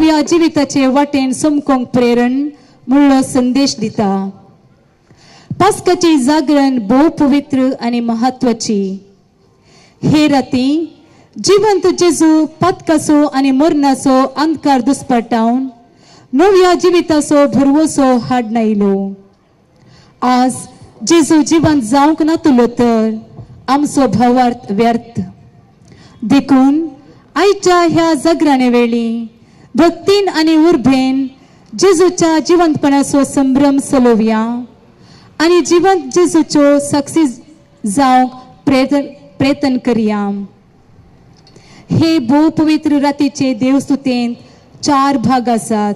नव्या जिविताचे वाटेन समकोंक प्रेरण म्हणलो संदेश दिता। पास्काची जागरण भोव पवित्र आणि महत्वाची। हे राती जिवंत जेजू पातकाचो आणि मरणाचो अंधकार दुस्पटावन नव्या जिविताचो भरवोसो हाड नायलो। आज जेजू जिवंत जावंक नातलो तर आमचो भावार्थ व्यर्थ। देखून आयच्या ह्या जागरणे वेळी भक्तीन आणि उर्बेन जेजूच्या जिवंतपणाचो संभ्रम चलोवया आणि जिवंत जेजूच्यो साक्षी जावंक प्रयत्न करया। हे भोव पवित्र रातीचे देवस्तुतेंत 4 भाग आसात।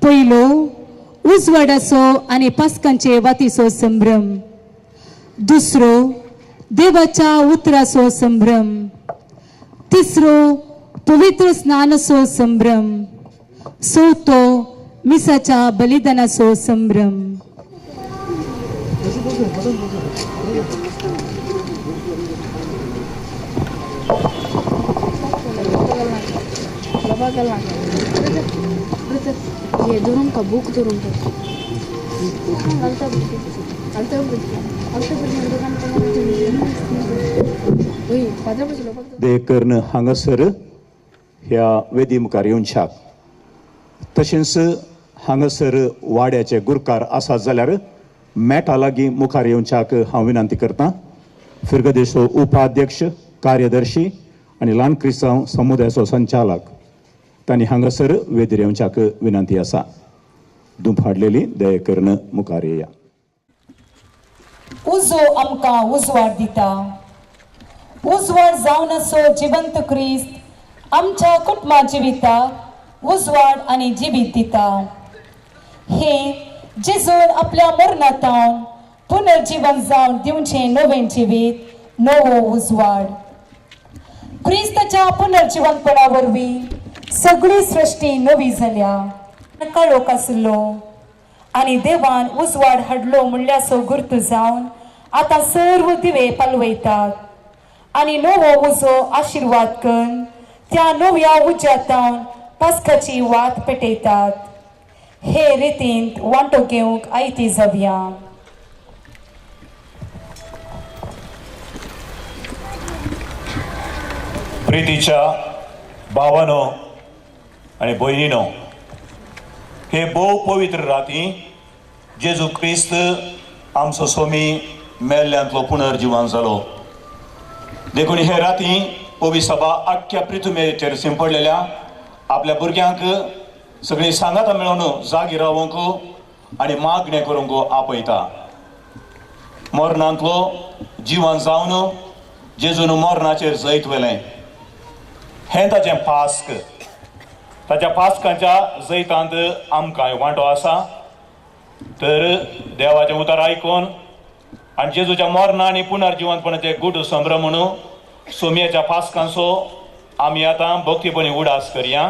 पयलो उजवाडाचो आणि पास्कांचे वातीचो संभ्रम। दुसरो देवाच्या उतराचो संभ्रम। तिसरो पवित्र स्नानाचो संभ्रम। चौथो मिसाच्या बलिदानाचो संभ्रम। देकर्न हांगासर ह्या वेदी मुखार येवनशाक तशेंच हांगासर वाड्याचे गुरकार आसात जाल्यार मॅटा लागीं मुखार येवनशाक हांव विनंती करतां। फिरगदेशो उपाध्यक्ष कार्यदर्शी आणि ल्हान क्रिस्तांव समुदायाचो संचालक तांणी हांगासर वेदीर येवनशाक विनंती आसा। दूप हाडलेली दयेकर्न मुखार येया। उजो आमकां उजवाड दिता। उजवाड जावन असो जिवंत क्रिस्त आमच्या कुटुंबा जिविताक उजवाड आणि जिवीत दिता। हे जेजून आपल्या मरणांतल्यान पुनर्जीवन जावन दिवचे नवें जिवीत नवो उजवाड। क्रिस्ताच्या पुनर्जीवनपणा वरवीं सगळी सृष्टी नवी जाल्या। काळोख आसलो आणि देवान उजवाड हाडलो म्हणल्याचो गुर्त जावन आता सर्व दिवे पालवयतात आणि नवो उजो आशीर्वाद करून त्या नव्या उज्यातावन पास्काची वाट पेटयतात। हे रितींत वांटो घेवंक आयती जावया। प्रितीच्या भावानो आणि भयणीनो, हे भोव पवित्र राती जेजू क्रिस्त आमचो स्वामी मेल्ल्यांतलो पुनर्जीवन जालो। देखून हे राती पवित्र सभा आख्ख्या पृथ्वीचेर शिंपडलेल्या आपल्या भुरग्यांक सगळी सांगाता मेळून जागी रावंक आणि मागणें करूंक आपयता। मरणांतलो जीवन जावन जेजून मरणाचेर जैत वेलें हें ताचें पास्क। ताच्या पास्काच्या जैतांत आमकां वांटो आसा। तर देवाचें उतर आयकून आनी जेजूच्या मरणा आनी पुनर्जीवनपणाचे गुड संभ्रम म्हणून सोमयाच्या पास्कांचो आमी आतां भक्तीपणी उडास करया।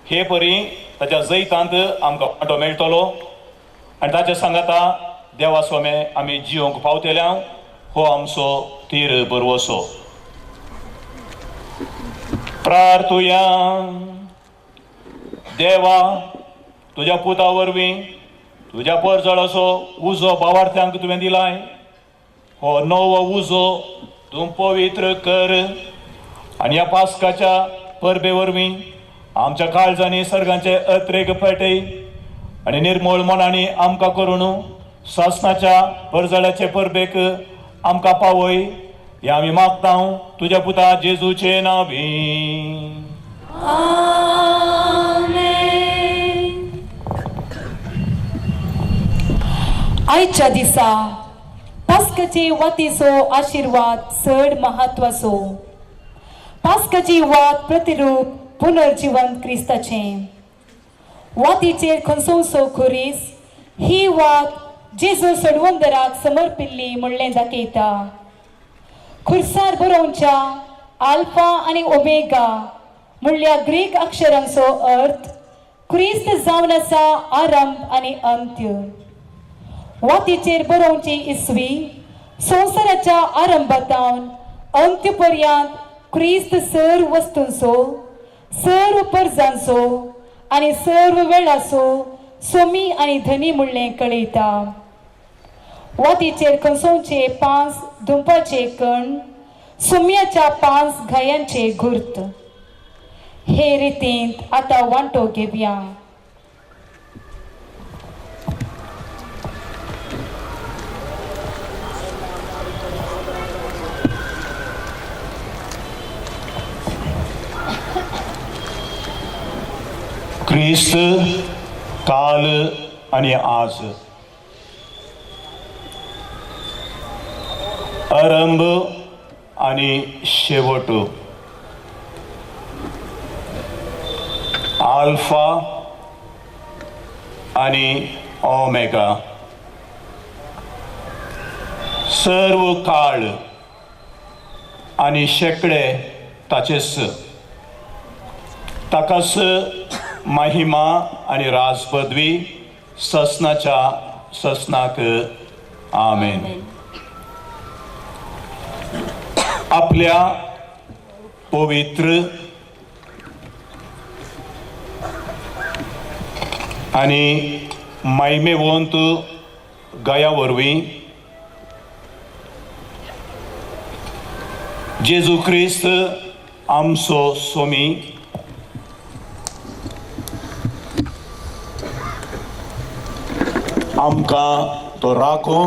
हे परी ताच्या जैतांत आमकां वांटो मेळटलो आनी ताच्या सांगाता देवा सोमे आमी जिवंक पावतल्या हो आमचो तीर बरवसो। प्रार्थुया। देवा, तुज्या पुता वरवीं तुज्या परजळाचो उजो भावार्थ्यांक तुवें दिलाय। हो नवो उजो तूं पवित्र कर आनी ह्या पास्काच्या परबे वरवीं आमच्या काळजांनी सर्गांचे अत्रेक पेटय आनी निर्मळ मनांनी आमकां करून सासणाच्या परजळ्याचे परबेक आमकां पावय। हे आमी मागता तुज्या पुता जेजूचे नांवी। आयच्या दिसा पास्काची वातीचो आशीर्वाद चड महत्वाचो। पास्काची वात प्रतिरूप पुनर्जीवन क्रिस्ताचें। वातीचेर खंचोवचो खुरीस ही वात जेजू सडवंदराक समर्पिल्ली म्हणलें दाखयता। खुर्सार बरोवच्या आल्फा आणि ओमेगा म्हणल्या ग्रीक अक्षरांचो अर्थ क्रिस्त जावन आसा आरंभ आणि अंत्य। वातीचेर बरोवची इसवी संवसाराच्या आरंभातावन अंत्य पर्यंत क्रिस्त सर्व वस्तूंचो सर्व परजांचो आनी सर्व वेळाचो सोमी आनी धनी म्हणलें कळयता. वातीचेर कंसोवचे 5 दुंपाचे कण, सोम्याच्या 5 घायांचे घुर्त. हे रितींत आतां वांटो घेवया. क्रिस्त काल आणि आज, आरंभ आणि शेवट, आल्फा आणि ओमेगा, सर्व काळ आणि शेकडे ताचेच, ताकाच महिमा आणि राजपदवी ससनाच्या ससनाक आमेन. आपल्या पवित्र आणि महिमेवंत गया वरवीं जेजू क्रिस्त आमचो सोमी आमकां तो राखो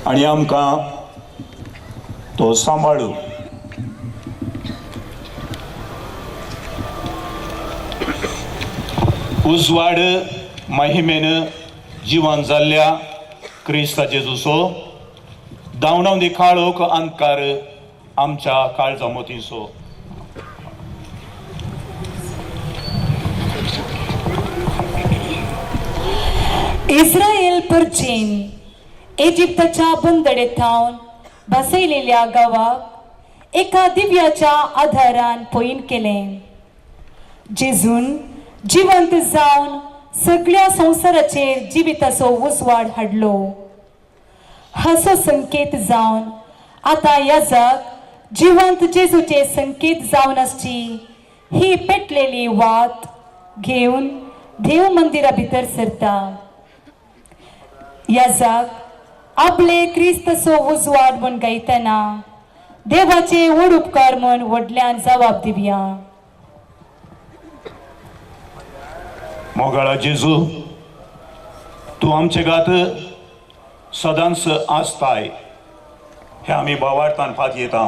आणि आमकां तो सांबाळू. उजवाड महिमेन जिवन जाल्ल्या क्रिस्त जेजूचो दावणावदी काळोख अंधकार आमच्या काळजा मोतीचो. इस्रायल परचेन इजिप्तच्या बंदडेंतावन बसयलेल्या गांवाक एका दिव्याच्या आधारान पयन केलें. जेजून जिवंत जावन सगळ्या संवसाराचेर जिविताचो उजवाड हाडलो. हाचो संकेत जावन आतां याजक जिवंत जेजूचे संकेत जावन आसची ही पेटलेली वात घेवन देव मंदिरा भितर सरता. याजक आपले क्रिस्तचो उजवाड म्हूण गायतना देवाचे व्हड उपकार म्हूण व्हडल्यान जबाब दिवया. मोगाळा जेजू, तूं आमचे गात सदांच आसताय हे आमी भावार्थान फात येता.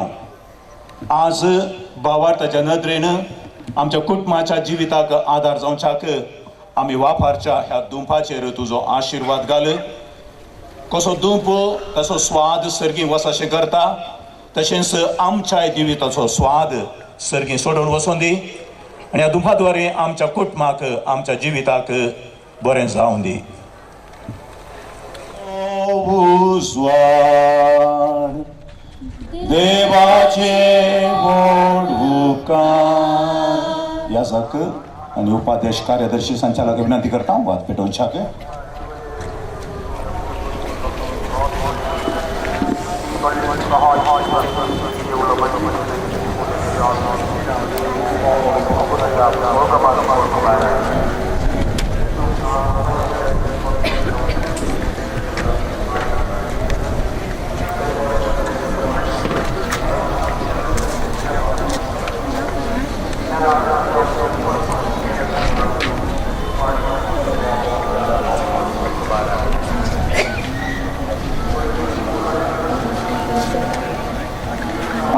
आज भावार्थाच्या नदरेन आमच्या कुटुंबाच्या जिविताक आदार जावच्याक आमी वापरच्या ह्या दुंपाचेर तुजो आशिर्वाद घाल. कसो दुंप तसो स्वाद सर्गी वसाशें करता, तशेंच आमच्या जिविताचो स्वाद सर्गी सोडून वचून दी आनी ह्या दुंपा द्वारे आमच्या कुटुंबाक आमच्या जिविताक बरें जावं दी. उजवाड देवाचे व्हड उपकार. याजक आणि उपाध्यक्ष कार्यदर्शी संचालक विनंती करता वाद पेटोवच्याक.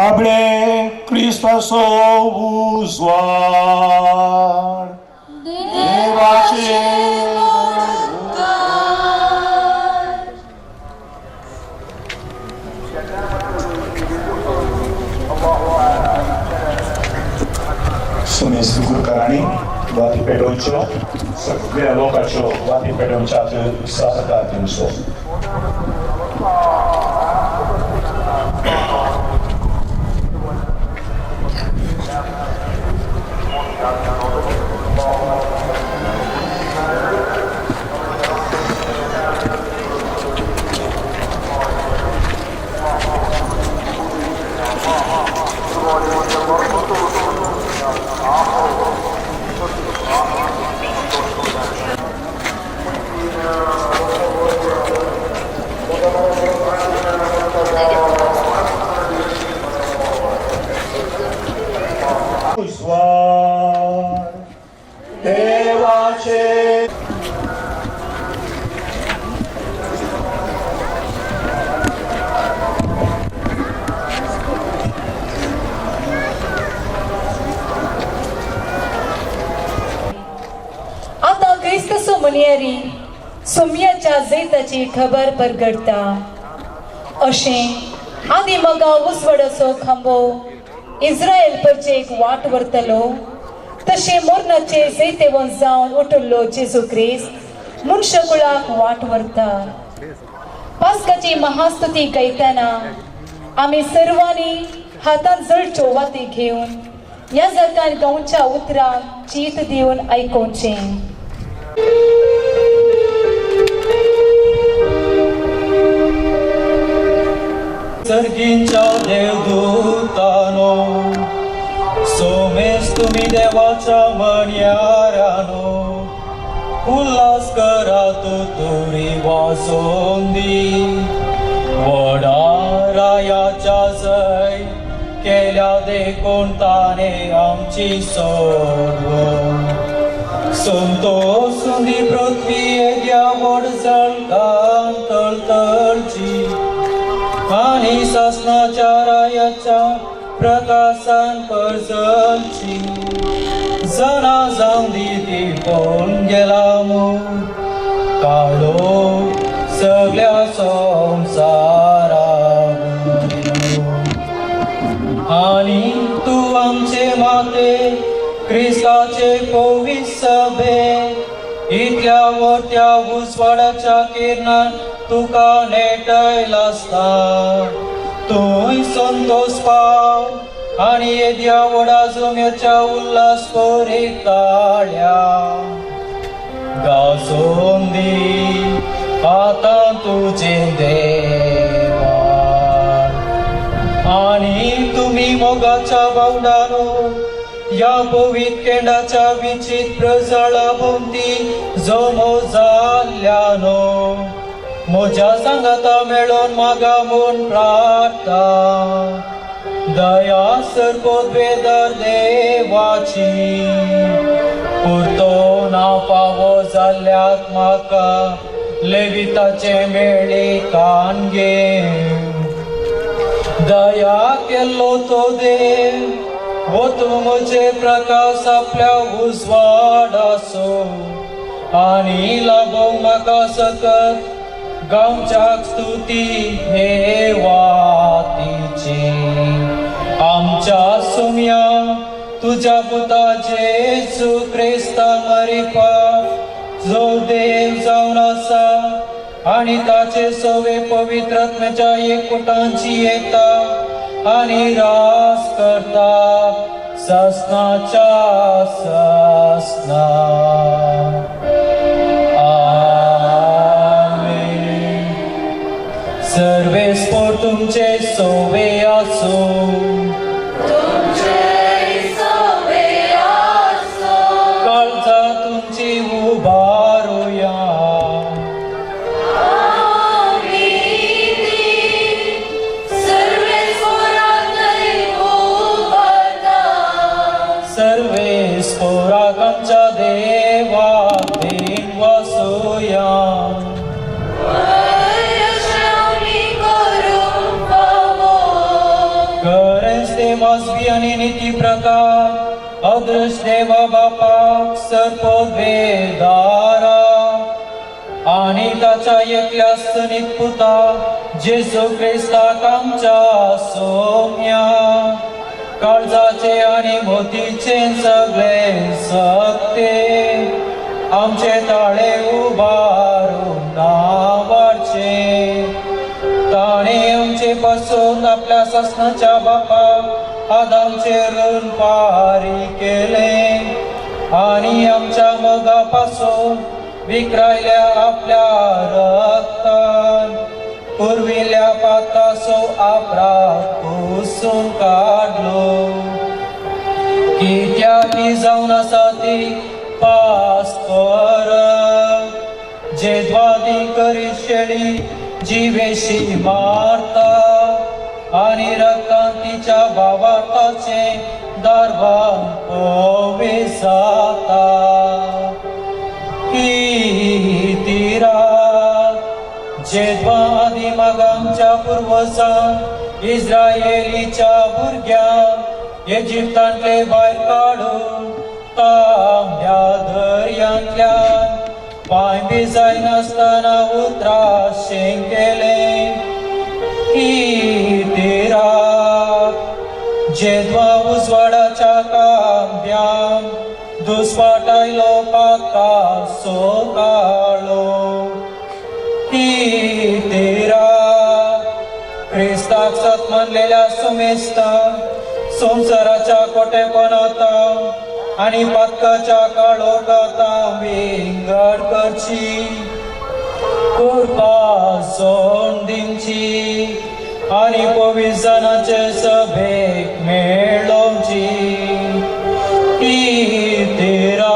आपले क्रिस्ताचो उजवाड देवाचे सुमेश गुरकरांनी वाती पेटोवच्यो सगळ्या लोकांच्यो वाती पेटोवच्याक सहकार दिवचो. सोनियरी सोम्याच्या जैताची खबर परगडता अशें आदी मगा उसवडचो खांबो इस्रायल परचेक वाट व्हरतलो तशें मोर्नाचे जैतेवंत जावन उठिल्लो जेजू क्रिस्त मनशाकुळाक वाट व्हरता पास्काची महास्तुती गायतना आमी सर्वांनी हातांत जळच्यो वाती घेवन ह्या जगान गांवच्या उतरांक चीत दिवन आयकोवचें. सर्गींच्या देवदूतानो सोमेश तुम्ही देवाच्या मण्यारानो उल्हास करा तुरी वाजोवन दी व्हडा रायाच्या जय केल्या देखून ताने आमची सोडवण संतोषुंदी पृथ्वी येद्या व्हड जळकान तळतळची आणि सासनाच्या रायाच्या प्रकाशान परजलची जना जाऊन ती कोण गेला मू काळो सगळ्या संसारा आणि तू आमचे माते क्रिस्ताचे पवित्र सभे इतल्या वरत्या उजवाडाच्या किरणान तुका नेटयला आसता तूंय संतोष पाव आणि येद्या व्हडा जोम्याच्या उल्हास कोरी ताळ्या गाजोवन दी आतां तुजे देवा आणि तुम्ही मोगाच्या बावडानो या पवित्र केंडाच्या विचित्र जळा भोवती जमो जाल्ल्यानो म्हज्या सांगाता मेळोन मागा म्हूण प्रार्थना दया सर्वोद्वेदर देवाची पुरतो ना पावो जाल्ल्यात म्हाका लेविताचे मेळी कानगे दया केल्लो तो देव वो तूं म्हजे प्रकाश आपल्या उजवाडाचो आनी लाभोंक म्हाका सकत गांवच्याक स्तुती हे वातीची आमच्या सुम्या तुझ्या पुता जेजू क्रिस्ता मरिपा जो देव जावन आसा आणि ताचे सवे पवित्र आत्म्याच्या एकवटांची येता आणि रास करता ससनाच्या ससना. सर्वेस्पोर तुमचे सोवे आसो काळजा तुमची उबारुया सर्वेस्पोराक आमच्या देवाक देन वासुया मस्बी आणि नीती प्रकार अदृश्य देवा बापाक सर्पोद्वेदारा आणि ताच्या एकल्या स्तनित पुता जेजू क्रिस्ताक आमच्या सोम्या काळजाचे आणि मोतीचे सगळे सक्ते आमचे ताळे उबारून नावाचे ताणे आमचे पासून आपल्या ससनाच्या बापा आदामचे ऋण पारी केले आणि आमच्या मगापासून विक्रायल्या आपल्या रक्तान पुरविल्या पातासो आपराक पुसून काढलो कित्याक जावन आसा ती पास्पर जेद्वादी करीत शेळी जीवेशी मारता आणि रक्तांतीच्या भावार्थाचे दारवान पवे जाता ही तिरा जेद्वा आदी मागांच्या पूर्वजां इस्रायेलीच्या भुरग्यांक इजिप्तांतले भायर काडून तांब्या दर्यांतल्यान बी जायनासतना उतराशें केलें ही तेरा जेद्वा उजवाडाच्या कांब्यान दुस्पाटायलो पाका सोकाळो ही तेरा क्रिस्ताक सत म्हणलेल्या सुमेस्ता संसाराच्या कोटेपणाता आणि पातकाच्या काळोखाता विंगड करची कृपा सोन दिवची आणि 24 जाणांचे सभेक मेळोवची ही तेरा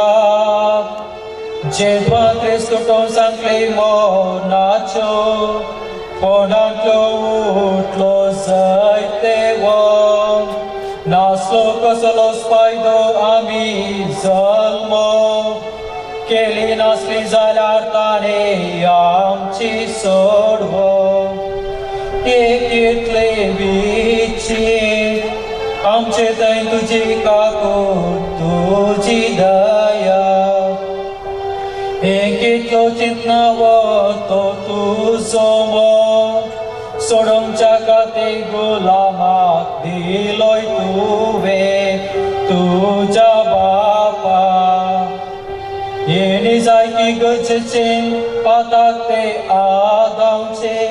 जेद्वा क्रिस्तुटो सांगले मोनाच्यो पोनांतलो उठलो जायतेवो नासलो कसलो फायदो आमी जल्मो केली नासली जाल्यार ताणे आमची सोडवो एक इतले विची आमचे थंय तुजी काकूट तुजी दया एक इतलो चिंतनावो तो तुजो मोग सोडोवच्या खातीर गुलामाक दिलोय तुवें तुज्या बापा येणी जायती गरजेचे पाताक ते आदावचे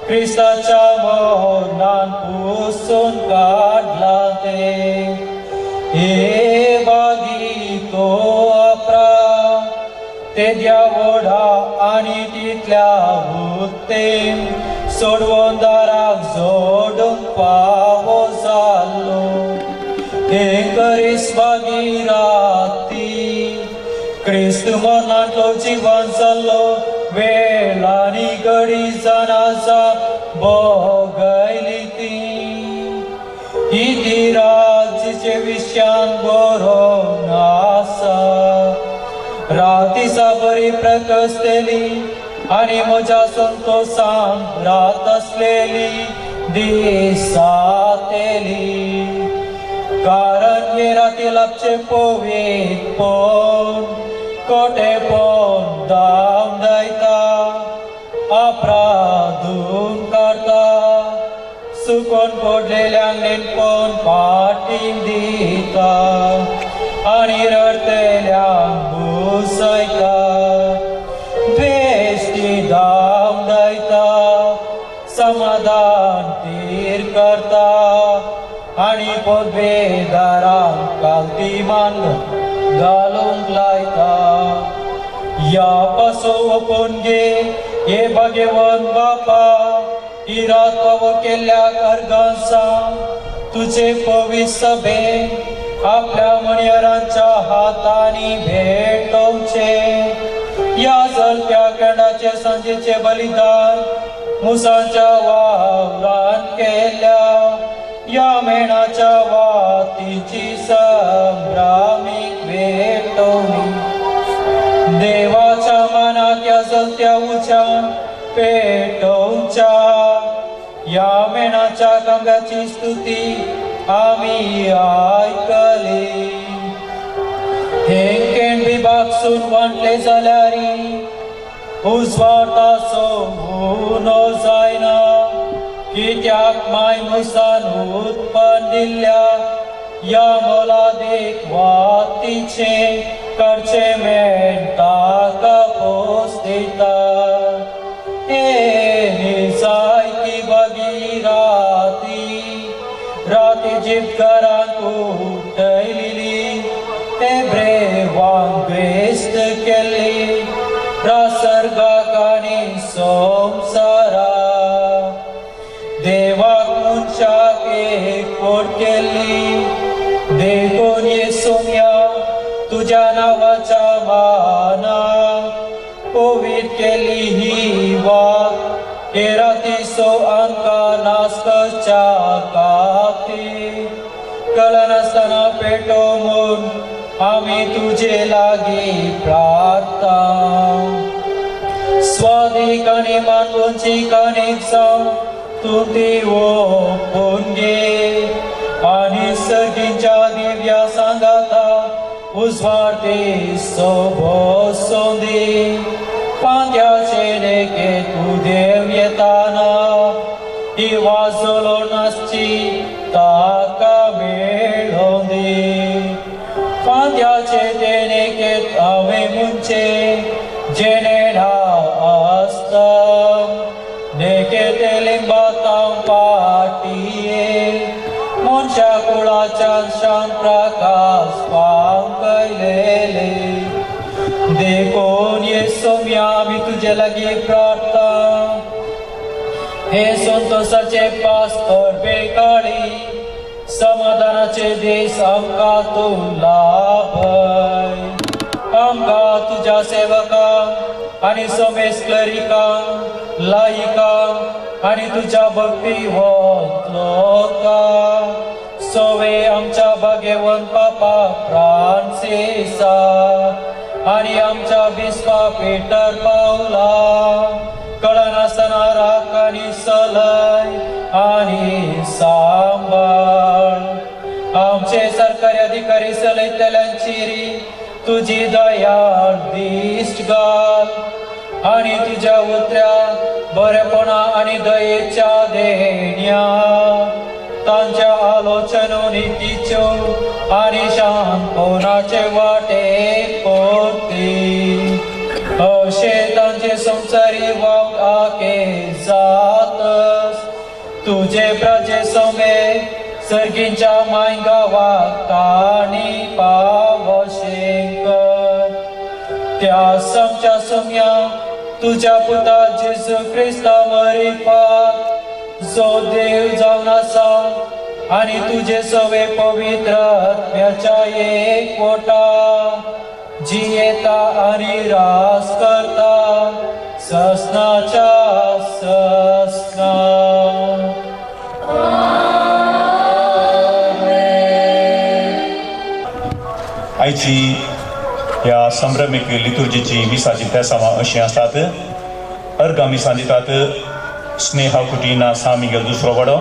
क्रिस्ताच्या मरणान पुसून काडला ते हे बागी तो आपरा तेद्या व्हडा आनी तितल्या उत्तेम सोडवून दाराक जोडूंक पावो जाल्लो हे करीस बागी राती क्रिस्त मरणांतलो जिवन जाल्लो वेळ आनी घडी जाणाजा भोगयली ही ती राज्याचे विशयान बरोवन आसा रातीसा बरी प्रकसलेली आणि म्हज्या संतोषान रात असलेली दिसातेली कारण हे राती लाभचे पोवीत पोन कोटे पोन दाम दायता अपराधून काढता सुकोन पडलेल्यांक नेणपोन पाटींग दिता आणि रडतेल्यांक बुसयता बेश्टी दाम दायता समाधान तीर करता आणि पोदवेदारांक कालती मान घालूंक लायता या पासो ओपून घे हे भगवान बापा ही रात पावो केल्ल्या अर्गांसा तुझे पवित्र सभे आपल्या मणियारांच्या हातांनी भेटोवचे या जलत्या केंडाचे सांजेचे बलिदान मुसाच्या वावरान केल्या या मेणाच्या वातीची संभ्रामीक भेटोवणी देवाच्या मनात या जलत्या उज्यान पेटोवच्या या मेणाच्या कांगाची स्तुती आमी आयकली हेंकेन विभागसून वांटले जाल्यारी उजवाडा सोबूनो जायना कित्याक माय मुसान उत्पन्न दिल्ल्या या मोलादीक वातीचे कडचे मेण ताका पोस दिता जायती बगी राती जिबकारांक उठयलेली हेब्रेवांक ग्रेस्त केल्ली रासर्गाक आनी संवसारा देवाक मनशाक एकवट केल्ली देखून येसुम्या तुज्या नांवाच्या माना पवित्र केल्ली ही वात हे रातीचो आमकां नासपाच्या खातीर कळनासतना पेटोवन आमी तुजे लागीं प्रार्थना स्वादीक आनी मानवंचीक आनीक जावन तूं ती ओपून घे आनी सर्गीच्या दिव्या सांगाता उजवाड ती सोबोसून दी फांत्याचे लेके तू देव येताना ही वाजलो नासची ताका मेळों दी फांत्याचे ते नेकेत हांवें मुंचे जेणे आसता नेकेत लिंबातां पाटिये मनशा कुळाच्या शान प्रकाश पावयलेले देखून येसोम्या आमी तुजे लागीं प्रार्थना हे संतोषाचे पास्तर बेकाळी समाधानाचे दीस आमकां तूं लाभय आमकां तुज्या सेवकांक आनी समेस क्लरिकांक लायिकांक आनी तुज्या भक्तिवंत लोकांक सवे आमच्या भाग्यवंत पापा फ्रांसिसा आनी आमच्या बिस्वा पेटर पावला कळनासतना राख आनी सलय आनी सांबाळ आमचे सरकारी अधिकारी चलयतल्यांचेरी तुजी दयाळ दिश्ट घाल आनी तुज्या उतऱ्या बरेपणा आनी दयेच्या देण्या तांच्या आलोचनो नितीच्यो आनी शांतपणाचे वाटे कोती अशें तांचे संवसारी वावड आके जातस तुजे प्रजे समे सर्गींच्या माय गांवाक ताणी पावशें कर त्या समच्या सम्या तुज्या पुता जेजू क्रिस्ता मरिपाक जो देव जावन आसा आनी तुजे सवे पवित्र आत्म्याच्या एकवटा जी येता आनी रास करता ससनाच्या ससना आयची ह्या संभ्रमीक लितुर्जीची मिसाची पेसांवां अशीं आसात अर्घां मिसां दितात स्नेहा कुटीना सामिगेल दुसरो वडो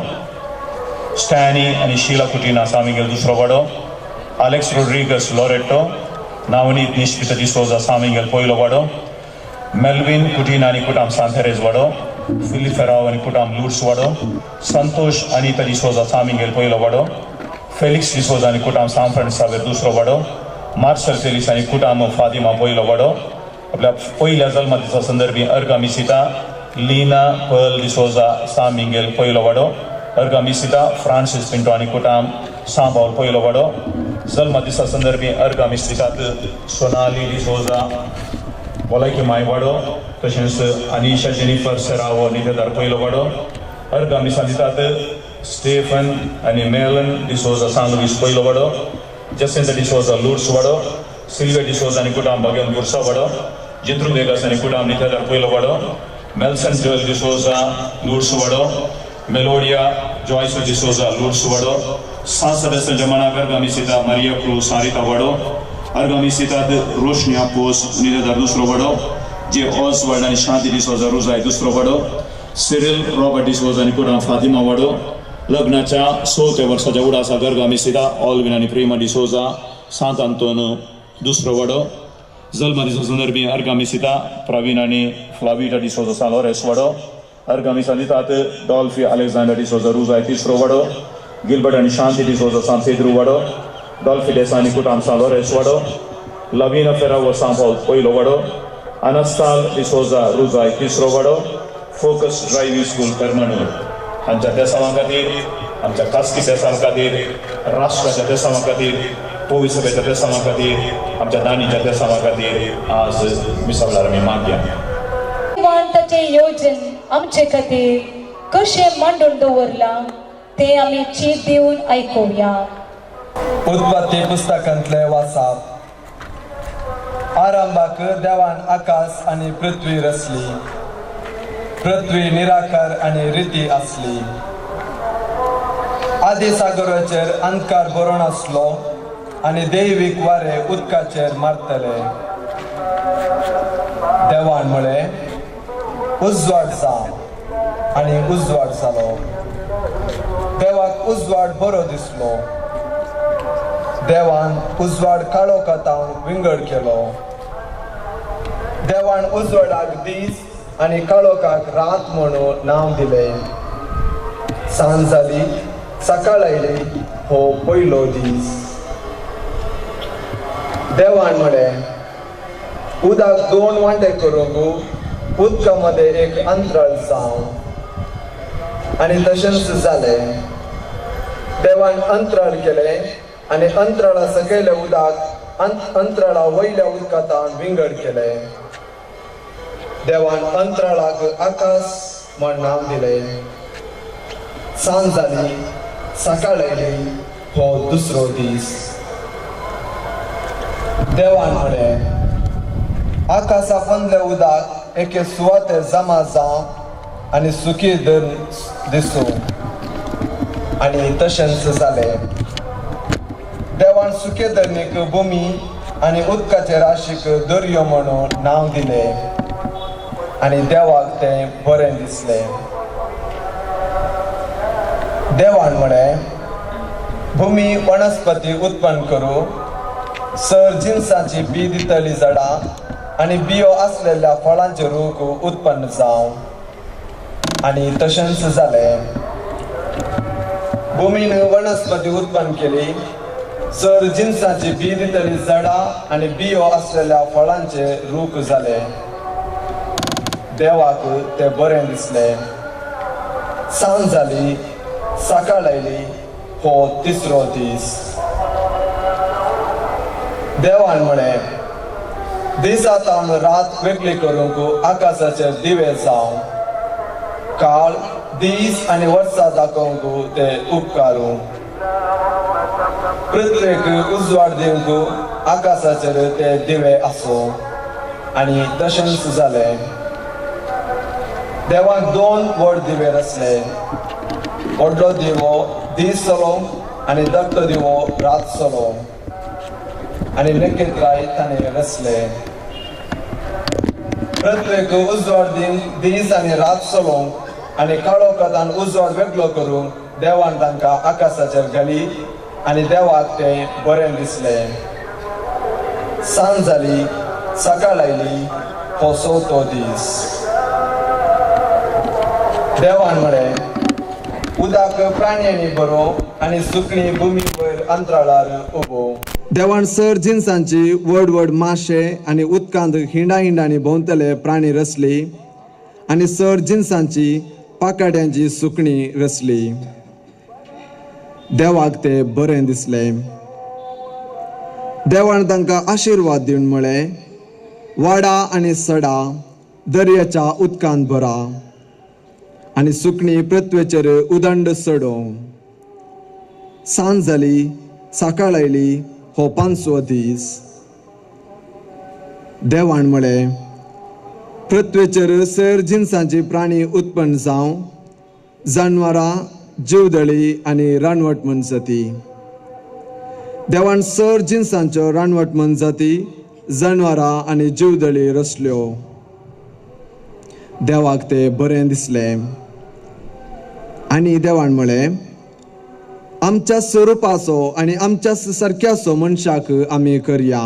स्टॅनी आनी शीला कुटीना सामिगेल दुसरो वडो आलेक्स रोड्रिगस लोरेटो नावनीत निश्पिता डिसोजा सामिगेल पयलो वडो मेल्विन कुटीना आनी कुटाम सांथेरेज वडो फिलिप फेराव आनी कुटाम लुड्स वडो संतोष अनिता डिसोजा सामिगेल पयलो वडो फेलिक्स डिसोजा आनी कुटाम सान फ्रांसिसावेर दुसरो वडो मार्शल फेलिक्स आनी कुटाम फातिमा पयलो वडो आपल्या पयल्या जल्मा दिसा संदर्भी अर्घा मिसिता लीना पर्ल डिसोजा सामिगेल पयलो वडो अर्घा मिसिता फ्रांसिस पिंटो आनी कुटाम सांबावल पयलो वडो जल्मा दिसा संदर्भी अर्घा मिसितात सोनाली डिसोजा वलायकी माय वडो तशेंच अनिशा जेनिफर सेरावो निदेदार पयलो वडो अर्घा मिसा दितात स्टेफन आनी मेलन डिसोजा सांगवीस पयलो वडो जसेंता डिसोजा लुड्स वडो सिल्वे डिसोजा आनी कुटाम बागेल गुर्सा वडो जित्रू वेगास आनी कुटाम निदेदार पयलो वडो मेल्सन जोएल डिसोजा लुड्स वडो मेलोडिया जॉयस डिसोजा लुड्स वडो सान सदस्य जमाना अर्गामिसिता मारिया क्रूज सारिता वडो अर्गामिसितात रोशनी आपोस निदेदार दुसरो वडो जे ऑसवर्ड आनी शांती डिसोजा रुजाय दुसरो वडो सिरिल रॉबर्ट डिसोजा आनी कुटाम फातिमा वडो लग्नाच्या 16 वर्साच्या उडासा अर्गामिसिता ऑल्विन आनी प्रेमा डिसोजा सांत आंतोन दुसरो वडो जल्मा दिसा संदर्भी अर्गामिसिता प्रवीण आनी फ्लाविटा डिसोजा सालोरेस वडो अर्गामिसा दितात डॉल्फी अलेक्झांडर डिसोजा रुजाय तिसरो वडो गिल्बर्ट आनी शांती डिसोजा सान पेद्रू वडो डॉल्फी डेसा आनी कुटाम सालोरेस वडो लविना फेरावो सांपावल पयलो वडो अनस्ताल डिसोजा रुजाय तिसरो वडो फोकस ड्रायव्हिंग स्कूल कर्मनूर हांच्या देसावां खातीर आमच्या खासगी देसावां खातीर राष्ट्राच्या देसावां खातीर पवित्र सभेच्या देसावां खातीर आमच्या दानीच्या देसावां खातीर आज मिसावळार आमी मागया ताचे योजन आमचे खातीर कशें मांडून दवरलां ते आमी चीत दिवन आयकुया उत्पत्ती पुस्तकांतले वाचप आरंभाक देवान आकाश आनी पृथ्वी रचली पृथ्वी निराकार आनी रिती आसली आदी सागराचेर अंधकार बरोवन आसलो आनी दैवीक वारे उदकाचेर मारतले देवान म्हळें उजवाड जावं आनी उजवाड जालो देवाक उजवाड बरो दिसलो देवान उजवाड काळो कातांव विंगड केलो देवान उजवाडाक दीस आनी काळोखाक रात म्हणून नांव दिलें. सांज जाली, सकाळ आयली, हो पयलो दीस. देवान म्हळें, उदक 2 वांटे करूंक उदका मदें एक अंतराळ जावं. आनी तशेंच जालें. देवान अंतराळ केलें आनी अंतराळा सकयलें उदक अंतराळा वयल्या उदकांत विंगड केलें. देवान अंतराळाक आकाश म्हण नांव दिलें. सांज जाली, सकाळ आयली, हो दुसरो दीस. देवान म्हळें, आकाशा पंदलें उदक एके सुवाते जमा जावं आनी सुकी दिसूं. आनी तशेंच जालें. देवान सुके धरणीक भुमी आनी उदकाचे राशीक दर्यो म्हणून नांव दिलें. आनी देवाक तें बरें दिसलें. देवान म्हळें, भुमी वनस्पती उत्पन्न करूं, सर जिनसाची बी दितली झाडां आनी बियो आसलेल्या फळांचे रूख उत्पन्न जावं. आनी तशेंच जालें. भुमीन वनस्पती उत्पन्न केली, सर जिनसाची बी दितली झाडां आनी बियो आसलेल्या फळांचे रूख जाले. देवाक तें बरें दिसलें. सांज जाली, सकाळ आयली, हो तिसरो दीस. देवान म्हळें, दिसांतावन रात वेगळी करूंक आकाशाचे दिवे जावं. काळ, दीस आनी वर्सां दाखोवंक ते उपकारूं. पृथ्वीक उजवाड दिवंक आकाशाचेर ते दिवे आसूं. आनी तशेंच जालें. देवान 2 व्हड दिवे रचले. व्हडलो दिवो दीस चलो आनी धाकटो दिवो रात चलो. आनी नखेत्राय ताणें रचले. पृथ्वीक उजवाड दिवंक दीस आनी रात चलोवंक आनी काळोखांतल्यान उजवाड वेगळो करूंक देवान तांकां आकाशाचेर घाली. आनी देवाक तें बरें दिसलें. सांज जाली, सकाळ आयली, हो 4थो दीस. देवान म्हळें, उदक प्राण्यांनी बरो आनी सुकणी भुमी वयर अंतराळार उबो. देवान सर जिन्सांची व्हड व्हड माशे आनी उदकांत हिंडांनी भोंवतले प्राणी रचली आनी सर जिन्सांची पाकाड्यांची सुकणी रचली. देवाक ते बरें दिसलें. देवान तांकां आशिर्वाद दिवन म्हळें, वाडा आनी सडा, दर्याच्या उदकांत भरा आनी सुकणी पृथ्वेचेर उदंड सडो. सांज जाली, सकाळ आयली, हो 5वो दीस. देवान म्हळें, पृथ्वेचेर सर जिन्सांची प्राणी उत्पन्न जावं, जानवरां, जीवदळी आनी रानवट मनजाती. देवान सर जिन्सांच्यो रानवट मनजाती, जानवरां आनी जीवदळी रचल्यो. देवाक ते बरें दिसलें. आनी देवान म्हळें, आमच्या स्वरुपाचो आनी आमच्या सारक्याचो मनशाक आमी करया.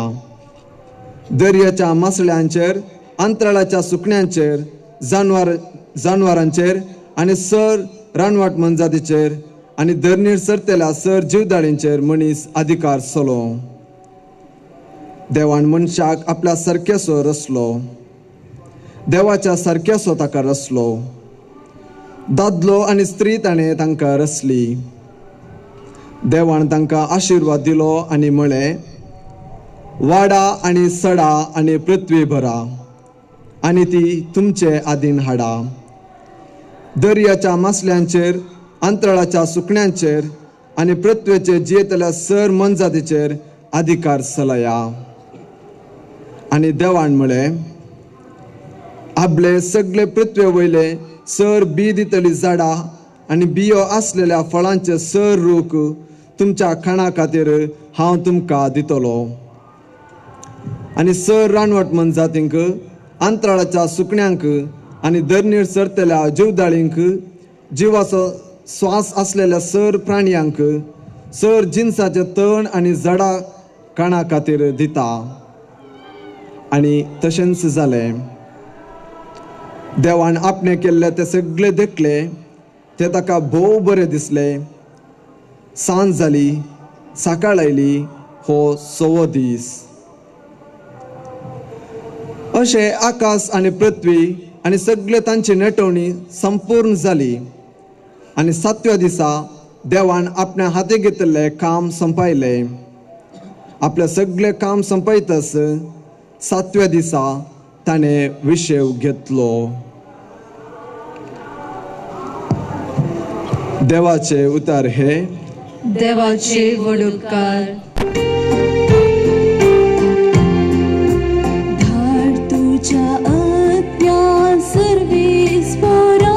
दर्याच्या मासळ्यांचेर, अंतराळाच्या सुकण्यांचेर, जानवरांचेर आनी सर रानवट मनजातीचेर आनी धरणीर सरतेल्या सर जीवदाळींचेर मनीस अधिकार चलो. देवान मनशाक आपल्या सारक्याचो रचलो. देवाच्या सारक्याचो ताका रचलो. दादलो आनी स्त्री ताणें तांकां रचली. देवान तांकां आशिर्वाद दिलो आनी म्हळें, वाडा आनी सडा आनी पृथ्वी भरा आनी ती तुमचे आदीन हाडा. दर्याच्या मासल्यांचेर, अंतराळाच्या सुकण्यांचेर आनी पृथ्वेचेर जियेतल्या सर मनजातीचेर अधिकार चलया. आनी देवान म्हळें, आपले सगळे पृथ्वे वयले सर बी दितली झाडां आनी बियो आसलेल्या फळांचे सर रूख तुमच्या खाणा खातीर हांव तुमकां दितलो. आनी सर रानवट मनजातींक, अंतराळाच्या सुकण्यांक आनी धरणीर सरतेल्या जीवदाळींक, जिवाचो स्वास आसलेल्या सर प्राण्यांक, सर जिन्साचे तण आनी झाडां खाणा खातीर दिता. आनी तशेंच जालें. देवान आपणे केल्ले ते सगळे देखले ते ताका भोव बरें दिसलें. सांज जाली, सकाळ आयली, हो 6वो दीस. अशें आकाश आनी पृथ्वी आनी सगळे तांची नटवणी संपूर्ण जाली. आनी 7व्या दिसा देवान आपल्या हाती घेतिल्लें काम संपयलें. आपलें सगळें काम संपयतच 7व्या दिसा ताणें विशेव घेतलो. देवाचे उतार हे. देवाचे वडोदकार. धाड तुझ्या आज्ञा सर्वेस्परा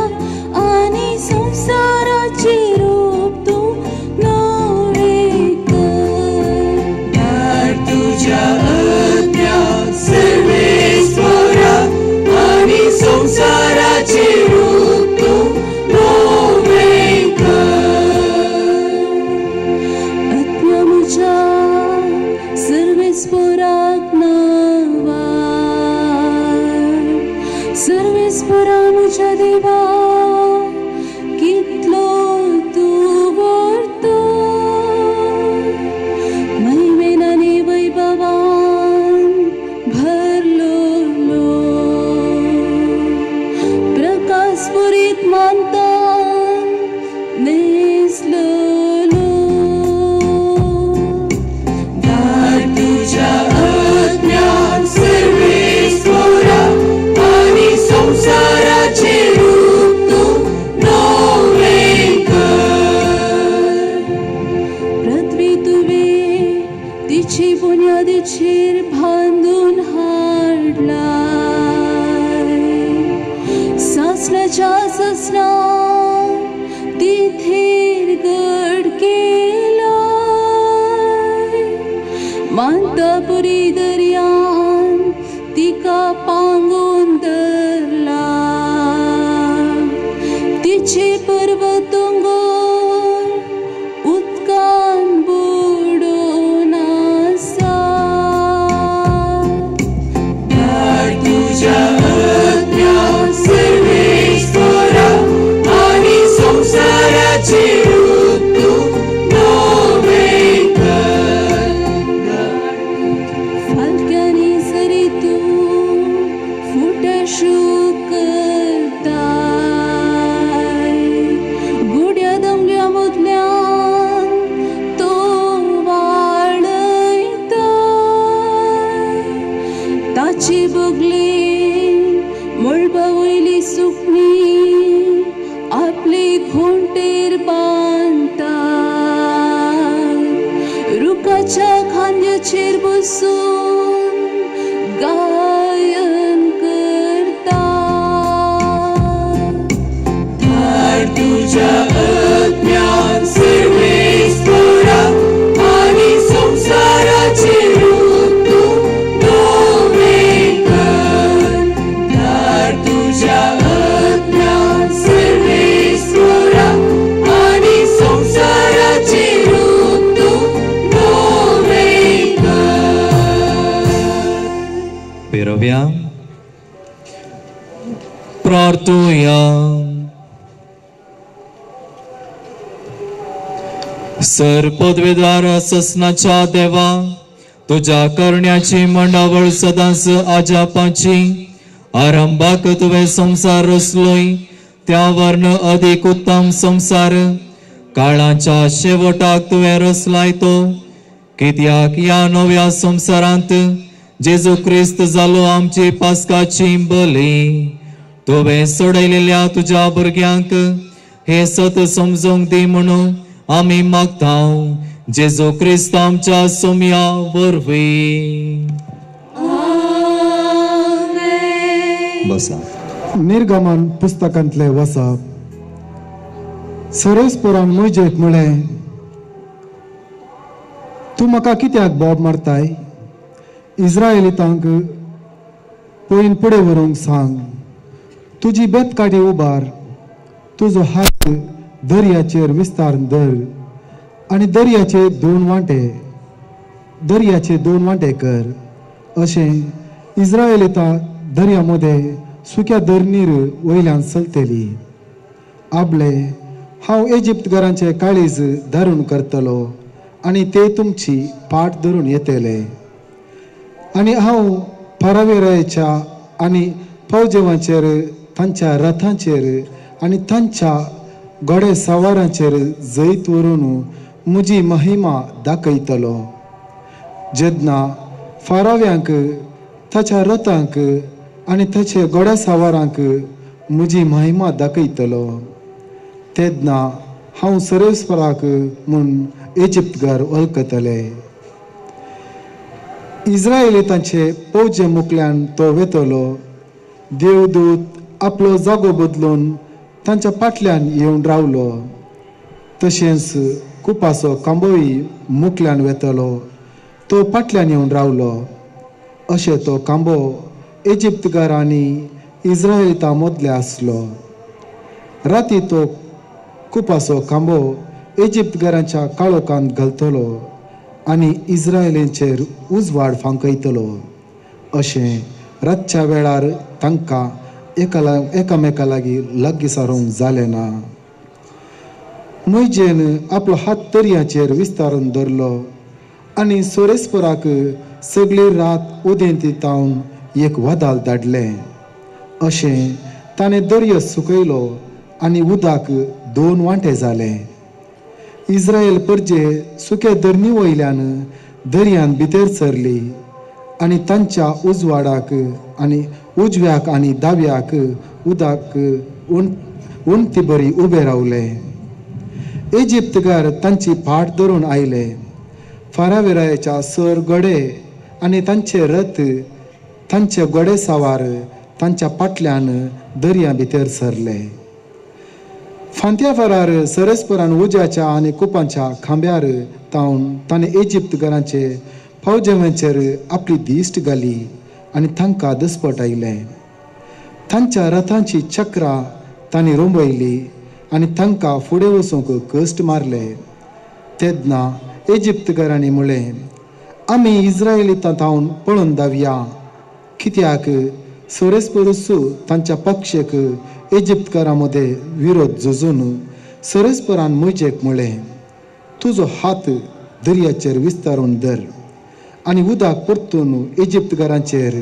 आणि संसाराचे रूप तू नवे कर. धाड तुझ्या आज्ञा सर्वेस्परा आणि संसाराचे रूप तू नवे कर. आत्म्या म्हज्या सर्वेस्पराक नावा. सर्वेस्परा म्हज्या देवा कितलो तूं व्हरतो. महिमेन आनी वैभवान भरलोलो. प्रकाशपुरीत मानतान नेसलोलो. धाड तुझ्या आज्ञान सर्वेस्परा आणि संसाराचे रूप तू नवे कर. पृथ्वी तुवें तिची बुन्यादीचेर बांदून हाडलाय. सासणाच्या सासणा तिथेर गड केलाय. मांतापुरी दर्यान तिका पांगून धरला. तिचे पर्वत दोंगर उदकान बुडून आसा. धाड तुझ्या आज्ञा सर्वेस्परा आणि संसाराचे रूप तू नवे कर. फाल्क्यांनी जरी तूं फुटशू करताय. गुड्या दमल्या मदल्यान तो वाडयताय. ताची बगली मळबा वयली सुकणी आपली घोंटेर बांदताय. रुखाच्या खांद्याचेर बसून गायन करता. धाड तुझ्या आज्ञान सर्वेस्परा आणि संसाराचे रूप तू नवे कर. धाड तुझ्या आज्ञान सर्वेस्परा आणि संसाराचे रूप तू नवे कर. पेरव्या प्रार्थूया. सर पदवीदार ससनाच्या देवा तुझ्या करण्याची मंडावळ सदांच आजापाची. आरंभाक तुवें संसार रचलोय त्या वर्ण अधिक उत्तम संसार. काळाच्या शेवटाक तुवें रचलाय तो. कित्याक या नव्या संसारांत जेजू क्रिस्त जालो आमची पास्काची बली. तुवें सोडयलेल्या तुझ्या भुरग्यांक हे सत समजूंक दी म्हणून आमी मागतां. जेजू क्रिस्त आमच्या सोम्या वरवीं. बसा. निर्गमन पुस्तकांतले वचप. सर्वेस्परान मोजेक म्हळें, तूं म्हाका कित्याक बोब मारताय? इस्रायलितांक पयन फुडें व्हरूंक सांग. तुजी बेतकाठी उबार. तुजो हात दर्याचेर विस्तारून धर आनी दर्याचे दोन वांटे कर. अशें इस्रायलितां दर्यामध्ये सुक्या दरणीर वयल्यान चलतली. आबले हांव इजिप्तकारांचे काळीज धरून करतलो आनी ते तुमची पाट धरून येतले. आनी हांव फारावेरायच्या आनी फौजेवांचेर, तांच्या रथांचेर आनी तांच्या घोडे सवारांचेर जैत व्हरून म्हजी महिमा दाखयतलो. जेन्ना फाराव्यांक, ताच्या रथांक आनी ताचे घोड्या सवारांक म्हजी महिमा दाखयतलो, तेन्ना हांव सर्वेस्पराक म्हूण इजिप्तकार वळखतले. इस्रायलितांचे फौजे मुखल्यान तो वेतलो. देवदूत आपलो जागो बदलून तांच्या फाटल्यान येवन रावलो. तशेंच कुपाचो कांबोय मुखल्यान वेतलो, तो फाटल्यान येवन रावलो. अशें तो कांबो इजिप्तकार आनी इस्रायलितां मदले आसलो. राती तो कुपाचो कांबो इजिप्तकारांच्या काळोखांत घालतलो आनी इस्रायलींचेर उजवाड फांकयतलो. अशें रातच्या वेळार तांकां एकामेका लागीं लागीं सारूंक जालें ना. मोइजेन आपलो हात दर्याचेर विस्तारून धरलो आनी सोरेस्पराक सगळी रात उदेंती तावन एक वदाल धाडलें. अशें ताणें दर्यो सुकयलो आनी उदक 2 वांटे जालें. इस्रायल परजे सुक्या धरणी वयल्यान दर्यान भितर सरली आनी तांच्या उजवाडाक आनी उजव्याक आनी दाव्याक उदक उणती बरी उबे रावले. इजिप्तकार तांची फाट धरून आयले. फारावेरायाच्या सर घोडे आनी तांचे रथ, तांचे घोडे सावार तांच्या फाटल्यान दर्या भितर सरले. फांत्या फरार सरस्परान उज्याच्या आनी कुपांच्या खांब्यार तावन ताणें इजिप्तकारांचे फौजेवांचेर आपली दिश्ट घाली आनी तांकां दसपट आयले. तांच्या रथांची चक्रां तांणी रोंबयली आनी तांकां फुडें वचूंक कश्ट मारले. तेन्ना इजिप्तकारांनी म्हळें, आमी इस्रायलितां तावन पळोवन धांवया, कित्याक सोरेस्परूस तांच्या पक्षेक इजिप्तकारां मदें विरोध झुजून सोरेस्परान मोइजेक म्हळें, तुजो हात दर्याचेर विस्तारून धर आनी उदक परतून इजिप्तकारांचेर,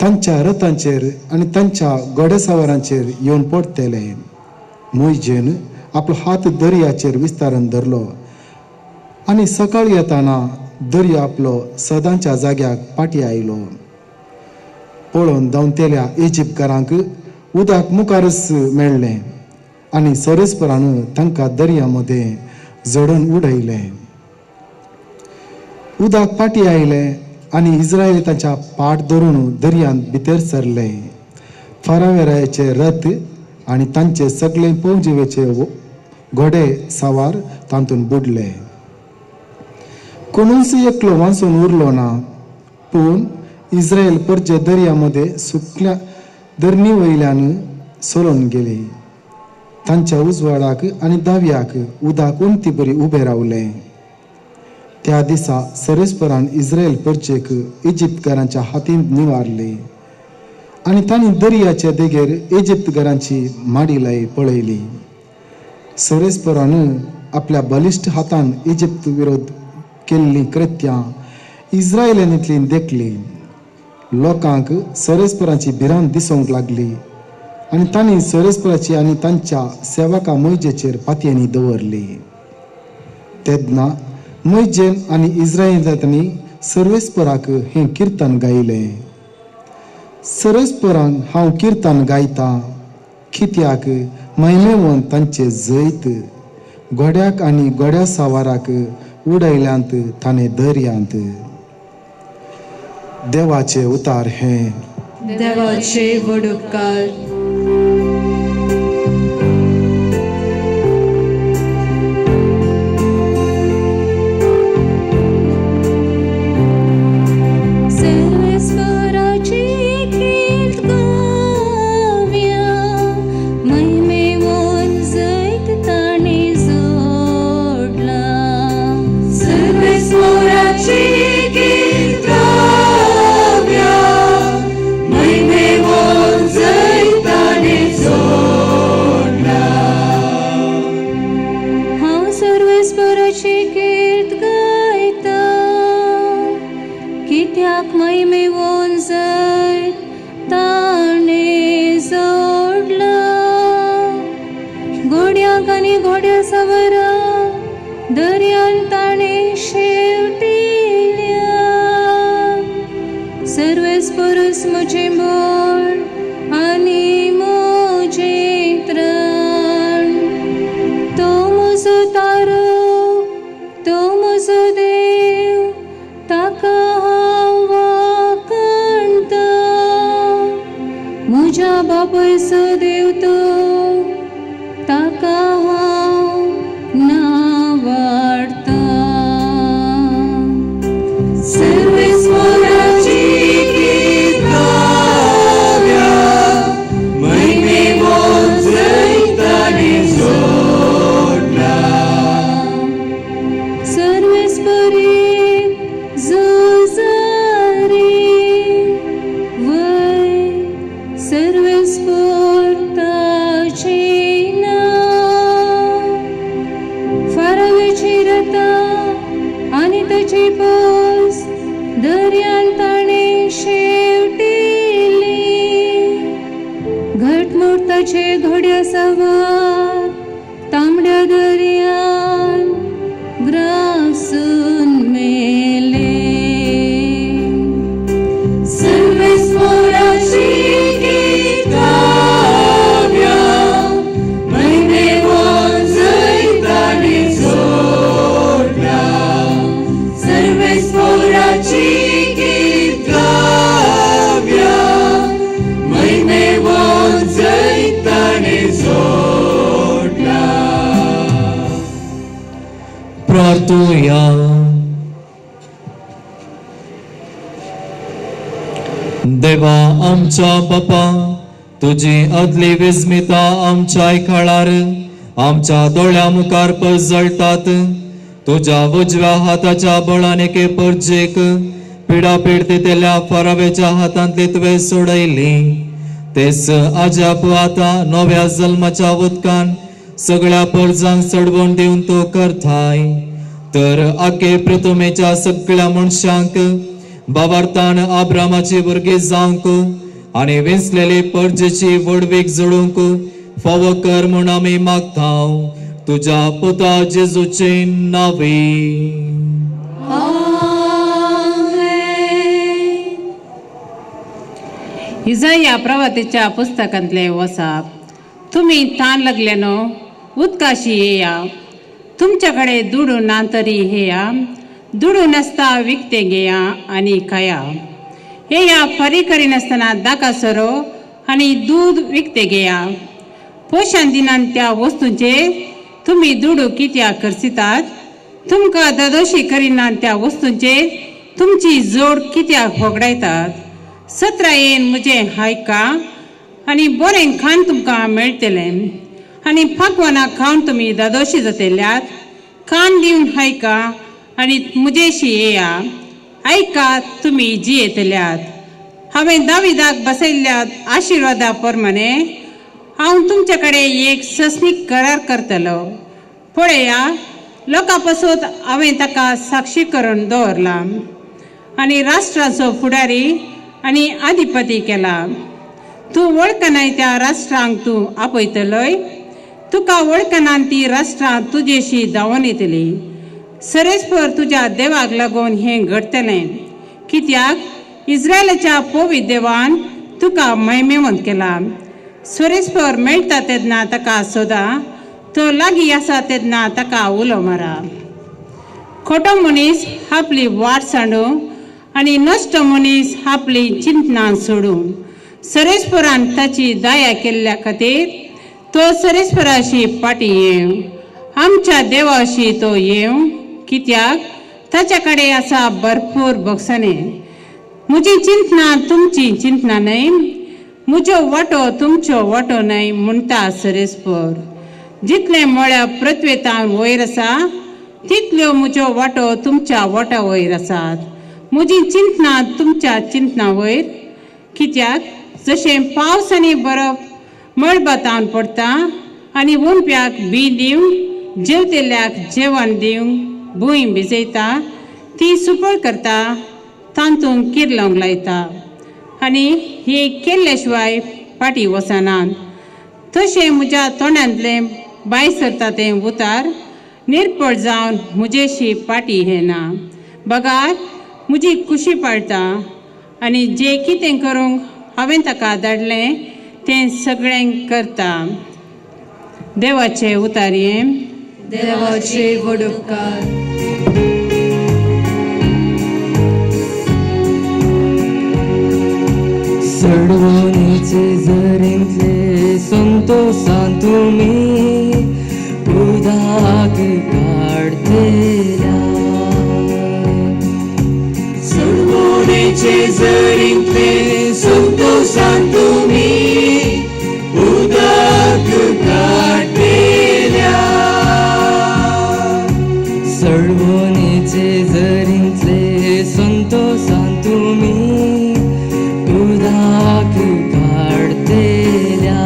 तांच्या रथांचेर आनी तांच्या घोडेसवारांचेर येवन पडटलें. मोइजेन आपलो हात दर्याचेर विस्तारून धरलो आनी सकाळीं येताना दर्यो आपलो सदांच्या जाग्याक फाटीं आयलो. पळोवन धांवतेल्या इजिप्तकारांक उदक मुखारच मेळ्ळें आनी सोरेस्परान तांकां दर्या मदें झडोवन उडयलें. उदक फाटीं आयलें आनी इस्रायलितांच्या फाट धरून दर्यांत भितर सरले. फारावेरायाचे रथ आनी तांचे सगळे फौजेचे घोडे सावार तातूंत बुडले. कोणूच एकलो वाचून उरलो ना. पूण इस्रायल परजे दर्या मदें सुकल्या धरणी वयल्यान सरोन गेली. तांच्या उजवाडाक आनी दाव्याक उदक उंती बरी उबें रावलें. त्या दिसा सोरेस्परान इस्रायल परजेक इजिप्तकारांच्या हातींत निवारली आनी तांणी दर्याचे देगेर इजिप्तकारांची माडी पळयली. सोरेस्परान आपल्या बलिश्ट हातान इजिप्त विरोध केल्लीं कृत्यां इस्रायलांतली देखली. लोकांक सोरेस्पराची भिरांत दिसूंक लागली आनी तांणी सोरेस्पराची आनी तांच्या सेवका मोइजेचेर पातयेनी दवरली. तेन्ना मोइजेन आनी इस्रायलांनी सर्वेस्पराक हें किर्तन गायलें. सर्वेस्परान हांव किर्तन गायतां, कित्याक महिमेवन तांचे जैत घोड्याक आनी घोड्या सावाराक उडयल्यांत ताणें दर्यांत. देवाचे उतार हें. देवाचे वडुपकार. Servesporaci git gavia देवाक महिमेवून जाय ताणे जोडला घोड्याक आनी घोड्या सवारा दर्यान ताणे शेवटिल्या सर्वेस पुरुष मुझे मोड आनी मुझे त्राण तो म्हजो तारो तो म्हजो देव ताका हांव वळखता म्हज्या बापायचो देव तो ताका हांव नावाडता सर्वेस्वराची गीत गाव्या महिमेवून जाय ताणे जोडला सर्वेस्परी जोजारी वय सर्वेस्पोर ताचे नाव फारावेची रथा आनी ताची पोस दर्यान ताणे शेवटिली घटमुटाचे घोड्या सवार तांबड्या दर्यान ग्रासून मेले सर्वेस्वराची गीत गाव्या महिमेवून जाय ताणे जोडला सर्वेस्वराची गीत गाव्या महिमेवून जाय ताणे जोडला प्रार्थूया. देवा आमच्या बापा तुझी अदली विस्मिता आमच्या आयकाळार आमच्या दोळ्या मुखार पजळटात तुझ्या उजव्या हाताच्या बळान एके परजेक पिडा पिडतेल्या फारावेच्या हातांतली तुवें सोडयली तेच अजाप आता नव्या जल्माच्या उदकान सगळ्या परजांक चडवण दिवन तो करताय तर आखे प्रथमेच्या सगळ्या मनशांक बाबार्थान आब्रामाची भुरगीं जावंक आनी विंचलेली परजेची वडवीक जोडूंक फावो कर म्हूण आमी मागतांव तुज्या पुता जेजूचे नांवे. इसाया प्रवातीच्या पुस्तकांतले वचप तुम्ही ताण लागल्यानो उदकाशी येया तुमच्याकडे दुडू ना तरी हेया दुडू नासता विकते घेया आनी खाया हेया फरी करिनासतना दाका सरो आनी दूध विकते घेया पोशान दिनान त्या वस्तूंचे तुम्ही दुडू कित्याक करसितात तुमकां ददोशी करिना त्या वस्तूंचे तुमची जोड कित्याक फोगडायतात 17 येन म्हजे हायका आनी बरें खाण तुमकां मेळटलें आनी फाकवाना खावन तुमी दादोशी जातल्यात कान दिवन हायका आनी म्हजेशी येया आयका तुमी जियेतल्यात हांवें दाविदाक बसयल्ल्या आशिर्वादा प्रमाणे हांव तुमचे कडेन एक सस्मीक करार करतलो पळया लोकां पासून हांवें ताका साक्षी करून दवरला आनी राष्ट्राचो फुडारी आनी अधिपती केला तूं वळखनाय त्या राष्ट्रांक तूं आपयतलोय तुका वळखनान ती राष्ट्रां तुजेशी धांवन येतली सरेस्पर तुज्या देवाक लागून हें घडतलें कित्याक इस्रायलाच्या पवित्र देवान तुका महिमेवंत केला सरेस्पर मेळटा तेन्ना ताका सोदा तो लागीं आसा तेन्ना ताका उलो मारा खोटो मनीस आपली वाट सांडूं आनी नश्ट मनीस आपली चिंतना सोडूं सरेस्परान ताची दया केल्ल्या खातीर तो सरेस्पराशी फाटी येवं आमच्या देवाशी तो येवं कित्याक ताच्या कडेन आसा भरपूर बक्षणे म्हजी चिंतना तुमची चिंतना न्हय म्हजो वाटो तुमचो वाटो न्हय म्हणटा सरेस्पर जितले म्हळ्यार पृथ्वेतान वयर आसा तितल्यो म्हजो वाटो तुमच्या वाटा वयर आसात म्हजी चिंतना तुमच्या चिंतना वयर कित्याक जशें पावस आनी बरफ मळबातावन पडटा आनी वणप्याक बी दिवंक जेवतेल्याक जेवण दिवंक भूंय भिजयता ती सुपळ करता तांतूंक किरलोंक लायता आनी हे केल्ल्या शिवाय फाटी वचनात. तशें म्हज्या तोंडांतलें भायर सरता तें उतार निर्पळ जावन म्हजेशी फाटी येना. बगार म्हजी कुशी पाळटा आनी जें कितें करूंक हांवें ताका धाडलें तें सगळें करता. देवाचें उतार हें. देवाचे व्हड उपकार. सडवणीचे झरींतले संतोषान तुमी उदाक काढतेल्या. सडवणीचे झरींतले संतोषान तुमी उदक काढतेल्या. सडवणीचे झरींतले संतोषान तुमी उदाक काढतेल्या.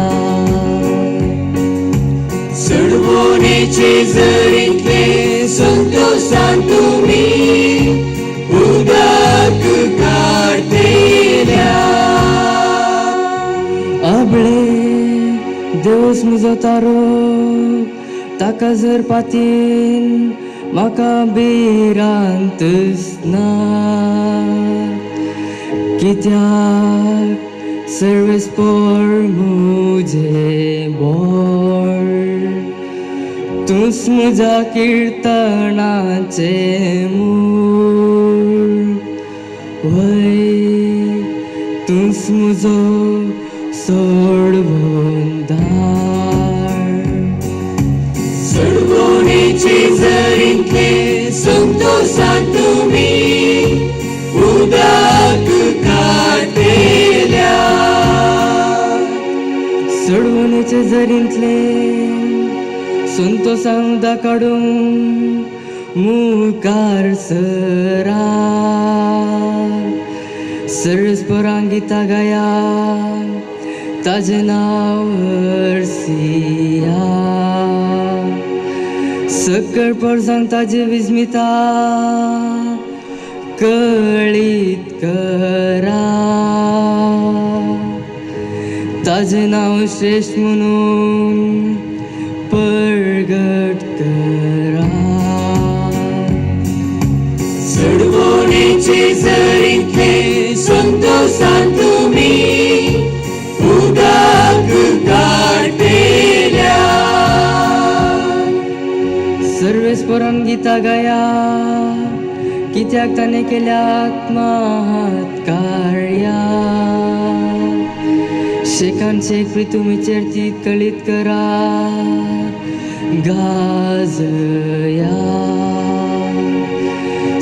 सडवणीचे झरींतले संतोषान तुमी उदक काढतेल्या. आबळे देवस म्हजो तारो ताका जर पातीन म्हाका भिरांतच ना. कित्याक सर्वेस्पर मुझे बोर तूंच म्हज्या किर्तनाचे मूळ. वय तूंच म्हजो सोडवोंदार. सडवणीचे झरींतले संतोषान तुमी उदक काढतेल्या. सडवणीचे झरींतले संतोषान उदक काडून मुखार सरा. सर्वेस्परांक गितां गाया ताजें नांव हरसिया. सकळ परसांक ताजी विस्मिता कळीत करा. ताजें नांव श्रेष्ठ म्हणून परगट करा. सडवणीचे झरींतले संतोषान तुमी उदक काढतेल्या. सर्वेस्परान गितां गाया कित्याक ताणें केल्या आत्मात कार्या. शेकांचे तुमीचेर ती कळीत करा गाजया.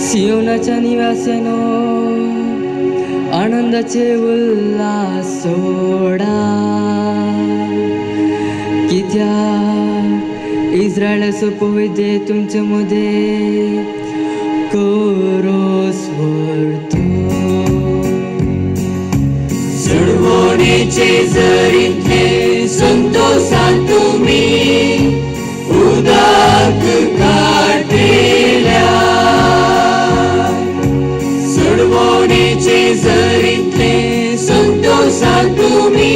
सियोनाच्या निवास्यानो आनंदाचे उल्हास सोडा. कित्याक इस्रायलाचो पवित्र तुमचे मध्ये कोरोस वर्तो. सडवणीचे झरींतले संतोषान तुमी उदक काढतेल्या. सडवणीचे झरींतले संतोषान तुमी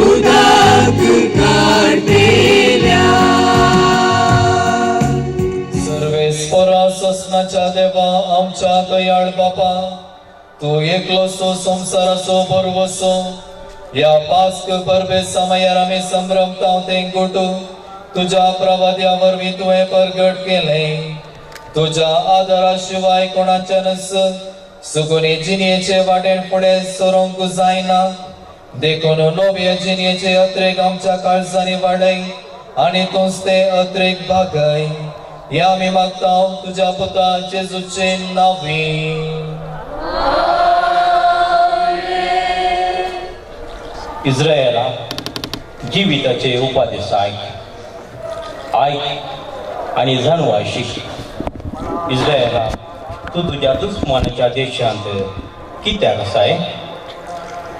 उदक काढतेल्या. सर्वेस्परा ससनाच्या देवा आमच्या दयाळ बापा तू एकलोसो संसाराचो बरवसो या पास्क परबे समयार आमी संभ्रमता तें गोटू तुझ्या प्रवाद्या वरवीं तुवें परगट केलें. तुझ्या आदारा शिवाय कोणाच्या नस सुगुनी जिणेचे वाटेन फुडें सरोंक जायना. देखून नव्या जिणेचे अत्रेक आमच्या काळजांनी वाडय आनी तूंच ते अत्रेक भागय. या आमी मागता तुझ्या पुता जेजूचे नांवी. इस्रायला जिविताचे उपादेश आयक आणि जाणवा शिक. इस्रायला तू तुझ्या दुश्मनाच्या देशांत कित्याक आसाय?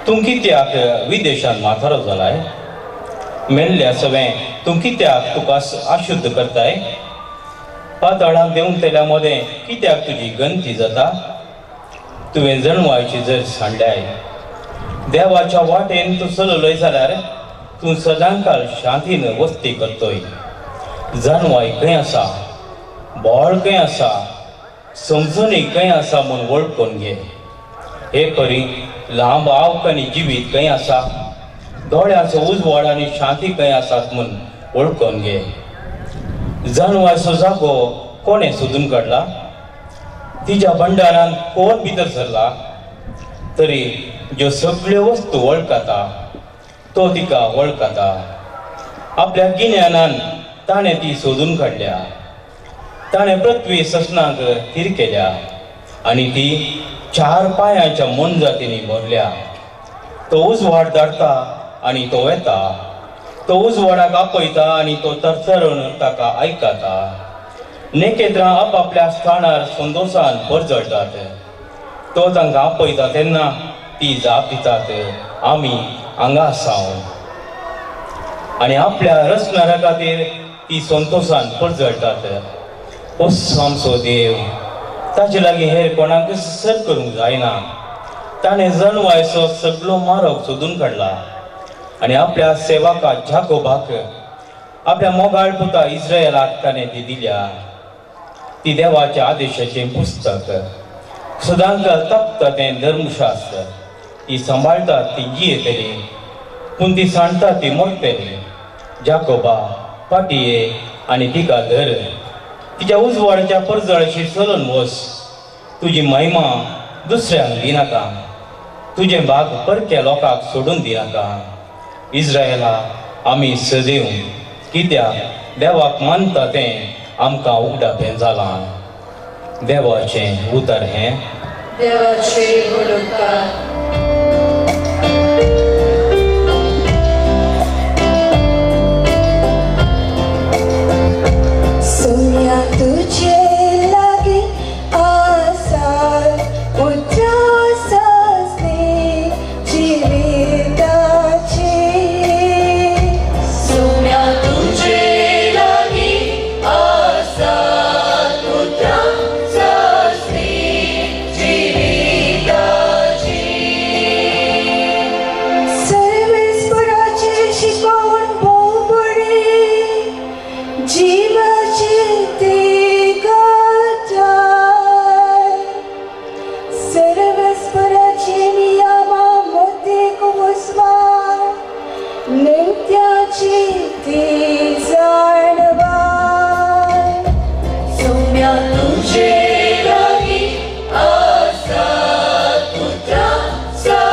तू कित्याक विदेशांत माथारो जालाय? मेल्ल्या सवें तू कित्याक तुका अशुद्ध करताय? पाताळांत देऊन तेल्या मदें कित्याक तुजी गंती जाता? तुवें जणवायची जर सांडाय देवाच्या वाटेन तूं चललय जाल्यार तूं सदांकाळ शांतीन वस्ती करतोय. जानवाय खंय आसा, बोळ खंय आसा, समजुनी खंय आसा म्हूण वळखून घे. हे परी लांब आवकानी जिवीत खंय आसा, दोळ्याचो उजवाड आनी शांती खंय आसात म्हूण वळखून घे. जानवायचो जागो कोणें सोदून काडला, तिच्या भंडारान कोण भितर सरला. तरी ज्यो सगळ्यो वस्तू वळखता तो तिका वळखता. आपल्या गिन्यानान ताणें ती सोदून काडल्या. ताणें पृथ्वी ससनाक थीर केल्या आनी ती 4 पांयाच्या मनजातींनी भरल्या. तो उजवाड धाडता आनी तो येता, तो उजवाडाक आपयता आनी तो तरतरून ताका आयकता. नेकेत्रां आपापल्या स्थानार संतोशान परजळटात. तो तांकां आपयता तेन्ना ती जाप दितात, आमी हांगा आसाव. आनी आपल्या रचणाऱ्या खातीर ती संतोशान परजळटात. असो आमचो देव, ताचे लागीं हेर कोणाक सर करूंक जायना. ताणें जनवायचो सगळो मारक सोदून काडला आनी आपल्या सेवका जाकोबाक, आपल्या मोगाळ पुता इस्रायेलाक ताणें ती दिल्या. ती देवाच्या आदेशाचें पुस्तक, सदांकाळ तपता तें धर्मशास्त्र. ती सांबाळटा ती जियेतली, पूण ती सांडटा ती मरतली. जाकोबा फाटी आनी तिका धर, तिच्या उजवाडाच्या परजळाशी चलून वच. तुजी महिमा दुसऱ्यांक दिनाका, तुजे भाग परक्या लोकांक सोडून दिनाका. इस्रायेला आमी सदैव, कित्याक देवाक मानता तें आमकां उगडापें जालां. देवाचें उतर हें. देवाचे बडोवकार. तुझे लागे आसार उद्रासासने जीविताचे. सोम्या तुझे लागे आसार उद्रासासने जीविताचे. सर्वेश्वराचे शिकवण भोव बरे, जीवाचे सर्वस्वराचे नियमामध्ये कुसवा, नित्याची ती जाणवा. सोम्या तुझे लागी आसात उद्रासासने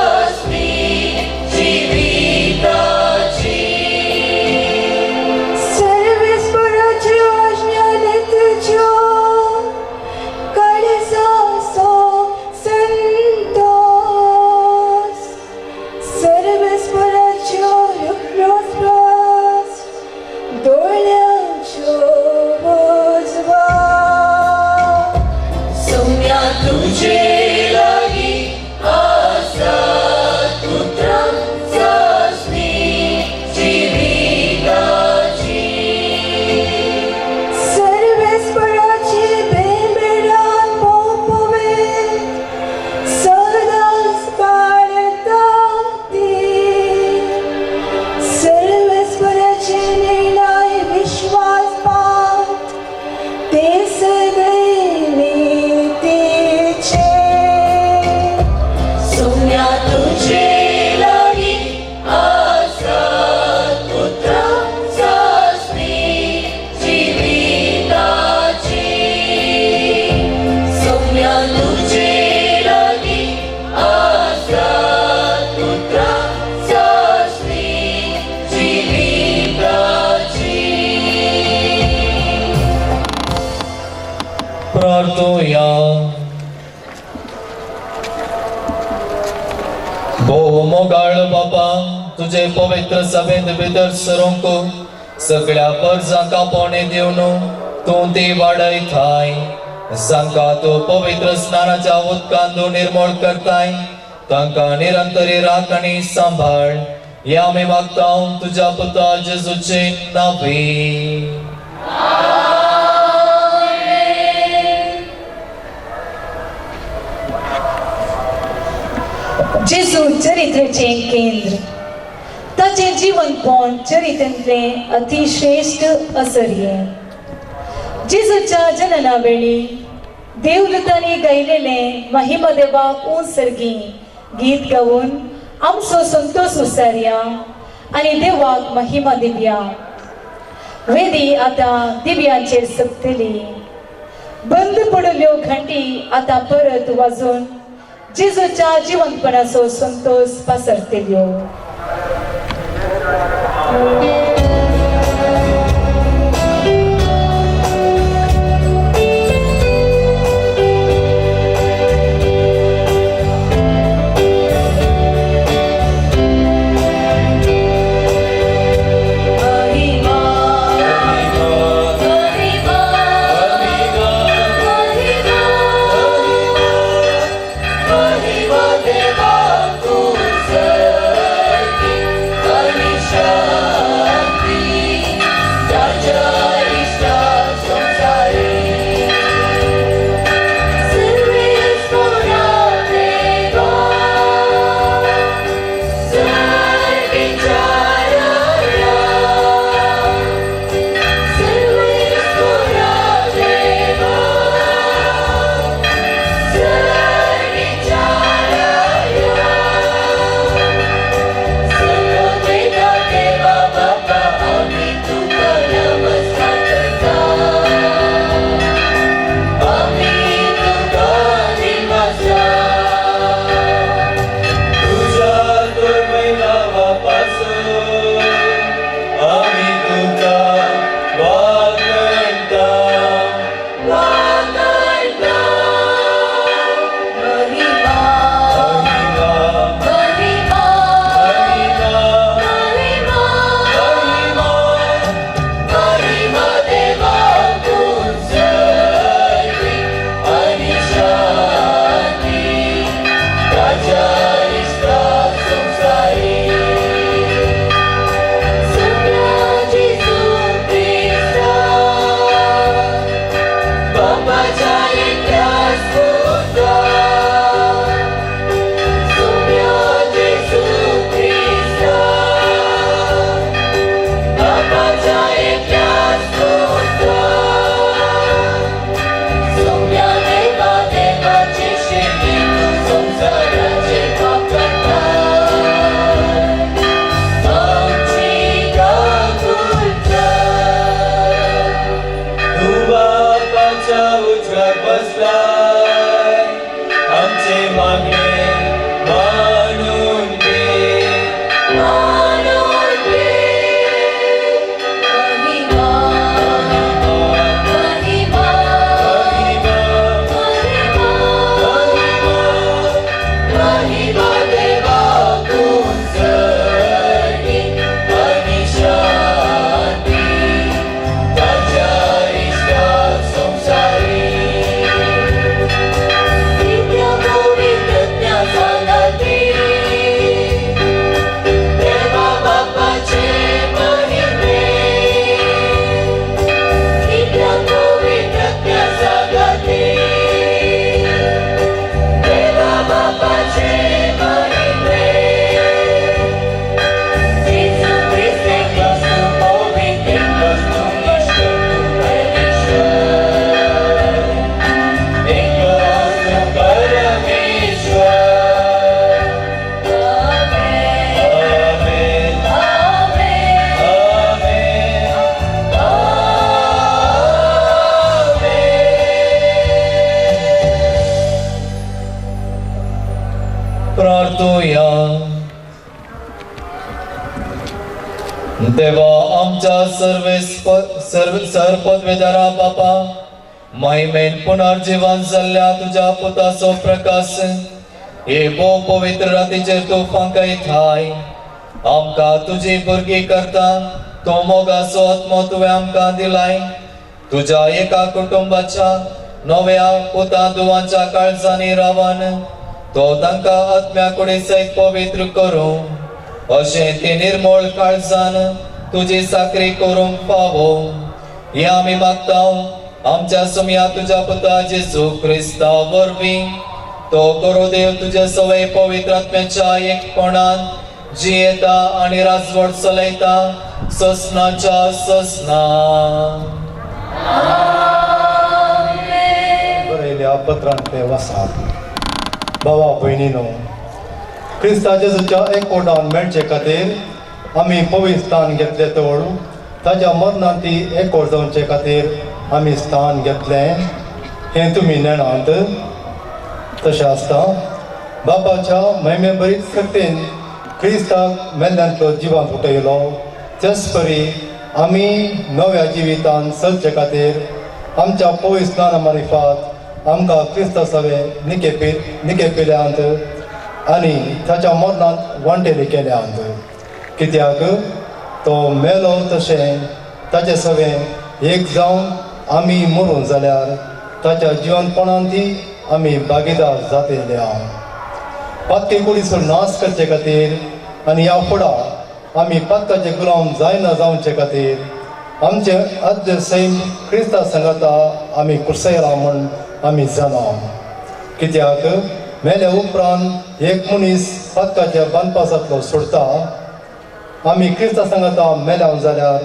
जीविताची. सर्वेश्वराची आज्ञा नित्यच्यो काळजा संतोष. सर्वेश्वराच्यो रुक्रोस्पस दोळ्यांच्यो उजवा. सोम्या तुझे लागी आसात उद्रासासने जीविताची. सर्वेश्वराची बेंबेडान पोपोवे सदांच पाळता ती. सर्वेश्वराचे निर्णय विश्वासपात, ते सगळे नीतीचे. सोम्या तुझे लागी आसात उद्रासासने जीविताची. सोम्या तुझे लागी आसात उद्रासासने जीविताची. प्रार्थोया. मोगाळ बापा, तुझे पवित्र सभेत भितर सरोंक सगळ्या परजांका पोणे दिवन तूं ती वाडयताय. जांकां तूं पवित्र स्नानाच्या उदकांत निर्मळ करताय, तांकां निरंतरी राख आनी सांभाळ. हे आमी मागता तुज्या पुता जेजूचे नांवे. जेजू चरित्रेचे केंद्र ताचे जीवनपण चरित्रांतले अतिश्रेष्ठ असर्ये जेजूच्या जनना वेळी देवदूतांनी गायलेले महिमा देवाक उंचर्गी गीत गाऊन आमचो संतोष उसारया आणि देवाक महिमा दिवया. वेदी आता दिव्यांचेर सपतली. बंद पडल्यो घंटी आता परत वाजून जेजूच्या जिवंतपणाचो संतोष पसरतल्यो. देवा आमच्या सरपदवेदारा बापा महिमेन पुनर्जीवन जाल्ल्या तुझ्या पुताचो प्रकाश हे भोव पवित्र रातीचेर तूं फांकयत हाय. आमकां तुजी भुरगीं करता तो मोगाचो आत्मो तुवें आमकां दिलाय. तुझ्या एका कुटुंबाच्या नव्या पुता दुवांच्या काळजांनी रावन तो तांकां आत्म्या कुडी सयत पवित्र करूं अशें ते निर्मळ काळजान तुजी साकरी करूंक फावो. हे आमी मागता आमच्या सुमया तुझ्या पुता जेजू क्रिस्ता वरवीं तो करो देव तुझे सवय पवित्र आत्म्याच्या एकपणान जी येता आणि राजवट चलयता ससनाच्या ससना. बरयल्या पत्रांतले वासात भावा भयणीनो, क्रिस्ता जेजूच्या एकवटान मेळचे खातीर आमी पवित्र स्थान घेतले तर ताच्या मरणांत ती एकवट जावचे खातीर आमी स्थान घेतलें हें तुमी नेणात. तशें आसता बापाच्या महिमे बरीच शक्तीन क्रिस्ताक मेल्ल्यांतलो जिवांत उठयलो, तेच परी आमी नव्या जिवितान चलचे खातीर आमच्या पवित्र स्नाना मार्फत आमकां क्रिस्ता सवे निकेपिल्यांत आनी ताच्या मरणांत वांटेली केल्यांत. कित्याक तो मेलो तशें ताचे सवे एक जावन आमी मरून जाल्यार ताच्या जिवंतपणांत आमी भागीदार जातले. पातके कुडीचो नाश करचे खातीर आनी ह्या फुडां आमी पातकाचे गुलाम जायना जावचे खातीर आमचे आद्य सैम क्रिस्ता संगता आमी कुर्सयला म्हण आमी जाणा. कित्याक मेल्या उपरांत एक मनीस पातकाच्या बांदपासांतलो सोडता, आमी क्रिस्ता संगता मेल्या जाल्यार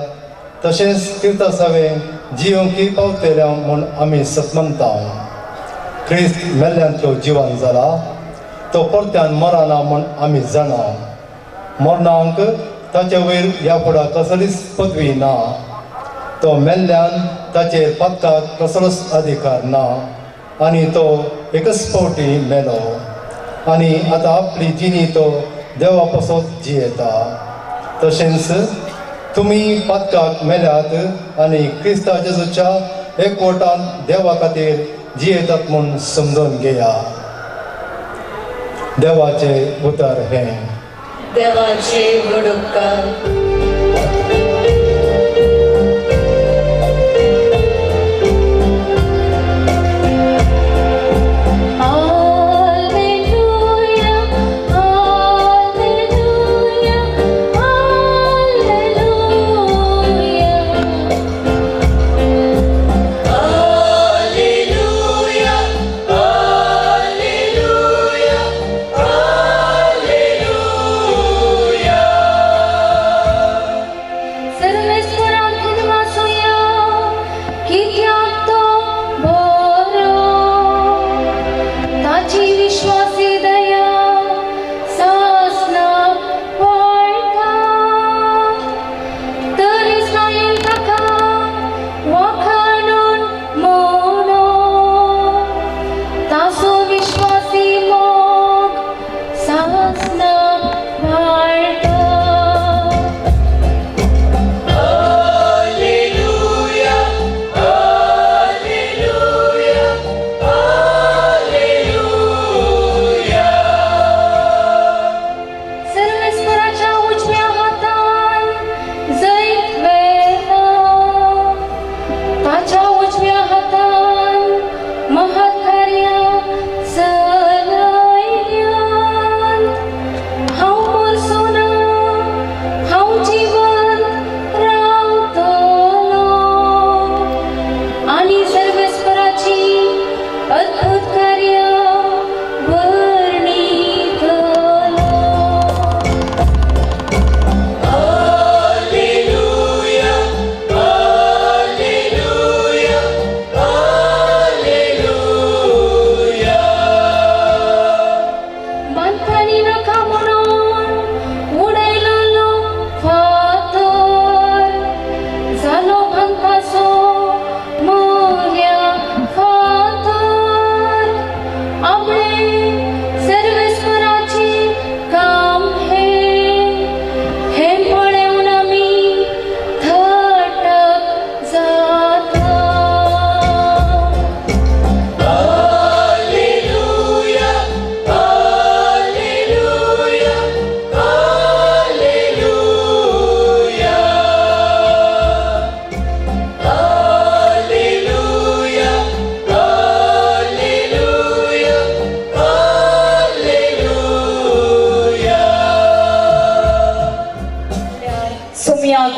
तशेंच क्रिस्ता सवे जिवंकी पावतल्या म्हूण आमी सतमनता. क्रिस्त मेल्ल्यांतलो जिवन जाला, तो परत्यान मरना म्हूण आमी जाणा. मरणांक ताचे वयर ह्या फुडां कसलीच पदवी ना. तो मेल्ल्यान ताचेर पातकाक कसलोच अधिकार ना आनी तो एकच फावटी मेलो आनी आतां आपली जिणी तो देवा पासत जियेता. तशेंच तुमी पातकाक मेल्यात आनी क्रिस्ता जेजूच्या एकवटान देवा खातीर जियेतात म्हूण समजून घेया. देवाचे उतर हे. देवाचे उपकार.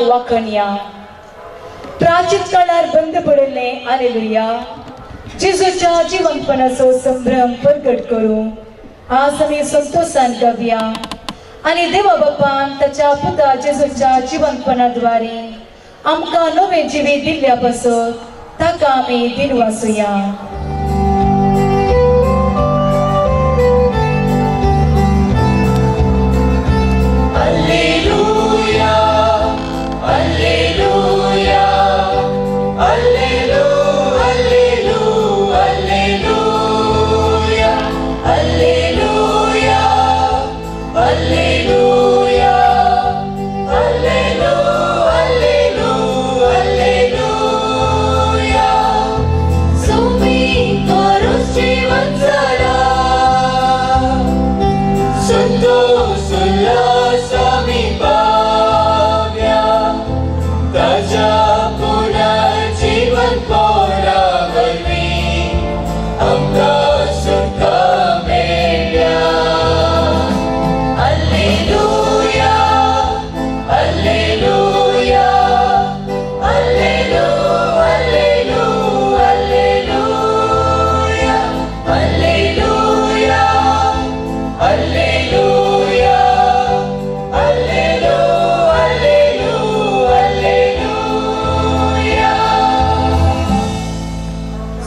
वाकणया प्राचीन काळार बंद पडले हालेलुया. जेजूच्या जिवंतपणाचो संभ्रम प्रकट करू आज आमी संतोषान गावया आणि देवा बापान ताच्या पुता जेजूच्या जिवंतपणाद्वारे आमकां नवें जिवीत दिल्ल्या पासत ताका आमी दिनवासुया.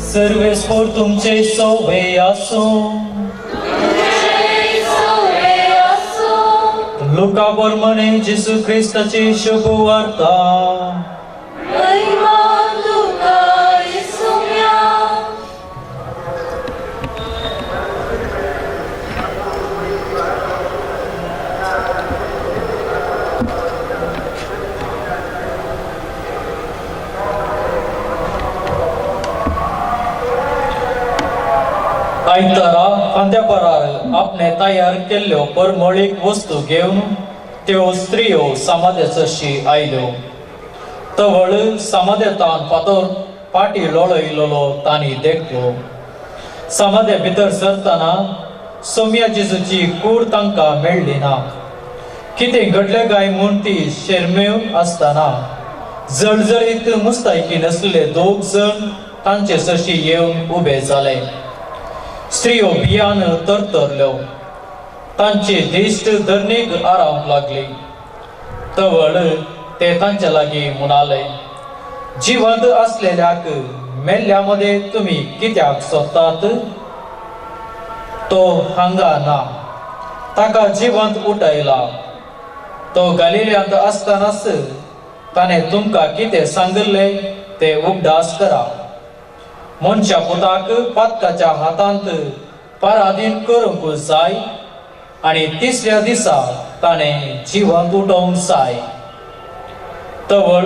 सर्वेस्पोर तुमचे सोवे आसो. लुका बर्मने जेसू ख्रिस्ताची शुभ वार्ता. आयतारा फांद्यापरार आपणे तयार केल्ल्यो परमळीक वस्तू घेवन त्यो स्त्रियो समाधेचशी आयल्यो. तवळ समाधेतान फातर पाटी लोळयलोलो तांणी देखलो. समाधे भितर सरतना सोम्या जेजूची कूड तांकां मेळ्ळी ना. कितें घडलें काय म्हूण ती शेरमेव आसतना जळजळीत मुस्तायकी नासलेले दोग जण तांचे सरशी येवन उबे जाले. स्त्रियो भियान तरतरल्यो. तांचे दिश्ट धरणीक आरावंक लागली. तवळ ते तांच्या लागीं म्हणाले, जिवंत असलेल्याक मेल्ल्या मध्ये तुम्ही कित्याक सोदतात? तो हांगा ना, ताका जिवंत उठयला. तो गलिल्यांत आसतनाच ताणें तुमकां कितें सांगले ते उगडास करा. मनशा पुताक पातकाच्या हातांत पराधीन करूंक जाय आणि तिसऱ्या दिसा ताणें जिवंत उठोवंक जाय. तवळ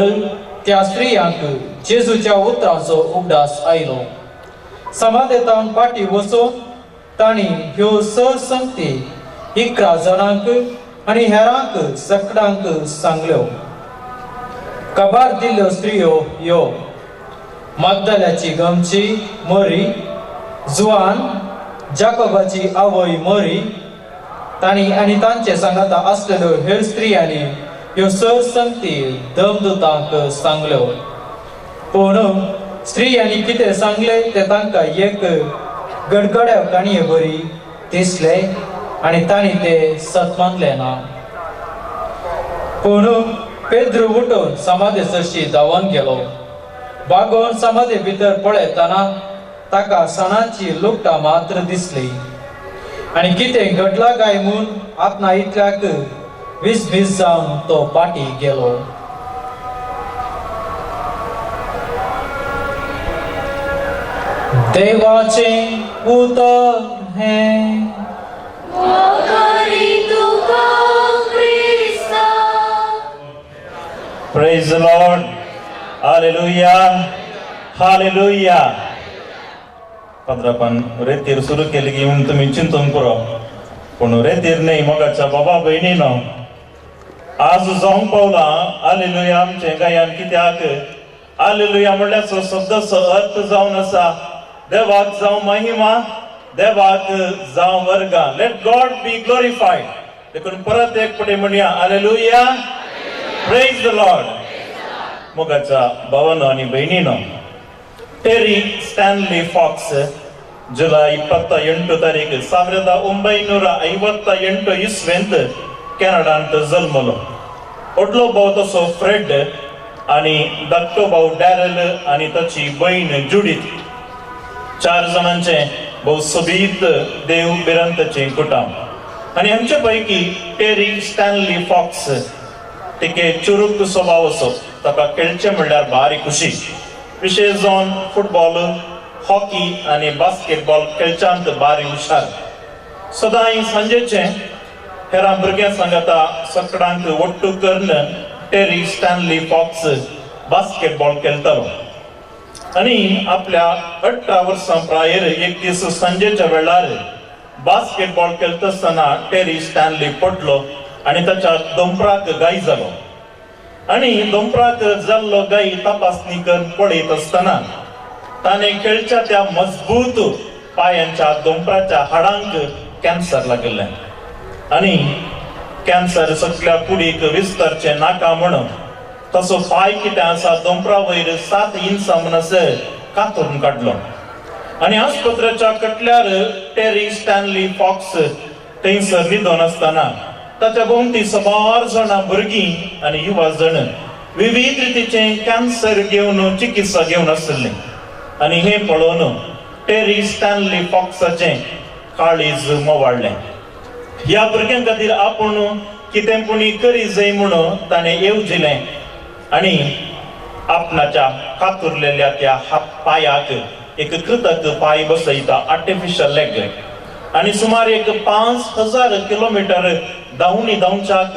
त्या स्त्रियांक जेजूच्या उतरांचो उगडास आयलो. समाधेतान पाटी वचून तांणी ह्यो स संगती 11 जाणांक आनी हेरांक सगळ्यांक सांगल्यो. कबार दिल्ल्यो स्त्रियो यो मगदल्याची गमची मरी, जुआन, जाकोबाची आवय मरी, तांणी आनी तांचे सांगाता आसलेल्यो हेर स्त्रियांनी ह्यो स संगती धर्मदूतांक सांगल्यो. पूण स्त्रियांनी कितें सांगले ते तांकां एक गडगड्या काणये बरी दिसले आनी तांणी ते सत मानले ना. पूण पेद्रू उठून समाधे सरशी धांवन गेलो. बागोवन समाधे भितर पळयतना ताका सणाची लुगटां मात्र दिसली आनी कितें घडलां काय म्हूण आपणा इतल्याक विसबीस जावन तो पाटी गेलो. देवाचें उतर हें. Praise the Lord. Hallelujah. Hallelujah. पंधरापण रेतीर सुरू केली की म्हणून तुम्ही चिंतून करो पण रेतीर नाही मोगाच्या बाबा बहिणीनो आज जावंक पावला. हालेलुया आमचे गायन कित्याक हालेलुया म्हणल्याचो शब्दाचो अर्थ जावन आसा देवाक जावं महिमा, देवाक जावं वर्गा. Let God be glorified. देखून परत एक पटे म्हणया हालेलुया. Praise the Lord. मोगाच्या भावानो आणि बहिणीनो ಟೆರಿ ಸ್ಟ್ಯಾನ್ಲಿ ಫಾಕ್ಸ್ ಜುಲೈ 28 तारीख 1958 इस्वेंत कॅनडांत जल्मलो. व्हडलो भाव तसो फ्रेड आणि धाकटो भाव डॅरल आणि ताची बहीण जुडीथ. 4 जाणांचे भोव सोबीत देव बिरांतचे कुटुंब. आणि हांचे पैकी टेरी स्टॅनली फॉक्स तिके चुरूक स्वभाव असो. ताका खेळचे म्हणल्यार भारी खुशी. विशेष जावन फुटबॉल, हॉकी आणि बास्केटबॉल खेळच्यांत भारी हुशार. सदां सांजेचे हेरां भुरग्यां सांगता सकाळांक वट्टू करून टेरी स्टॅनली फॉक्स बास्केटबॉल खेळटालो. आणि आपल्या 18 वर्सां प्रायर एक दीस सांजेच्या वेळार बास्केटबॉल खेळता आसतना टेरी स्टॅनली पडलो आणि ताच्या दोंपराक गाय जालो. आणि दोंपराक जाल्लो गाय तपासणी करून पळयत आसतना ताणें खेळच्या त्या मजबूत पायांच्या दोंपराच्या हाडांक कॅन्सर लागलें. आणि कॅन्सर सगळ्या कुडीक विस्तारचे नाका म्हणून तसो पाय कितें आसा दोंपरा वयर 7 इंचां म्हणस कातरून काडलो. आणि आस्पत्रेच्या कटल्यार टेरी स्टॅनली फॉक्स थंयसर न्हिदोन आसतना ताच्या भोंवती सबार जाणां भुरगीं आनी युवा जण विविध रितीचे कॅन्सर घेवन चिकित्सा घेवन आसले. आणि हे पळोवन टेरी स्टॅनली फॉक्साचें काळीज मोवाळ्ळें. ह्या भुरग्यां खातीर आपूण कितें पुणी करी जाय म्हणून ताणें येवजिलें. आणि आपणाच्या कातुरलेल्या त्या पायाक एक कृतक पाय बसयता, आर्टिफिशियल लेग. आणि सुमार एक 5000 किलोमीटर धांवणी धांवच्याक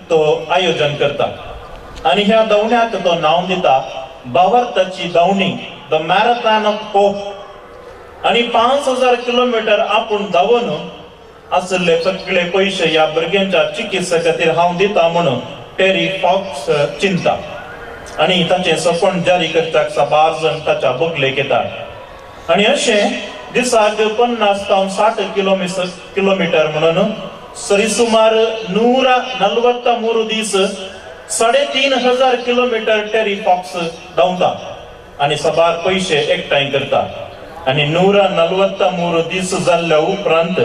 तो आयोजन करता. आणि ह्या धांवण्याक तो नाव दिता भारताची धांवणी, द मॅरेथॉन ऑफ होप. आणि 5000 किलोमीटर आपूण धांवन असले सगळे पैसे या भुरग्यांच्या चिकित्से खातीर हांव दिता म्हणून टेरी फॉक्स चिंता. आणि ताचें सपन जारी करपाक साबार जण ताच्या बोगलेक येतात. आणि अशें दिसाक 50 ते 60 किलोमीटर म्हणून सरीसुमार 143 दीस 3500 किलोमीटर टेरी फॉक्स धांवता आणि साबार पैसे एकठांय करता. आणि 143 दीस जाल्ल्या उपरांत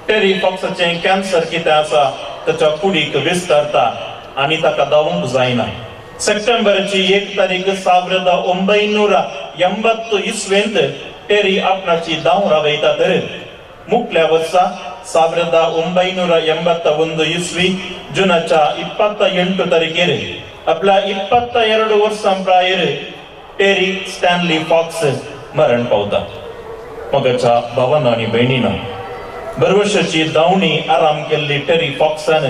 टेरी फॉक्साचें कॅन्सर कितें आसा ताच्या कुडीक विस्तारता आणि ताका धांवूंक जायना. सप्टेंबरची 1 तारीख 1980 इस्वेंत टेरी आपणाची धांव रावयता. तर मुखल्या वर्सा 1981 इस्वी जुनाच्या 28 तारखेर आपल्या 22 वर्सां प्रायर टेरी स्टॅनली फॉक्स मरण पावता. मगाच्या भावांनो आनी भयणींनो, बरवर्षाची धांवणी आराम केल्ली टेरी फॉक्सान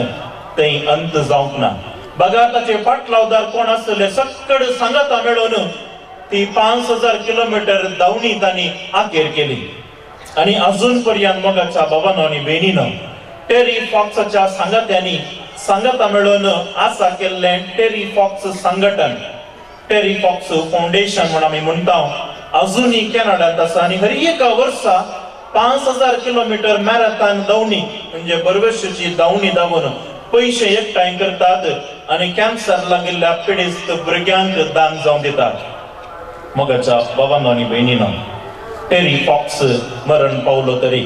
थंय अंत जावंक ना. बघा ताचे पाटलावदार कोण आसले सक्कड सांगाता मेळोन ती 5000 किलोमीटर धांवणी तांणी आखेर केली. आणि अजून पर्यंत मोगाच्या भावांनो आनी भयणींनो, टेरी फॉक्साच्या सांगात्यांनी सांगाता मेळोन आसा केल्लें टेरी फॉक्स संघटन, टेरी फॉक्स फाउंडेशन म्हणून आमी म्हणटा, अजूनही कॅनडात आसा. आणि हर एका वर्सा 5000 किलोमीटर मॅरेथॉन धांवणी म्हणजे बरवर्षाची धांवणी धांवन पैसे एकठांय करतात आणि कॅन्सर लागिल्ल्या पिडीस्त भुरग्यांक दान जावन दितात. मोगाच्या भावांनो आनी भयणींनो, टेरी फॉक्स मरण पावलो तरी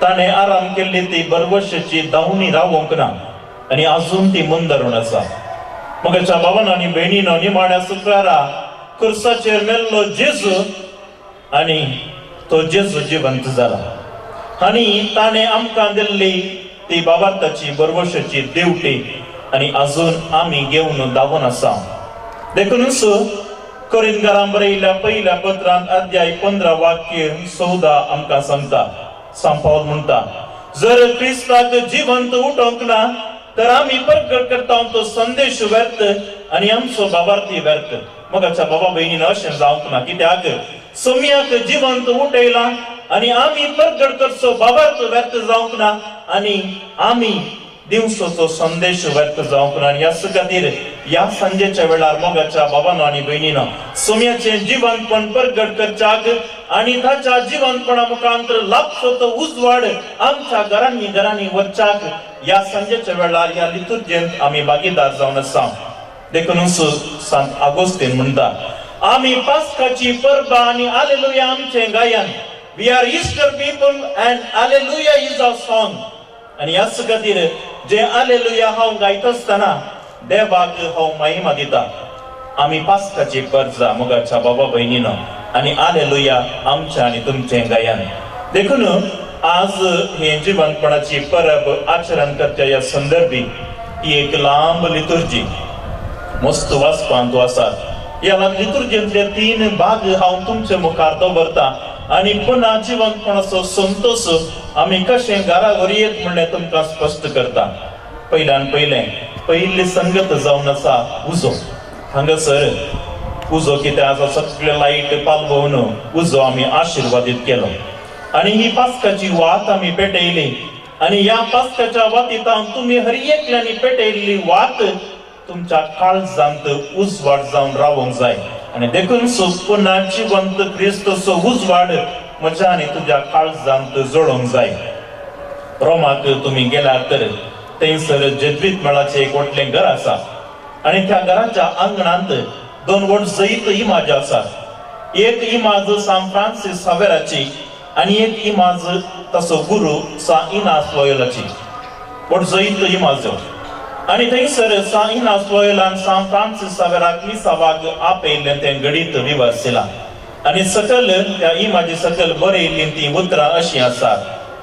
ताणें आराम केल्ली ती बरवर्षाची धांवणी रावोंक ना आणि अजून ती मुंदरून आसा. मोगाच्या भावांनो आनी भयणींनो, निमाण्या शुक्रारा खुर्साचेर मेल्लो जेजू आणि तो जेजू जिवंत जाला. आणि ताणें आमकां दिल्ली ती बाबाताची बरवर्षाची देवटी आणि अजून आमी घेवन धांवून आसा. देखूनच कोरिंथकारांक बरयल्ल्या पहिल्या पत्रांत अध्याय 15 वाक्य 14 आमकां सांगता. सांत पाऊल म्हणटा, जर क्रिस्ताक जिवंत उठोवंक ना तर आमी प्रकट करता तो संदेश व्यर्थ आणि आमचो बाबार्थी व्यर्थ. मोगाच्या बाबा भयणीन अशें जावंक ना. कित्याक सोम्याक जिवंत उठयला आणि आमी प्रकट करचो बाबार्थ व्यर्थ जावंक ना आणि आमी दिवचो संदेश व्यर्थ जावंक ना. ह्या खातीर ह्या सांजेच्या वेळार मोगाच्या बाबांनो आनी भयणींनो, सोम्याचें जिवंतपण प्रकट करच्याक आणि ताच्या जिवंतपणा मुखांतर लाभचो तो उजवाड आमच्या घरांनी घरांनी वचच्याक ह्या सांजेच्या वेळार ह्या लितुर्जेंत आमी भागीदार जावन आसा. देखून सांत आगोस्तीन म्हणटा, आम्ही पास्काची परबा आणि हालेलुया आमचे गायन. We are Easter people and hallelujah is our song. आणि याच खातीर जे हालेलुया हांव गायत असतना देवाक हांव महिमा दिता. आम्ही पास्काची परजा मोगाच्या बाबा भयणीनो आणि हालेलुया आमचे आणि तुमचे गायन. देखून आज हे जिवंतपणाची परब आचरण करच्या या संदर्भी ही एक लांब लितुर्जी मस्त वाचपांत आसा. या लितुर्जींतले 3 भाग हांव तुमचे मुखार दवरता आणि पुन्हा जिवंतपणाचो संतोष आम्ही कशें घरा व्हरयेत म्हणलें तुमकां स्पश्ट करता. पयली संगत जावन आसा उजो. हांगासर उजो कितें आसा सगळे लायट पालवून उजो आमी आशिर्वादीत केलो आणि ही पास्काची वात आमी पेटयली. आणि या पास्काच्या वातीत तुम्ही हर एकल्यानी पेटयल्ली वात तुमच्या काळजांत उजवाड जावन रावूंक जाय. आणि देखून पुन्हा जिवंत क्रिस्तचो उजवाड म्हज्या आनी तुज्या काळजांत जोडूंक जाय. रोमाक तुम्ही गेल्यार तर थंयसर जेजुईत मेळाचें एक व्हडलें घर आसा आणि त्या घराच्या आंगणांत 2 व्हड जैत इमाज आसा. एक इमाज सान फ्रांसीस सावेराची आणि एक इमाज तसो गुरू सा इनास लॉयलाची. व्हड जैत इमाज. आणि थंयसर सा इनास लॉयलान सान फ्रांसीस सावेराक मिसावाक आपयल्लें तें गडीत विवरसिलां. आणि सकल त्या इमाजी सकल बरयल्लीं ती उतरां अशीं आसात.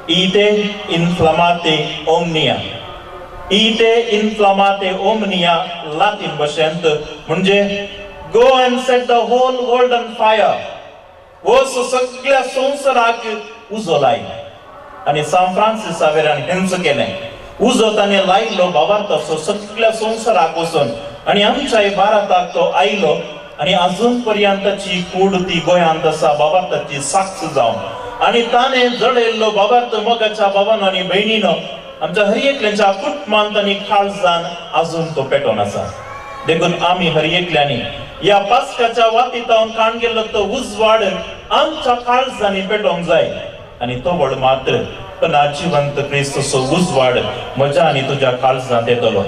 इटे इन्फ्लामाते ओमनिया. इटे इन्फ्लामाते ओमनिया लातीन भाशेंत म्हणजे go and set the whole world on fire. वो सगळ्या संवसाराक उजो लाय. आणि सान फ्रांसीस सावेरान हेंच केलें. उजो ताणें लायलो भावार्थाचो सगळ्या संवसाराक वचून आणि आमच्या भारताक तो आयलो आणि अजून पर्यंतची कूड ती गोंयांत आसा भावार्थाची साक्ष जावन. आणि ताणें जळयल्लो भावार्थ मोगाच्या भावांनो आनी भयणीनो आमच्या हर एकल्याच्या कुटुंबांत आनी काळजान अजून तो पेटोवन आसा. देखून आमी हर एकल्यांनी या पास्काच्या वातीतावन काण गेल्लो तो उजवाड आमच्या काळजांनी पेटोवंक जाय. आणि तो व्हड मात्र पण जिवंत क्रिस्तचो उजवाड म्हज्या आनी तुज्या काळजांत येतलो.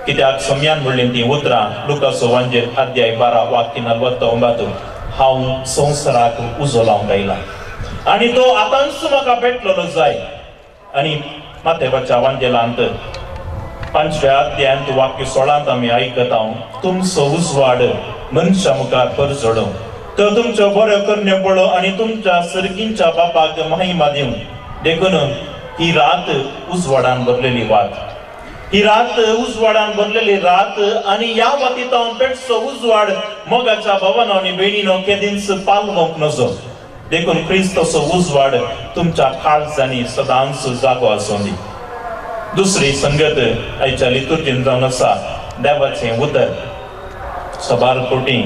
कित्याक सम्यान म्हणलीं ती उतरां लुकाचो वांजेर अध्याय 12 वाक्य 49. हांव संवसाराक उजो लावंक आयला आणि तो आतांच म्हाका पेटलेलो जाय. आणि माथेवाच्या वांजेलांत 5व्या अध्यायांत वाक्य 16 आमी आयकता. तुमचो उजवाड मनशा मुखार परजडो तो तुमचो बरो करण्यो पळो आणि तुमच्या सर्गींच्या बापाक महिमा दिवं. देखून ही रात उजवाडान भरलेली वात. ही रात उजवाडान भरलेली रात आणि या वातीतावन पेटचो उजवाड मोगाच्या भावांनो आनी भयणीनो केदींच पालवंक नजो. देखून क्रिस्तचो उजवाड तुमच्या काळजांनी सदांच जागो आसूं दी. दुसरी संगत आयच्या लितुर्जीन जावन आसा देवाचें उतर. सबार कोटी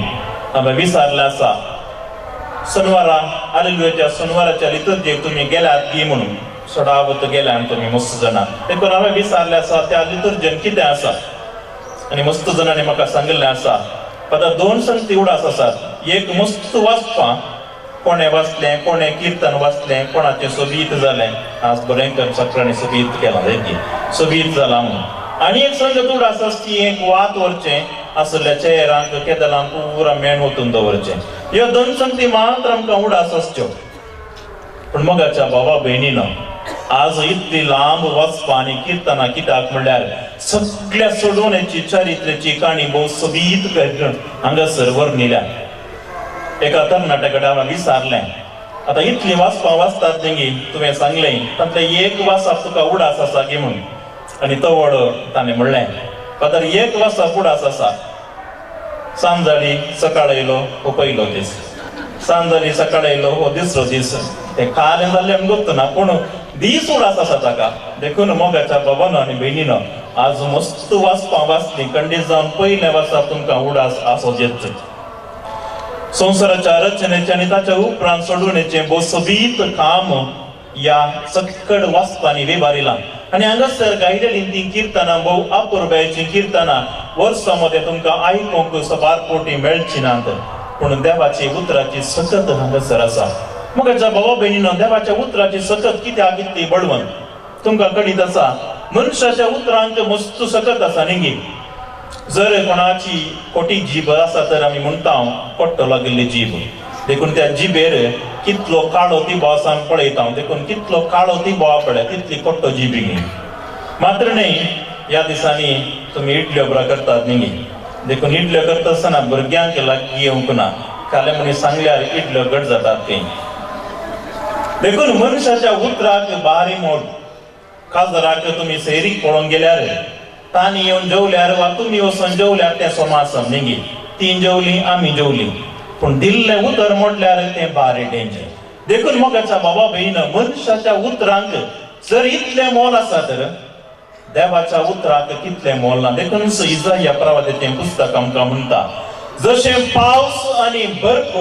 हांवें विचारलें आसा शनिवारा हालेलुयाच्या शनिवाराच्या लितुर्जेक तुमी गेल्यात की म्हणून. सडावत गेल्या तुमी मस्त जाणां. देखून हांवें विचारलें आसा त्या लितुर्जेन कितें आसा आनी मस्त जाणांनी म्हाका सांगिल्लें आसा. आतां 2 संगती उडास आसात. एक मस्त वाचपां कोणे वाचलें कोणे कीर्तन वाचलें कोणाचें सोबीत जालें. आज बरेंकर चक्रांनी सोबीत केलां देखी सोबीत जालां म्हणून. आनी एक संगत उडास आसची एक वात व्हरचें असल्या चेहरांक केदलांक पुरा मेण ओतून दवरचें. ह्यो 2 संगती मात्र आमकां उडास आसच्यो. पूण मोगाच्या बाबा भयणीनो आज इतली लांब वाचपां आनी कीर्तनां कित्याक म्हणल्यार सगळ्या सोडवण्याची चारित्र्याची काणी भोव सोबीत करून हांगासर वर्णिल्या. एका तरणाट्याकडे हांवें विचारलें आतां इतली वाचपां वाचतात तेंगी तुवें सांगलें तातूंतले एक वाचप तुका उडास आसा की म्हूण. आनी तो व्हड ताणें म्हणलें फादर एक वाचप उडास आसा. सांज जाली सकाळ येयलो हो पयलो दीस. सांज जाली सकाळ येयलो हो दुसरो दीस. तें कालें जाल्लें आमी गोत्त ना पूण दीस उडास आसा ताका. देखून मोगाच्या बाबांनो आनी भयणीनो आज मस्त वाचपां वाचलीं खंडीत जावन पयलें वाचप तुमकां उडास आसो जेत. संवसाराच्या रचनेचें आनी ताच्या उपरांत सोडवणेचें भोव सोबीत काम या सकड वाचपांनी विबारिलां. आनी हांगासर गायलेलीं तीं कीर्तनां भोव अपुर्बायेचीं कीर्तनां वर्सां मदें तुमकां आयकूंक सबार पोटी मेळचीं नात. पूण देवाची उतराची सकत हांगासर आसा. मोगाच्या भावा भयणीनो देवाच्या उतराची सकत कित्याक इतली बळवंत तुमकां कळीत आसा. मनशाच्या उतरांक मस्त सकत आसा न्ही. जर कोणाची खोटी जीब आसा तर आमी म्हणटा कोट्टो लागिल्ली जीब. देखून त्या जिबेर कितलो काळो तिबो आसा आमी पळयता. देखून कितलो काळो तिबो आहा पळय तितली कोट्टो जिबी. मात्र न्ही ह्या दिसांनी तुमी इडल्यो बरो करतात न्ही. देखून इडल्यो करता आसतना भुरग्यांक लागीं येवंक ना. काले मनीस सांगल्यार इडल्यो घट जातात खंय. देखून मनशाच्या उतराक बारी मोड. खासदाराक तुमी सैरीक पळोवंक गेल्यार तांणी येवन जेवल्यार वा तुमी वचून जेवल्यार तें समासम न्ही. तीं जेवली आमी जेवली पूण दिल्लें उतर मोडल्यार तें बारी डेंजर. देखून मोगाच्या बाबा भयण मनशाच्या उतरांक जर इतलें मोल आसा तर देवाच्या उतराक कितलें मोल ना. देखून इसाया प्रवादितें पुस्तक आमकां म्हणटा जशें पावस आनी बर्फ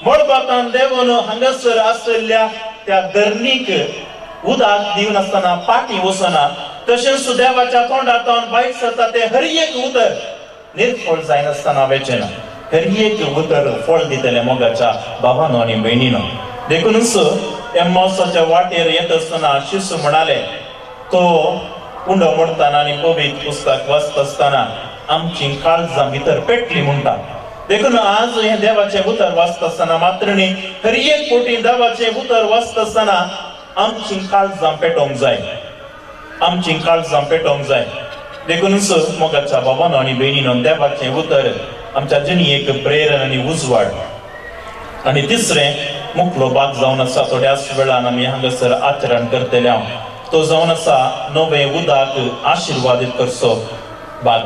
मळबाकान देंवन हांगासर आसलेल्या त्या धरणीक उदक दिवनासतना पाटी वचना तशेंच देवाच्या तोंडांतल्यान भायर सरता तें हर एक उतर निर्फळ जायनासतना वेचना. हर एक उतर फळ दितलें मोगाच्या बाबांनो आनी भयणीनो. देखूनच एम्माउसाच्या वाटेर येत आसतना शिशू म्हणाले तो उंडो मोडटाना आनी पवित्र पुस्तक वाचता आसतना आमची काळजां भितर पेटली म्हणटा. देखून आज हे देवाचें उतर वाचता आसतना मात्र न्ही हर एक फावटी देवाचें उतर वाचता आसतना आमची काळजां पेटोवंक जाय. आमची काळजां पेटोवंक जाय. देखूनच मोगाच्या बाबांनो आनी भयणीनो देवाचें उतर आमच्या जिणेक प्रेरण आनी उजवाड. आनी तिसरें मुखलो भाग जावन आसा थोड्याच वेळान आमी हांगासर आचरण करतले हांव. तो जावन आसा नवें उदक आशिर्वादीत करचो भाग.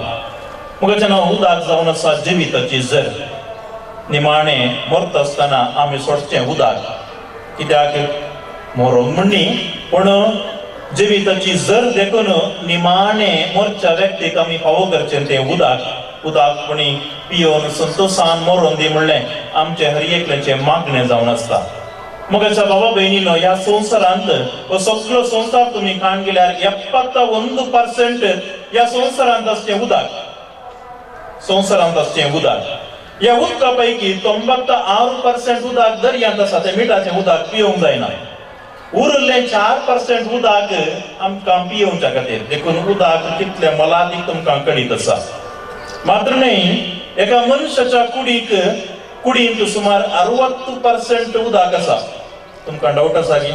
मोगाचें नांव उदक जावन आसा जिविताची झर. निमाणें मरता आसतना आमी सोडचें उदक. कित्याक मरोंक म्हण न्ही पूण जिविताची झर देखून निमाणें मरच्या व्यक्तीक आमी फावो करचें तें उदक. उदकपणी पियोन संतोशान मरोन दी म्हणलें आमचे हर एकल्याचें मागणें जावन आसता. मोगाच्या बाबा भयणीनो ह्या संवसारांत हो सगळो संवसार तुमी काण गेल्यार 71% ह्या संवसारांत आसचें उदक. संवसारांत आसचें उदक. ह्या उदका पैकी 96% उदक दर्यांत आसा तें मिठाचें उदक पिवंक जायना. उरलें 4% उदक आमकां पियोवच्या खातीर. देखून उदक कितलें मोलादीक तुमकां कळीत आसा. मात्र न्ही एका मनशाच्या कुडींत सुमार 60% उदक आसा. तुमकां डावट आसा की?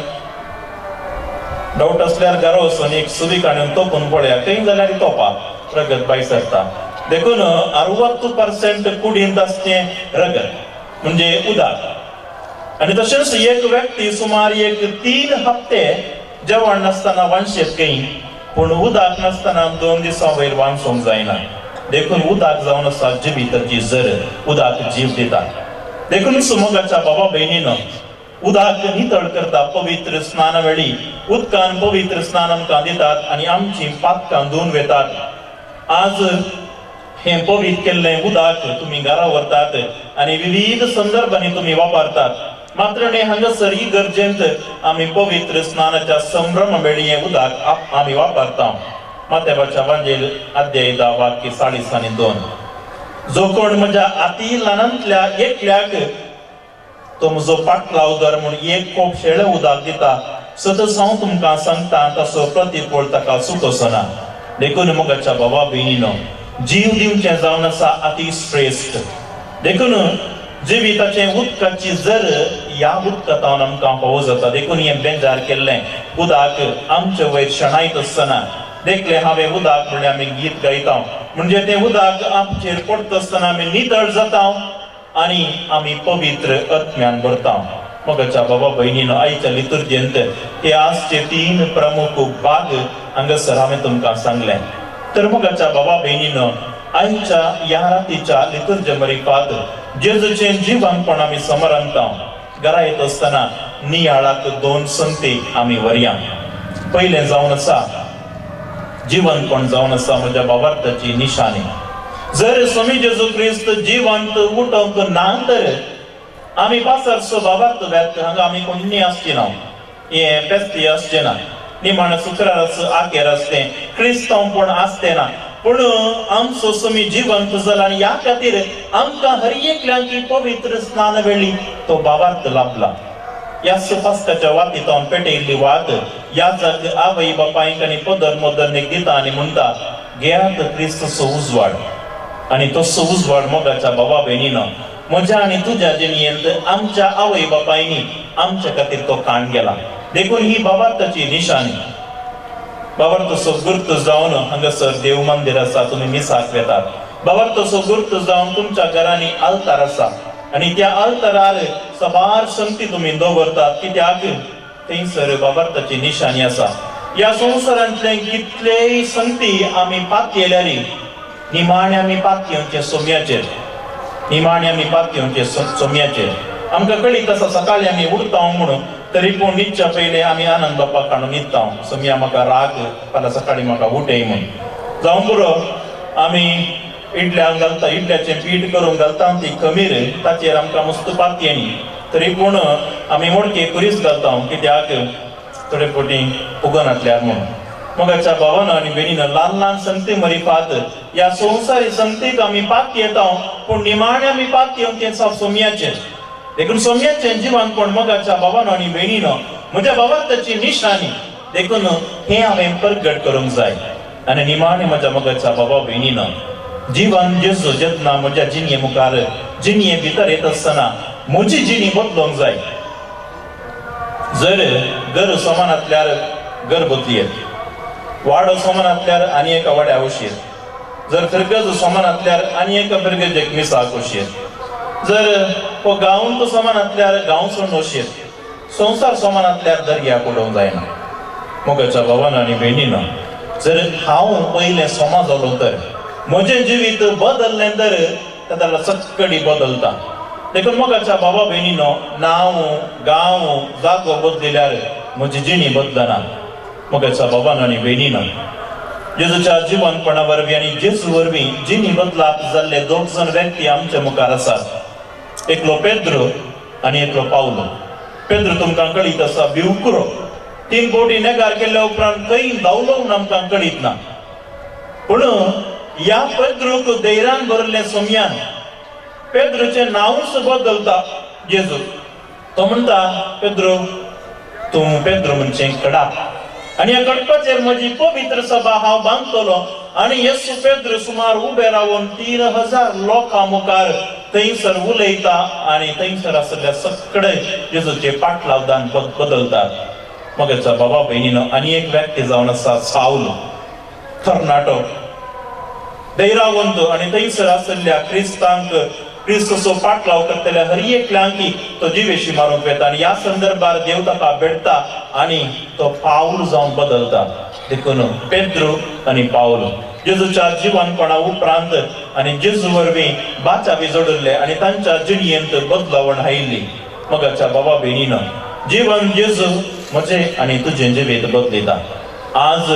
डावट आसल्यार घरा वचून एक सुवीक हाडून तोपून पळया खंय जाल्यार तोपा रगत भायर सरता. देखून 60% कुडींत आसचें रगत म्हणजे उदक. आनी तशेंच एक व्यक्ती सुमार 3 हप्ते जेवण नासतना वांशेत खंय पूण उदक नासतना 2 दिसां वयर वांसूंक जायना. देखून उदक जावन आसा जिविताची झर. उदक जीव दिता. देखून मोगाच्या बाबा भयणीनो उदक नितळ करता पवित्र स्नान वेळी उदकान पवित्र स्नान आमकां दितात आनी आमची पातकां धुवन वेतात. आज हें पवित्र केल्लें उदक तुमी घरा व्हरतात आनी विविध संदर्भांनी तुमी वापरतात. मात्र न्ही हांगासर ही गरजेंत आमी पवित्र स्नानाच्या संभ्रम वेळी हें उदक आमी वापरता. मातेवाच्या वांजेल अध्याय 10 वाक्य 40 आनी 2. जो कोण म्हज्या आती ल्हानांतल्या एकल्याक तो म्हजो पाटलाव धर म्हूण एक कोप शेळें उदक दिता सतत हांव तुमकां सांगता तसो प्रतिफळ ताका चुकोचो ना. देखून मोगाच्या बाबा भयणीनो जीव दिवचें जावन आसा अति श्रेष्ठ. देखून जिविताचें उदकाची झर ह्या उदकांतल्यान आमकां फावो जाता. देखून हें बेजार केल्लें उदक आमचे वयर शेणायत आसतना देखले हांवें उदक म्हणलें आमी गीत गायता म्हणजे तें उदक आमचेर पडटा आसतना आमी नितळ जाता आनी आमी पवित्र आत्म्यान भरता. मोगाच्या बाबा भयणीनो आयच्या लितुर्जेंत हे आजचे 3 प्रमुख भाग हांगासर हांवें तुमकां सांगले. तर मोगाच्या बाबा भयणीनो आयच्या ह्या रातीच्या लितुर्जमरिकांत जेजूचें जिवंतपण आमी समरंता. घरा येत आसतना नियाळाक 2 संगती आमी व्हरया. पयलें जावन आसा जिवंतपण जावन आसा म्हज्या बाबार्थाची निशाणी. जर स्वामी जेजू क्रिस्त जिवंत उठोवंक ना तर आमी पासरचो बाबार्थ व्यर्थ हांगा आमी कोणी आसची ना. हें पेस्ती आसचें ना. निमाण शुक्रार आखेर आसतें क्रिस्तांवपण आसतें ना. पूण आमचो स्वामी जिवंत जाला आनी ह्या खातीर आमकां हर एकल्यांक पवित्र स्नान वेळी तो बाबार्थ लाभला. ह्या पास्काच्या वातींतल्यान पेटयल्ली वात ह्या आवय बापायक आनी पदर मोदरनीक दिता आनी म्हणटा घेयात क्रिस्तचो उजवाड. आणि तसो उजवाड मोगाच्या बाबा बहिणीनं म्हज्या आणि तुझ्या जिणयेंत आमच्या आवय बापायनी आमच्या खातीर तो काण गेला देखून ही बाबाताची निशाणी बाबार तसो गुर्त जावन हांगासर देव मंदिर आसा तुम्ही मिसाक येतात बाबार तसो गुर्त जावन तुमच्या घरांनी आल्तार आसा आणि त्या आल्तारार सबार संगती तुम्ही दवरतात कित्याक थंयसर बाबाताची निशाणी आसा या संवसारांतले कितलेय संगती आमी पातयेल्यार निमाणे आमी पातयेवचे सोम्याचेर निमाणे आमी पातयेवचे सोम्याचेर आमकां कळीत आसा सकाळी आमी उठता म्हणून तरी पूण न्हिदच्या पयले आमी आनंद बाप्पाक काडून न्हिदता सोम्या म्हाका राग फाल्यां सकाळी म्हाका उठय म्हूण जावं पुरो आमी इडल्याक घालता इडल्याचें पीठ करून घालता ती खमीर ताचेर आमकां मस्त पातयेनी तरी पूण आमी मोडके कुरीस घालता कित्याक थोडे फावटी फुगनातल्यार म्हणून मोगाच्या भावानं आणि बहिणीनं ल्हान ल्हान संगती मरी पात या संवसारी संगतीक आमी पात येता पूण निमाणे आमी पात येवचे सोम्याचेर देखून सोम्याचें जिवन पण मोगाच्या भावानं आणि बहिणीनं म्हज्या बाबाताची निशाणी देखून हें हांवें प्रगट करूंक जाय आनी निमाणे म्हज्या मोगाच्या बाबा बहिणीनं जीवन जेजू जेन्ना म्हज्या जिणये मुखार जिणये भितर येत आसतना म्हजी जिणी बदलूंक जाय जर घर समानांतल्यार घर बदलियेत वाडो समानांतल्यार आनी एका वाड्या उशीर जर फिरगज समानांतल्यार आनी एका फिरगजेक मिसाक उशीर जर हो गांव समानांतल्यार गांव सोडून उशीर संवसार समानांतल्यार दर्याक उडोवंक जायना मोगाच्या भावान आनी भयणीनं जर हांव पयलें समाज जालो तर म्हजें जिवीत बदललें तर ताका सक्कडी बदलता देखून मोगाच्या बाबा भयणीनो नांव गांव जागो बदलिल्यार म्हजी जिणी बदलना मोगाच्या बाबान आनी भयणीनं जेजूच्या जिवनपणा वरवीं आनी जेजू वरवीं जिणी बदलाप जाल्ले दोग जण व्यक्ती आमच्या मुखार आसात एकलो पेद्रो आनी एकलो पावलो पेद्रो तुमकां कळीत आसा बिवकुरो 3 फावटी नेगार केल्ल्या उपरांत खंय धांवलो म्हूण आमकां कळीत ना पूण ह्या पेद्रोक धैर्यान भरले सोम्यान पेद्रोचें नांवच बदलता जेजू तो म्हणटा पेद्रो तूं पेद्रो म्हणचें कडा आनी ह्या कडपाचेर म्हजी पवित्र सभा हांव बांदतलो आनी येसू पेद्रो सुमार उबे रावन 3000 लोकां मुखार थंयसर उलयता आनी थंयसर आसलेल्या सगळे जेजूचे पाटलावदान बदलतात मोगाच्या बाबा भयणीनो आनी एक व्यक्ती जावन आसा साऊल कर्नाटक धैर्यवंत आनी थंयसर आसलेल्या क्रिस्तांक क्रिस्तचो पाटलाव करतल्या हर एकल्यांकी तो जिवेशी मारूंक येता आनी ह्या संदर्भार देव ताका भेटता आनी तो पाऊल जावन बदलता देखून पेद्रो आनी पाऊल जेजूच्या जिवनपणा उपरांत आनी जेजू वरवीं बाचावी जोडिल्ले आनी तांच्या जिणयेंत बदलावण आयिल्ली मोगाच्या बाबा भयणीनं जीवन जेजू म्हजें आनी तुजें जिवीत बदलिता आज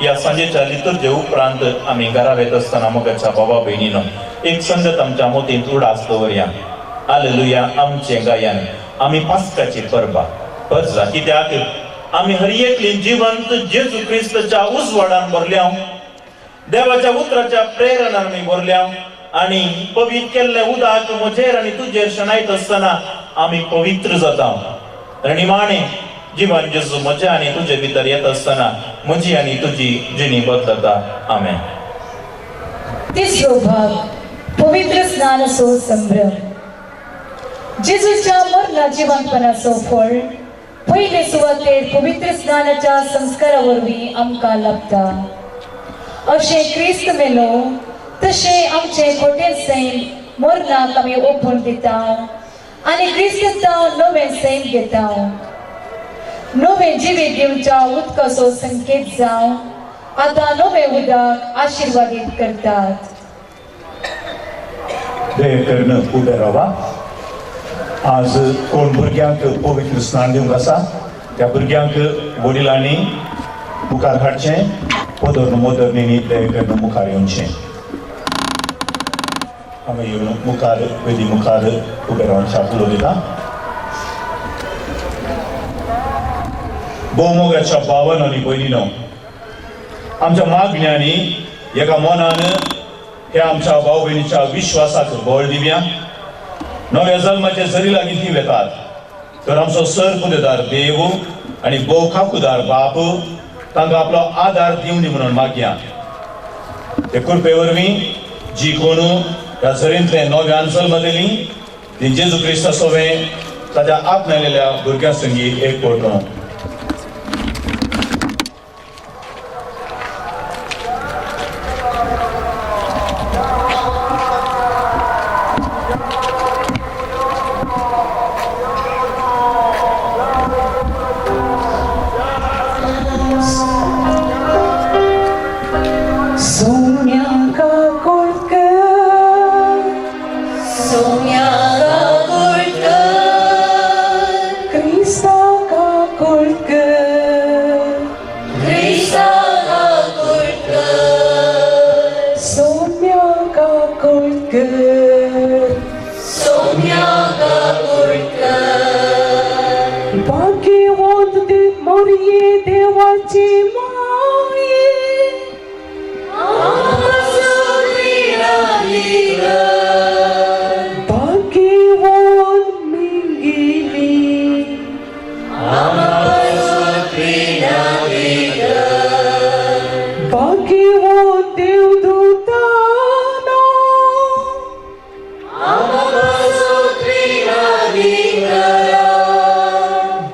या सांजेच्या लितुर्जे उपरांत आमी घरा वयत आसतना मोगाच्या बाबा भयणीनो एक संगत आमच्या मोतींत उडास दवरया हालेलुया आमचें गायन आमी पास्काची परबा परजा कित्याक आमी हर एकली जिवंत जेजू क्रिस्तच्या उजवाडान भरल्या देवाच्या उतराच्या प्रेरणान आमी भरल्या आनी पवित्र केल्लें उदक म्हजेर आनी तुजेर शणायत आसतना आमी पवित्र जाता आनी निमाणें जीवन जेजू म्हज्या आनी तुजे भितर येत आसतना म्हजी आनी तुजी जिणी बदलता आमेन. तिसरो भाग पवित्र स्नानाचो संभ्रम जेजूच्या मरणा जिवंतपणाचो फळ पयले सुवातेर पवित्र स्नानाच्या संस्कारा वरवीं आमकां लाभता. अशें क्रिस्त मेलो तशें आमचें खोटें सैम मरणाक आमी ओपून दिता आनी क्रिस्तांव नवें सैम घेता. नवें जिवीत दिवच्या उदकाचो संकेत जावं आतां नवें उदक आशिर्वादीत करतात. दया करून उबे रावा. आज कोण भुरग्यांक पवित्र स्नान दिवंक आसा त्या भुरग्यांक वडिलांनी मुखार हाडचें मोदरणींनी दया करून मुखार येवचें. आमी येवन मुखार वेदी मुखार उबे रावन शापुलो दिता. भोवमोगाच्या भावन आनी भयणीनो आमच्या मागण्यांनी एका मनान हे आमच्या भाव भयणीच्या विश्वासाक बळ दिवया. नव्या जल्माचे जरी लागीं ती वेतात तर आमचो सर पुदेदार देव आनी बोखाकुदार बाप तांकां आपलो आदार दिवनी म्हणून मागया. ते कृपे वरवीं जी कोण ह्या झरींतले नव्यान जल्मलेली ती जेजू क्रिस्त सोवें ताच्या आपणायलेल्या भुरग्यां संगी एकवटून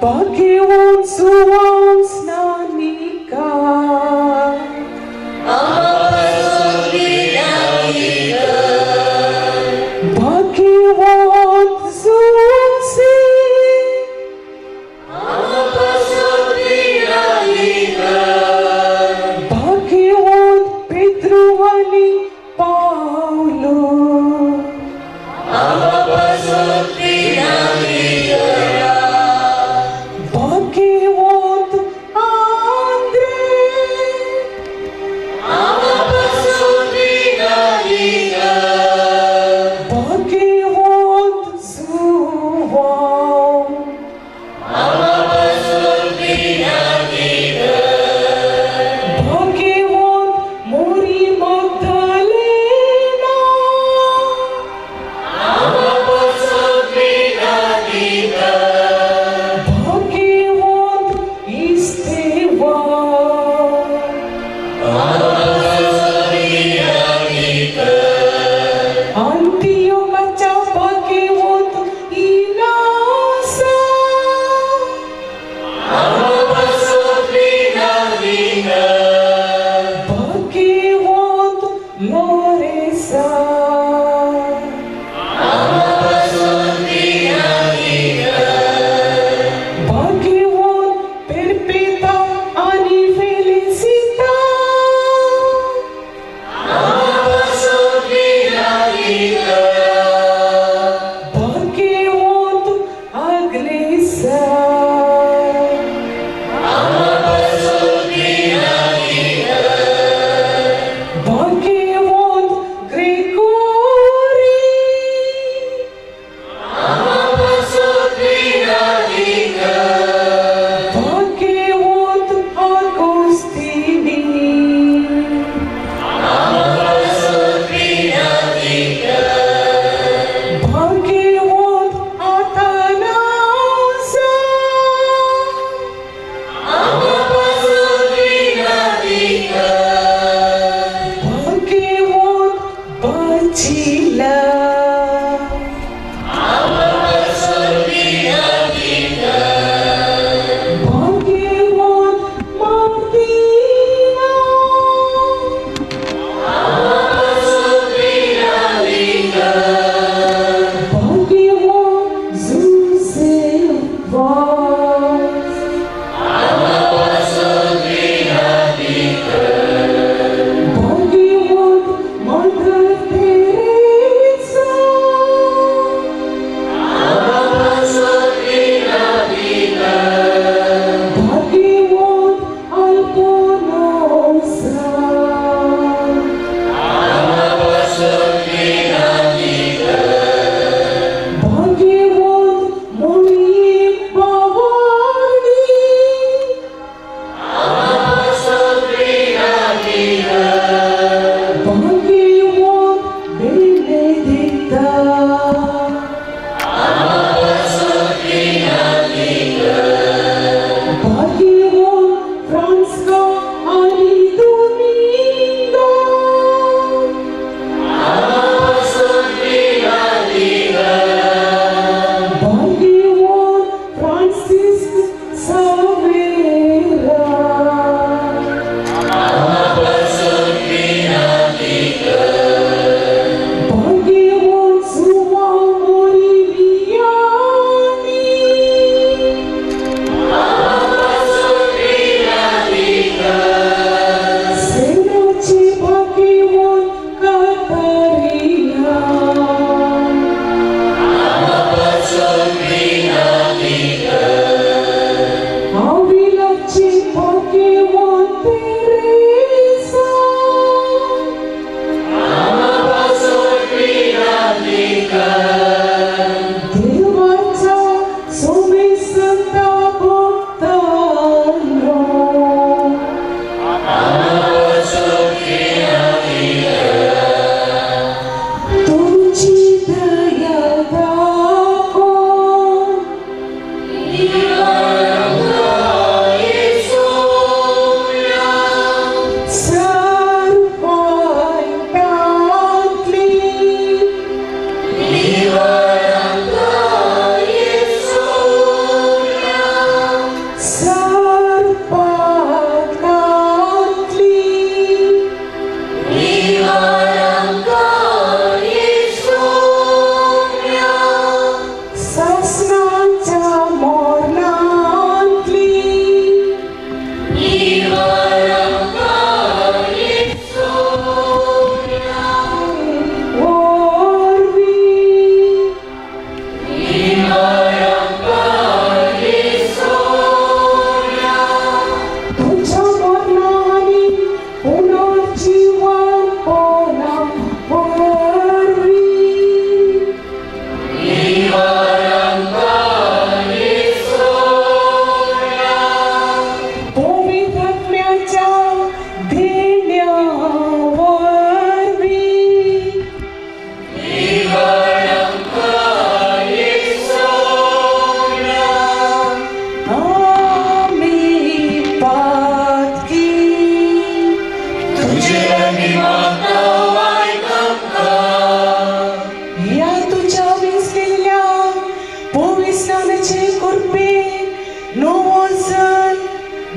Bhagwan Suwam Snanika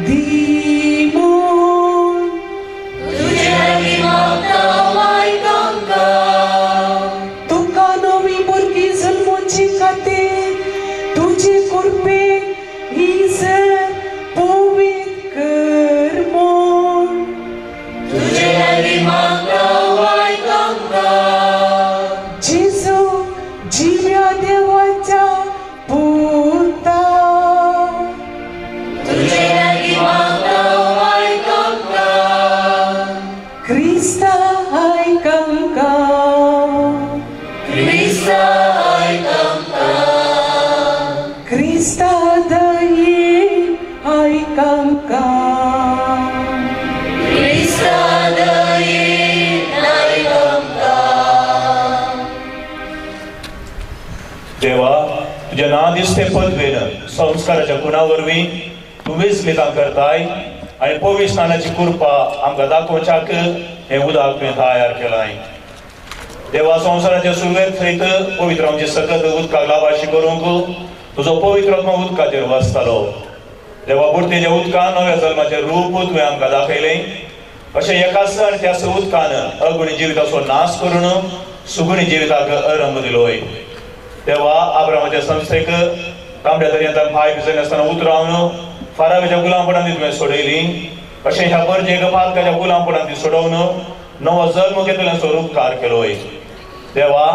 दिमो तुका नवी भुरगीं जल्मोवची खातीर तुजे कुरपे इजर पवित्र कर म्हूण जेजू जिव्या देवाच्या पुता क्रिस्ता आयकंका क्रिस्ता दये आयकंका देवा तुझ्या ना दिसते पदवेन संस्काराच्या गुणावरवीं तूं वेंचणुका करताय आणि पवित्र स्नानाची कृपा आमकां दाखोवच्याक हे उदक तुवें तयार केलाय. देवा संवसाराच्या सुरवेक थंयत पवित्र आमचे सकत उदकाक लावाशी करूंक तुजो पवित्र आत्मा उदकाचेर वसतालो. देवा बुडतेच्या उदकान नव्या जल्माचें रूप तुवें आमकां दाखयलें. अशें एकाच आणि त्याच उदकान अगुणी जिविताचो नाश करून सुगुणी जिविताक आरंभ दिलोय. देवा आब्रामाच्या संस्थेक तांबड्या दर्यांतल्यान पांय भिजयले आसतना उतरावन फारावेच्या गुलामपणांत तुवें सोडयली. अशें ह्या परजेक पालकाच्या गुलामपणांत सोडोवन नवो जल्म घेतल्याचो उपकार केलोय. देवा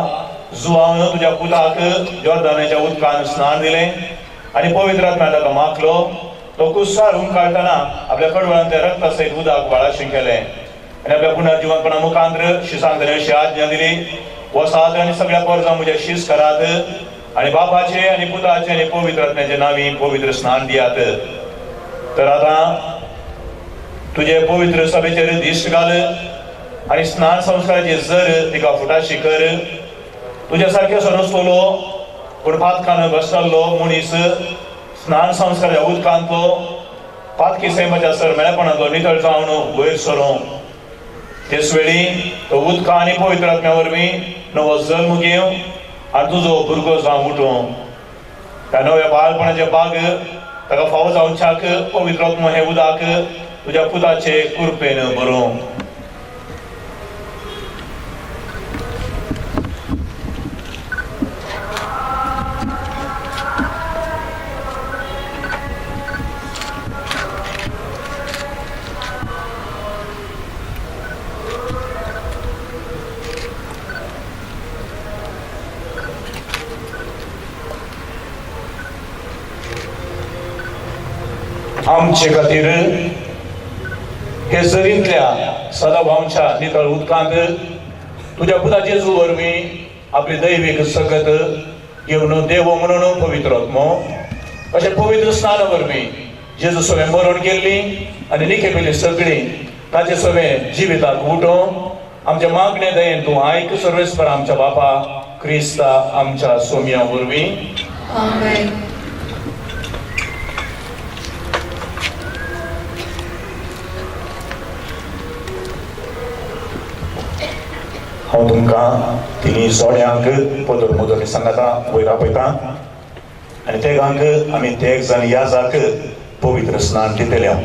जुआवन तुज्या पुताक जॉर्दानाच्या उदकान स्नान दिलें आनी पवित्र आत्म्यान ताका माखलो. तो कुस्सार काढताना आपल्या कडवळांतल्या रक्ता सयत उदक वाळाशें केलें आनी आपल्या पुनर्जीवनपणा मुखांत्र शिसांक अशी आज्ञा दिली. वसात आनी सगळ्या परजां म्हज्या शीस करात आनी बापाचे आनी पुताचे आनी पवित्र आत्म्याचे नांवी पवित्र स्नान दियात. तर आतां तुजे पवित्र सभेचेर दिश्ट घाल आनी स्नान संस्काराची जर तिका फुटाशी कर. तुज्या सारक्या सरोस्तलो पूण पातकान बसतल्लो मनीस स्नान संस्काराच्या उदकांतलो पातकी सैमाच्या सरमेळेपणांतलो नितळ जावन वयर सरो. तेच वेळी तो उदका आनी पवित्र आत्म्या वरवीं नवो जल्म घेव आनी तुजो भुरगो जावं उठोव. ह्या नव्या बाळपणाचे बाग ताका फावो जावच्याक पवित्र आत्मो हें उदक तुज्या पुताचे कृपेन भरूं. आमचे खातीर हे जरींतल्या सदाभावच्या नितळ उदकांत तुज्या पुता जेजू वरवीं आपली दैवीक सकत घेवन देव म्हणून पवित्र आत्मो अशें पवित्र स्नाना वरवीं जेजू सगळें मरण केल्ली आनी निखेपेली सगळीं ताचे सगळें जिविताक उठोव. आमच्या मागणे दयेन तूं आयक सर्वेस्पर आमच्या बापा क्रिस्ता आमच्या सोम्या वरवीं. आमेन. हांव तुमकां तिनी जोड्यांक पदर मोदोरी सांगाता वयर आपयता आनी तेगांक आमी तेग जाण याजाक पवित्र स्नान दितल्या.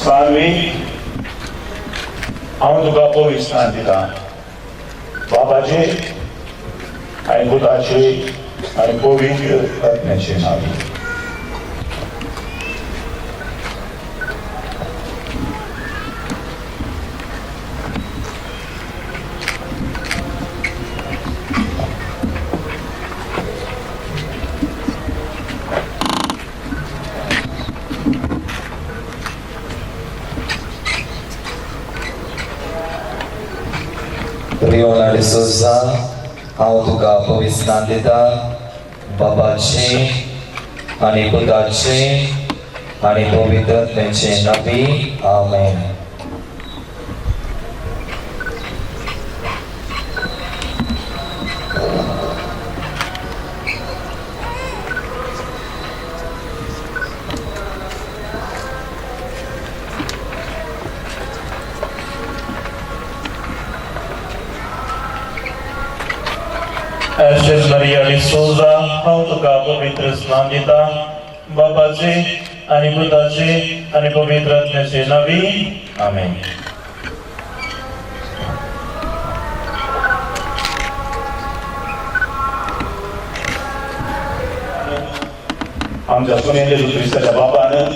सानवी हांव तुका पवित्र स्नान दिता बापाचे आनी पुताचे आनी पवित्र आत्म्याचे नांवी. Leona de Souza, हांव तुका पवित्र स्नान दिता बापाचे आनी पुताचे आनी पवित्र आत्म्याचे नांवी. आमेन. सोजा हांव तुका पवित्र स्नान दिता बापाचे आनी पुताचे आनी पवित्र आत्म्याचे नावी आमेन. आमच्या सुनेन जेजू क्रिस्ताच्या बापान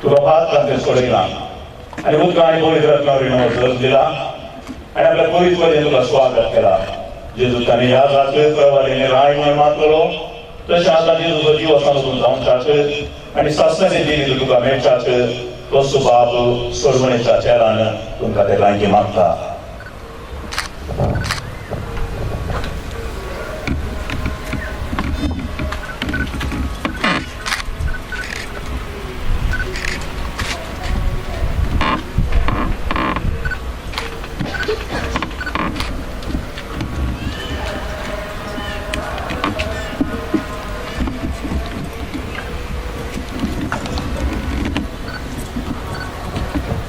तुका हात घालून सोडयला आनी उदका आनी पवित्र आत्म्यावरी सर्ज दिला आनी आपल्या पवित्र पदेन तुका स्वागत केला. जेजू ताणें ह्या जात्रेक कळवालें राय म्हणून मातलो तशें आतां जेजूचो जीव आसा तूं जावच्याक आनी सासणाचें जिवीत तुका मेळच्याक तसो बाप सोडवणेच्या चेरान तुमकां ते लायकी मागता.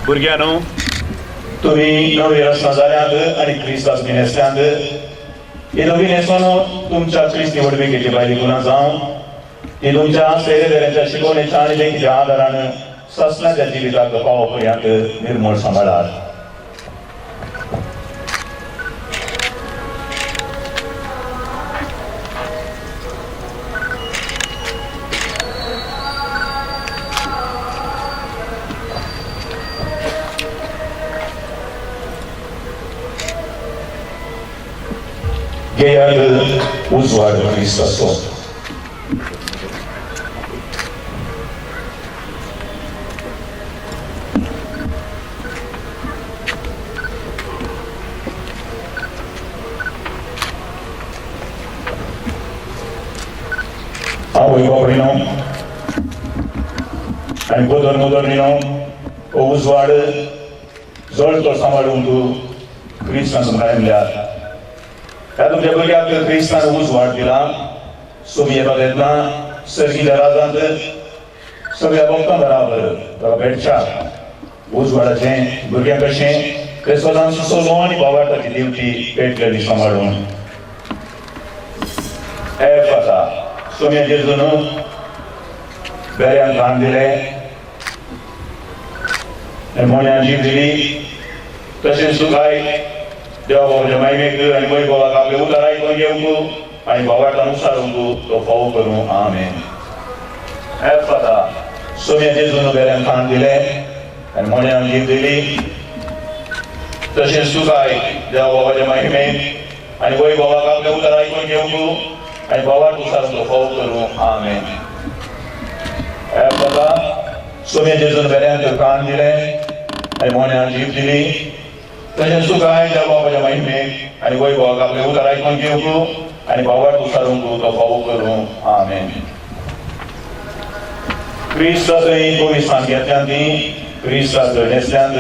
भुरग्यांनो, तुम्ही नवी रचना जाल्यांत आनी क्रिस्तास न्हेसल्यांत ही नवी न्हेसवण तुमच्या क्रिस्त निवडणुकेची भायली गुणां जावं ती तुमच्या सेवेदारांच्या शिकवणेच्या आनी लेखीच्या आदारान ससनाच्या जिविताक पावो पर्यंत निर्मळ सांबाळात. Gejardy uzward Chrystusu. Awoj Bobrino, ani Bodornino, o uzward zolto samalundu Chrystus Mremlia. ह्या तुमच्या भुरग्याक क्रिस्तान उजवाड दिला. सोमी येता सर्गीच्या राजांत सगळ्या भक्तां बराबर ताका भेटच्या उजवाडाचें भुरग्यां कशें क्रिस्तान सुसोलो आनी भावार्थाची दिवची पेट केली सांबाळून एफाता सोम्या जेजून बेऱ्यांक दान दिलें मोन्यान जीव दिली. तशेंच तुकाय देवा बाबाच्या महिमेक आनी वैभवाक आपले उदार आयकून घेवंक आनी भावार्थानुसार तो फावो करूं. आमेन. एफाता सोम्या जेजून बेऱ्यांक दान दिलें आनी मोन्यान जीव दिली. तशेंच तुकाय देवा बाबाच्या महिमेक आनी वैभवाक आपले उदार आयकून घेवंक आनी भावार्थानुसार तो फावो करूं. आमेन. एफाता सोम्या जेजून बेऱ्यांक कान दिलें आनी मोन्यान जीव दिली. तशेंच तुकाय देवा बाबाच्या महिमेक आनी वैभवाक आपले उदार आयकून घेवंक आनी भावार्थानुसार तो फावो करूं. आमेन. क्रिस्ताचें पवित्रान घेतल्यान ती क्रिस्ताक न्हेसल्यांत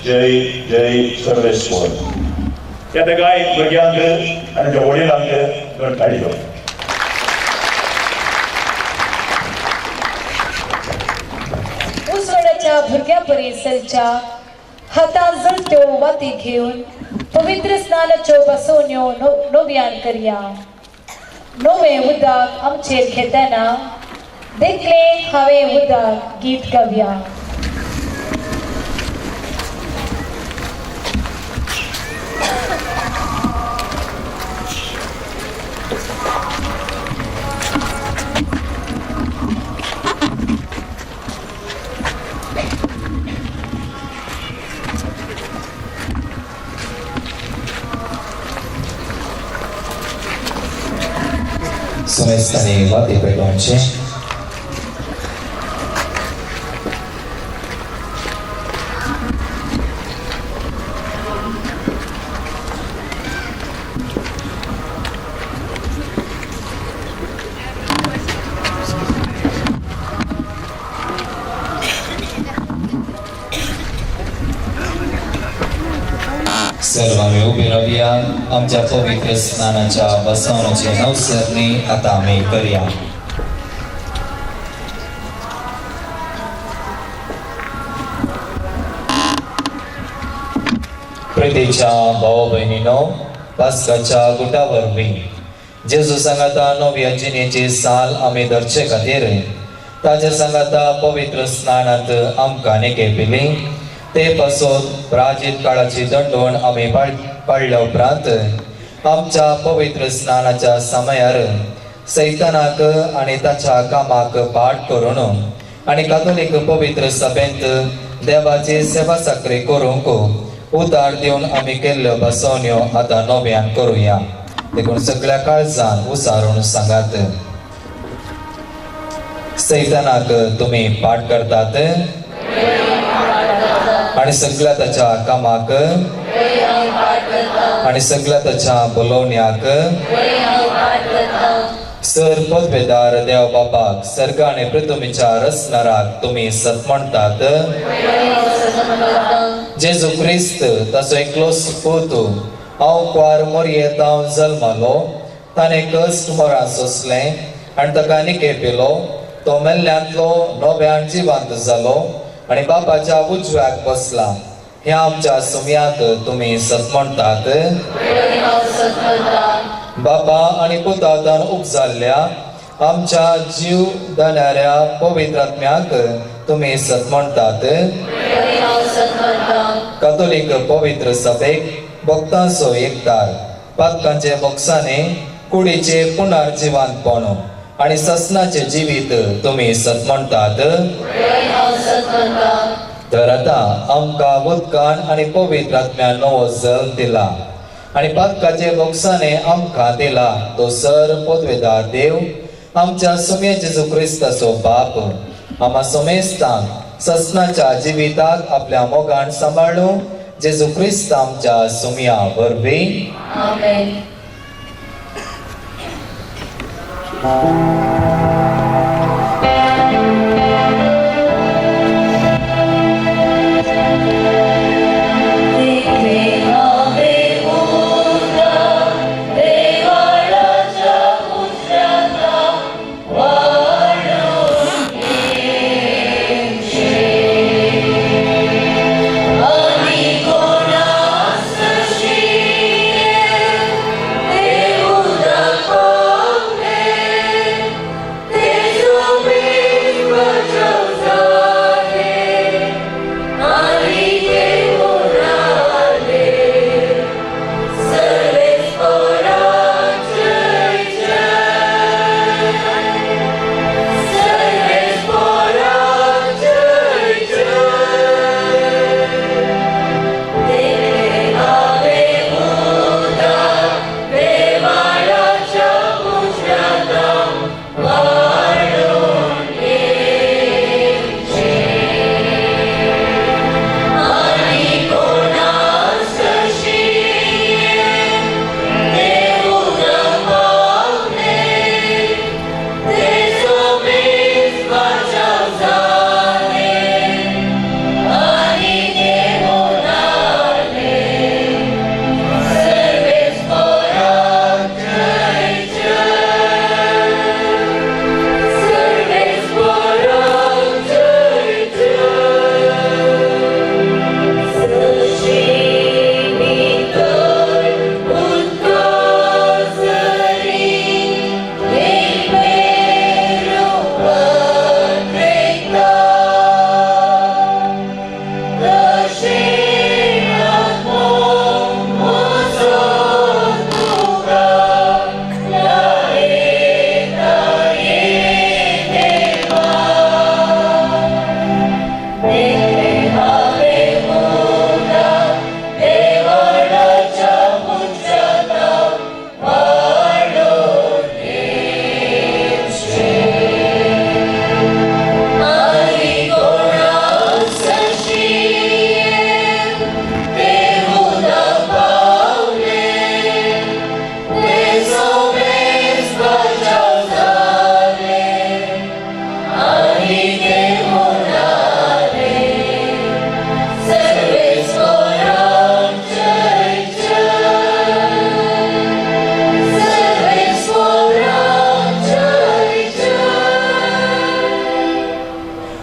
जय जय सर्वेश्वर. ह्या त्या गाय भुरग्यांक आनी त्या वडिलांक घडकाडयो. उसवडाच्या भुरग्या परिसरच्या हातान जळट्यो वाती घेवन पवित्र स्नानाच्यो बसोवण्यो नव्यान करया. नवें उदक आमचेर घेतना देखलें हांवें उदक गीत गावया. Somestanei vate petonce. सर्वांनी उभी राहूया. आमच्या पवित्र स्नानाच्या बसवण्याची नवसरणी आता आम्ही करूया. प्रितेच्या भावा बहिणीनो, पास्काच्या गुटावरवी जेजू सांगाता नव्या जिणेची साल आमी धरचे खातीर ताजे सांगाता पवित्र स्नानांत आमकां केपिली ते पासून प्राचीन काळाची दंडवण आमी पाळल्या उपरांत आमच्या पवित्र स्नानाच्या समयार सैतानाक आनी ताच्या कामाक पाठ करून आनी कातोलीक पवित्र सभेंत देवाची सेवा साकरी करूंक उतार दिवन आमी केल्ल्यो बसवण्यो आतां नव्यान करुया. देखून सगळ्या काळजान उसारून सांगात. सैतानाक तुमी पाठ करतात आणि सगळ्या ताच्या कामाक आणि सगळ्या ताच्या बोलवण्याक सर पदवेदार देव बापाक सर्ग आणि पृथ्वीच्या रचणाराक तुम्ही सत म्हणतात. जेजू क्रिस्त ताचो एकलोच पूत हांव क्वार मोरयेंत हांव जल्मलो ताणें कश्ट मोरां सोंसलें आनी ताका निकेपिलो तो मेल्ल्यांतलो नव्यान जिवंत जालो आनी बापाच्या उजव्याक बसला. ह्या आमच्या सुमयाक तुम्ही सत म्हणतात. बाबा आणि पुतातान उपजाल्ल्या आमच्या जीव दाण्याऱ्या पवित्र आत्म्याक तुम्ही सत म्हणतात. कातोलीक पवित्र सभेक भक्तांचो एकतार पातकांचे मोक्षाने कुडीचे पुनर्जिवंतपण आणि ससनाचे जिवीत तुम्ही सत म्हणतात. तर आता आमकां उदकान आणि पवित्र आत्म्यान नवो जल्म दिला आणि पातकाचे मोक्षाने आमकां दिला तो सर पदवेदार देव आमच्या सुमे जेजू क्रिस्ताचो बाप आम्हा समेस्तांक ससनाच्या जिविताक आपल्या मोगान सांबाळूं जेजू क्रिस्त आमच्या सुमया वरवीं. आमेन.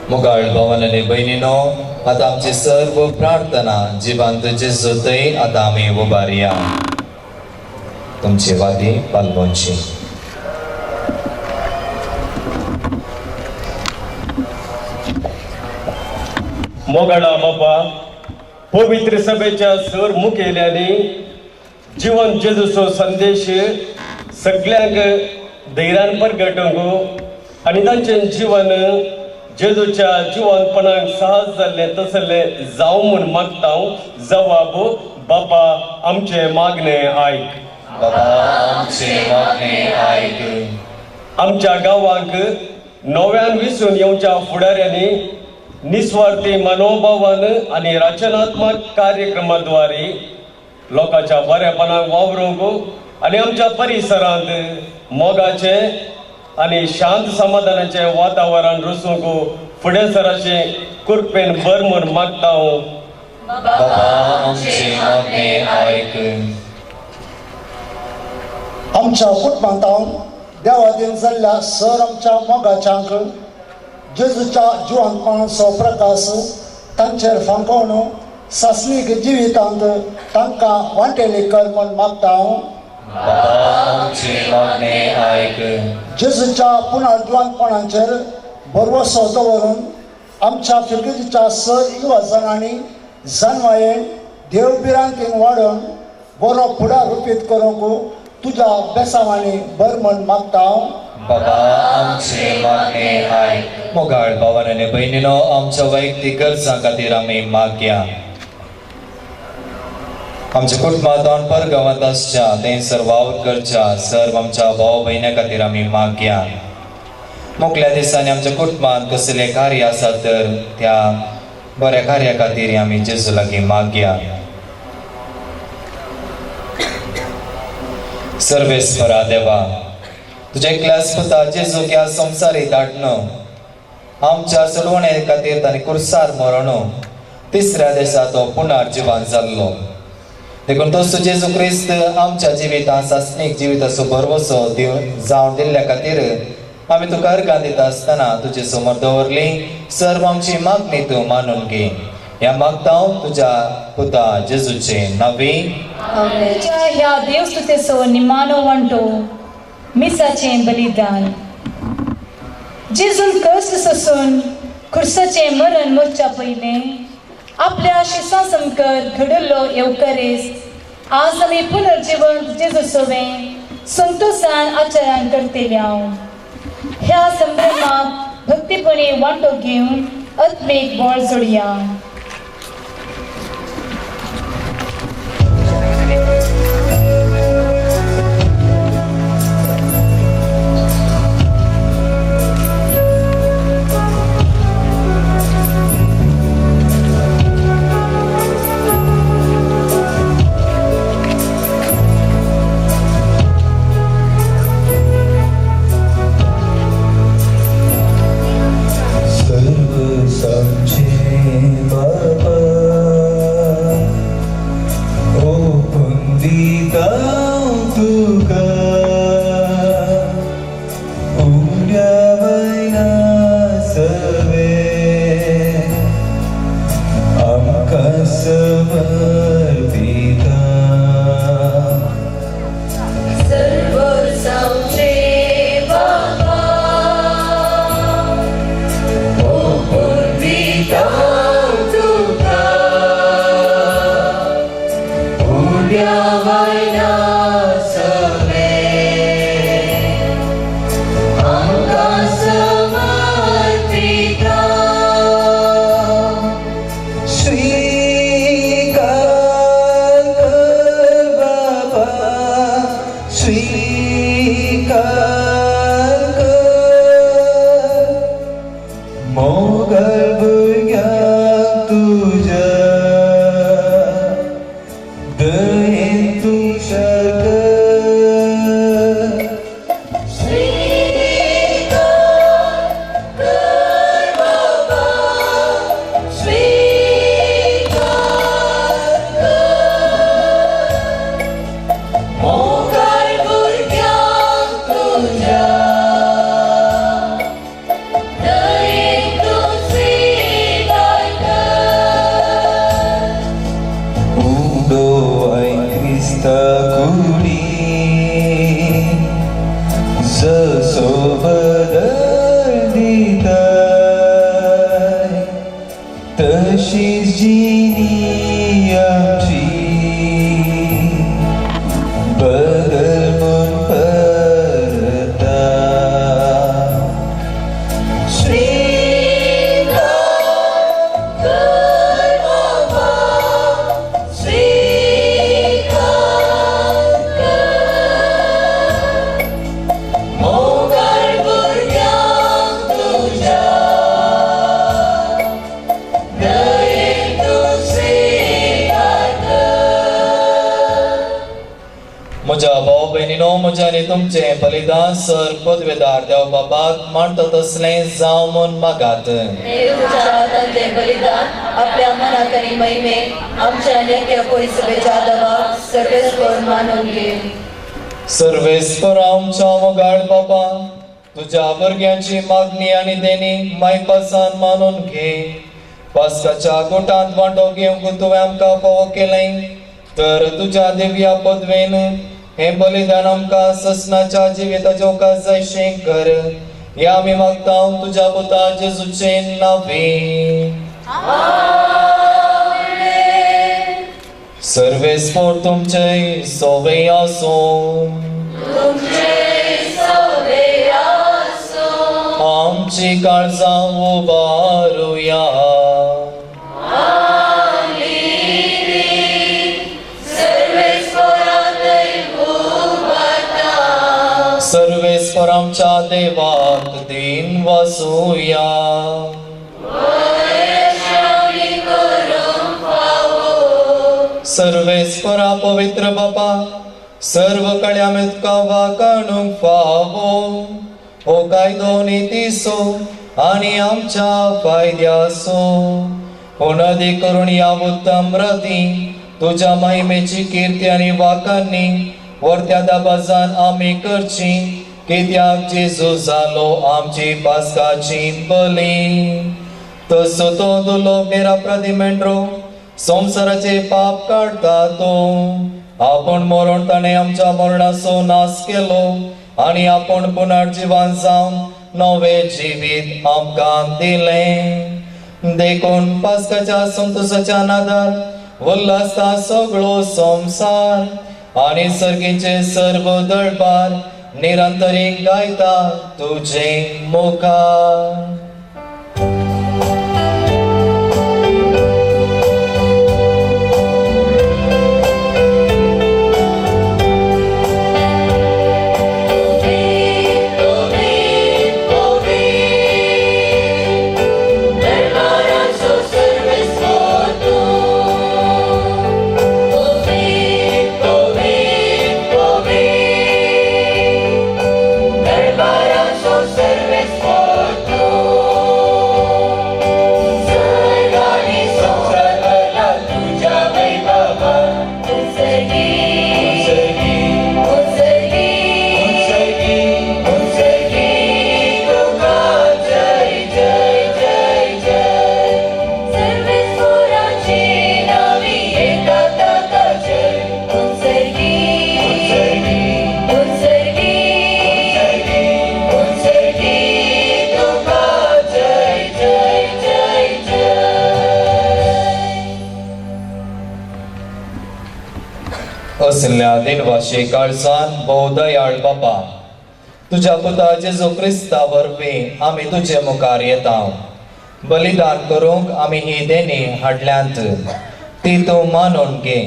मुगाळ भवन आणि बहिणीनो आता आमची सर्व प्रार्थना जिवंत जेजू थंय आता आमी उबारया. तुमचे वादी पालवोनचे. मोगळा बाबा पवित्र सभेच्या सर मुखेल्यांनी जीवन जेजूचो संदेश सगळ्यांक धैर्यान प्रगटोवंक आनी तांचें जीवन जेजूच्या जिवंतपणाक सहज जाल्लें तसलें जावं म्हूण मागता. जवाब बाबा आमचे मागणे आयक. बाबा आमचे मागणे आयक. आमच्या गांवांक नव्यान विसरून येवच्या फुडाऱ्यांनी निस्वार्थी मनोभावान आनी रचनात्मक कार्यक्रमाद्वारे लोकांच्या बरेपणाक वावरूंक आनी आमच्या परिसरांत मोगाचे आनी शांत समाधानाचे वातावरण रचूंक फुडें सराचे कृपेन बर म्हूण मागता. बाबा आमचे मागणे आयक. आमच्या कुटुंबांत देवादीन जाल्ल्या सर आमच्या मोगाच्यांक जेजूच्या जिवंतपणाचो प्रकाश तांचेर फांकोवन सासणीक जिवितांत तांकां वांटेली कर म्हूण मागता. जेजूच्या पुनर्जिवंतपणाचेर भरवसो दवरून आमच्या फिरकिच्या सर युवजनांनी जन्मायेन देवबिरांतीन वाडोवन बरो फुडार रुपीत करूंक तुज्या बेसावांनी बर म्हूण मागता. बाबा आमचे मागणे आयक. मोगाळ भावान आनी भयणीनो, आमच्या वैयक्तीक गरजां खातीर आमी मागया. आमच्या कुटुंबांत परगांवांत आसच्या थंयसर वावर करच्या सर्व आमच्या भाव भयण्यां खातीर आमी मागया. मुखल्या दिसांनी आमच्या कुटुंबांत कसले कार्य आसा तर त्या बऱ्या कार्या खातीर आमी जेजू लागीं मागया. सर्वेस्परा देवा, तुझ्या एकल्याच पुता जेजू ह्या संवसारी धाडनो आमच्या सोडवणे खातीर ताणें कुर्सार मरणो तिसऱ्या दिसा तो पुनर्जिवन जाल्लो. देखून तसो जेजू क्रिस्त आमच्या जिवितांत सासणीक जिविताचो भरवसो जावन दिल्ल्या खातीर आमी तुका अर्गां दिता आसतना तुजे समोर दवरली. सर्व आमची मागणी तूं मानून घे. ह्या मागता तुज्या पुता जेजूचे नांवी. ह्या देवस्तुतेचो निमाणो वांटो मिसाचें बलिदान. जेजून कश्ट सोसून खुर्साचें मरण मरच्या पयलें आपल्या शिसा समकर घडल्लो येवकारेस आज आमी पुनर्जिवंत जेजूचोवें संतोशान आचरण करतले. ह्या संभ्रमाक भक्तीपणे वांटो घेवन आत्मीक बोळ जोडया. See जिणी आमची बदल म्हूण परता म्हज्या भाव बहिणीनो म्हज्या आनी तुमचे बलिदान सर पदवेदार देव बाबाक मानता तसलें जावं म्हूण मागात तें बलिदान आपल्या मनात आनी महिमेक आमच्या नेक्या पयसुबेच्या आदाराक सर्वेस्वर मानून घे. सर्वेस्पर आमच्या मोगाळ बाबा तुझ्या भुरग्यांची मागणी आनी देणी मायपासान मानून घे. पास्काच्या गोठांत वांटो घेवंक तुवें आमकां फावो केलें तर तुझ्या दिव्या पदवेन हे बलिदान आमकां ससनाच्या जिविताचो जायशें कर. हे आमी मागता तुझ्या पुता जेजूचे नांवे. सर्वेस्पर तुमचे सोवे आसूं. आमची काळजां उबारुया. सर्वेस्पर आमच्या देवाक दिन वासूया. सर्वेस्परा पवित्र बाबा सर्व कळ्यामेत कावा काणूंक फावो हो कायदो नितीसो आनी आमच्या फायद्यासो. हो नदी करून या उत्तम रती तुझ्या महिमेची कीर्ती आनी वाकांनी वर्त्या दाबाजान आमी करची कित्याक जेजू जालो आमची पास्काची बली. तसो तो दुलो मेरा प्रतिमेंड्रो संवसाराचे पाप काढता तो. आपण मरण ताणें आमच्या मरणाचो नाश केलो आनी आपण पुनर्जीवन जावन नवे जिवीत आमकां दिलें. देखून पास्काच्या संतोशाच्या नादार उल्हासा सगळो संवसार आनी सर्गीचे सर्व दळपार निरंतरी गायता तुझे मुखार. असल्या दिनवाशी काळजान भोव दयाळ बाबा तुझ्या पुता जेजू क्रिस्ता वरवीं आमी तुजे मुखार येता. बलिदान करूंक आमी ही देणी हाडल्यांत ती तूं मानून घे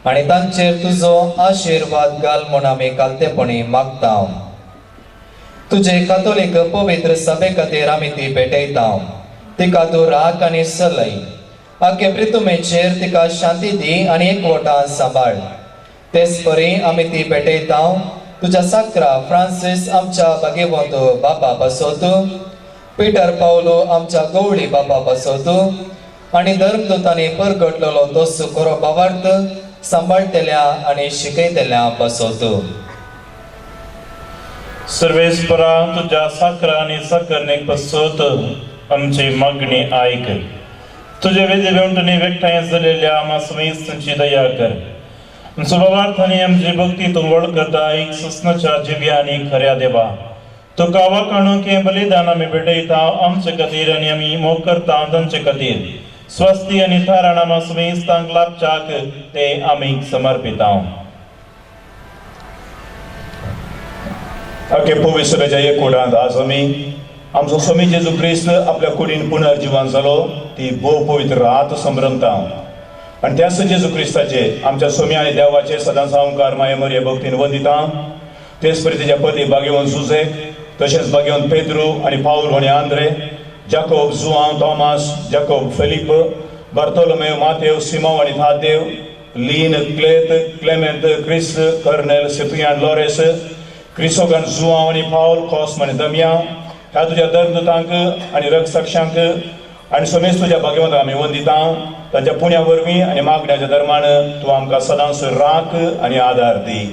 आनी तांचेर तुजो आशिर्वाद घाल म्हूण आमी कालतेपणी मागता. तुजे कातोलीक पवित्र सभे खातीर आमी ती भेटयता. तिका तूं राख आनी चलय. आख्खे प्रितुमेचेर तिका शांती दी आनी एकवटान सांबाळ. तेच परी आमी ती भेटयता तुझ्या साकरा फ्रांसीस आमच्या भाग्यवंत बाबा बसोत. पीटर पावलो आमच्या गवळी बाबा बसोत आनी धर्मदूतांनी परगटलेलो तो सुखरो भावार्थ सांबाळतेल्या आनी शिकयतेल्या बसोत. सर्वेस्परा तुझ्या साकरा आनी साकरनेक बसोत आमची मागणी आयक. तुझे वेदे वेवंटणी एकठांय जालेल्या आमा समेस्तांची दया कर. सुभावार्थाने आमची भक्ती तू वळ करता एक ससनाच्या जिव्या आनी खऱ्या देवा. तुका वाकाणूक हे बलिदान आमी भेटयता आमचे खातीर आनी आमी मोग करता तांचे खातीर. स्वस्ती आनी थाराणामा सुमेस्तांक लाभचाक ते आमी समर्पिता अके पवित्रच्या एक कुडांत आज आमी आमचो स्वामी जेजू क्रिस्त आपल्या कुडीन पुनर्जीवन जालो ती भोव पवित्र रात संभ्रमता आनी त्याच जेजू क्रिस्ताचे आमच्या स्वामी आनी देवाचे सदांच ओंकार माये मर्या भक्तीन वंदिता तेच परी तिच्या पती बागेवन जुझेक तशेंच बागेवन पेद्रू आनी पाऊल होणे आंद्रे जाकोब जुआंव थॉमास जाकोब फिलिप बार्तोलोमेव मातेव सिमोव आनी थादेव लीन क्लेमेंत क्रिस्त कर्नेल सिपियान लॉरेस क्रिसोगन जुआंव आनी पाऊल कॉस्म आनी दमिया ह्या तुज्या धर्मदूतांक आनी रक्षसाक्षांक आनी समेस्त तुज्या भाग्यवंतांक आमी वंदिता तांच्या पुण्या वरवीं आनी मागण्याच्या धर्मान तूं आमकां सदांच राख आनी आदार दी.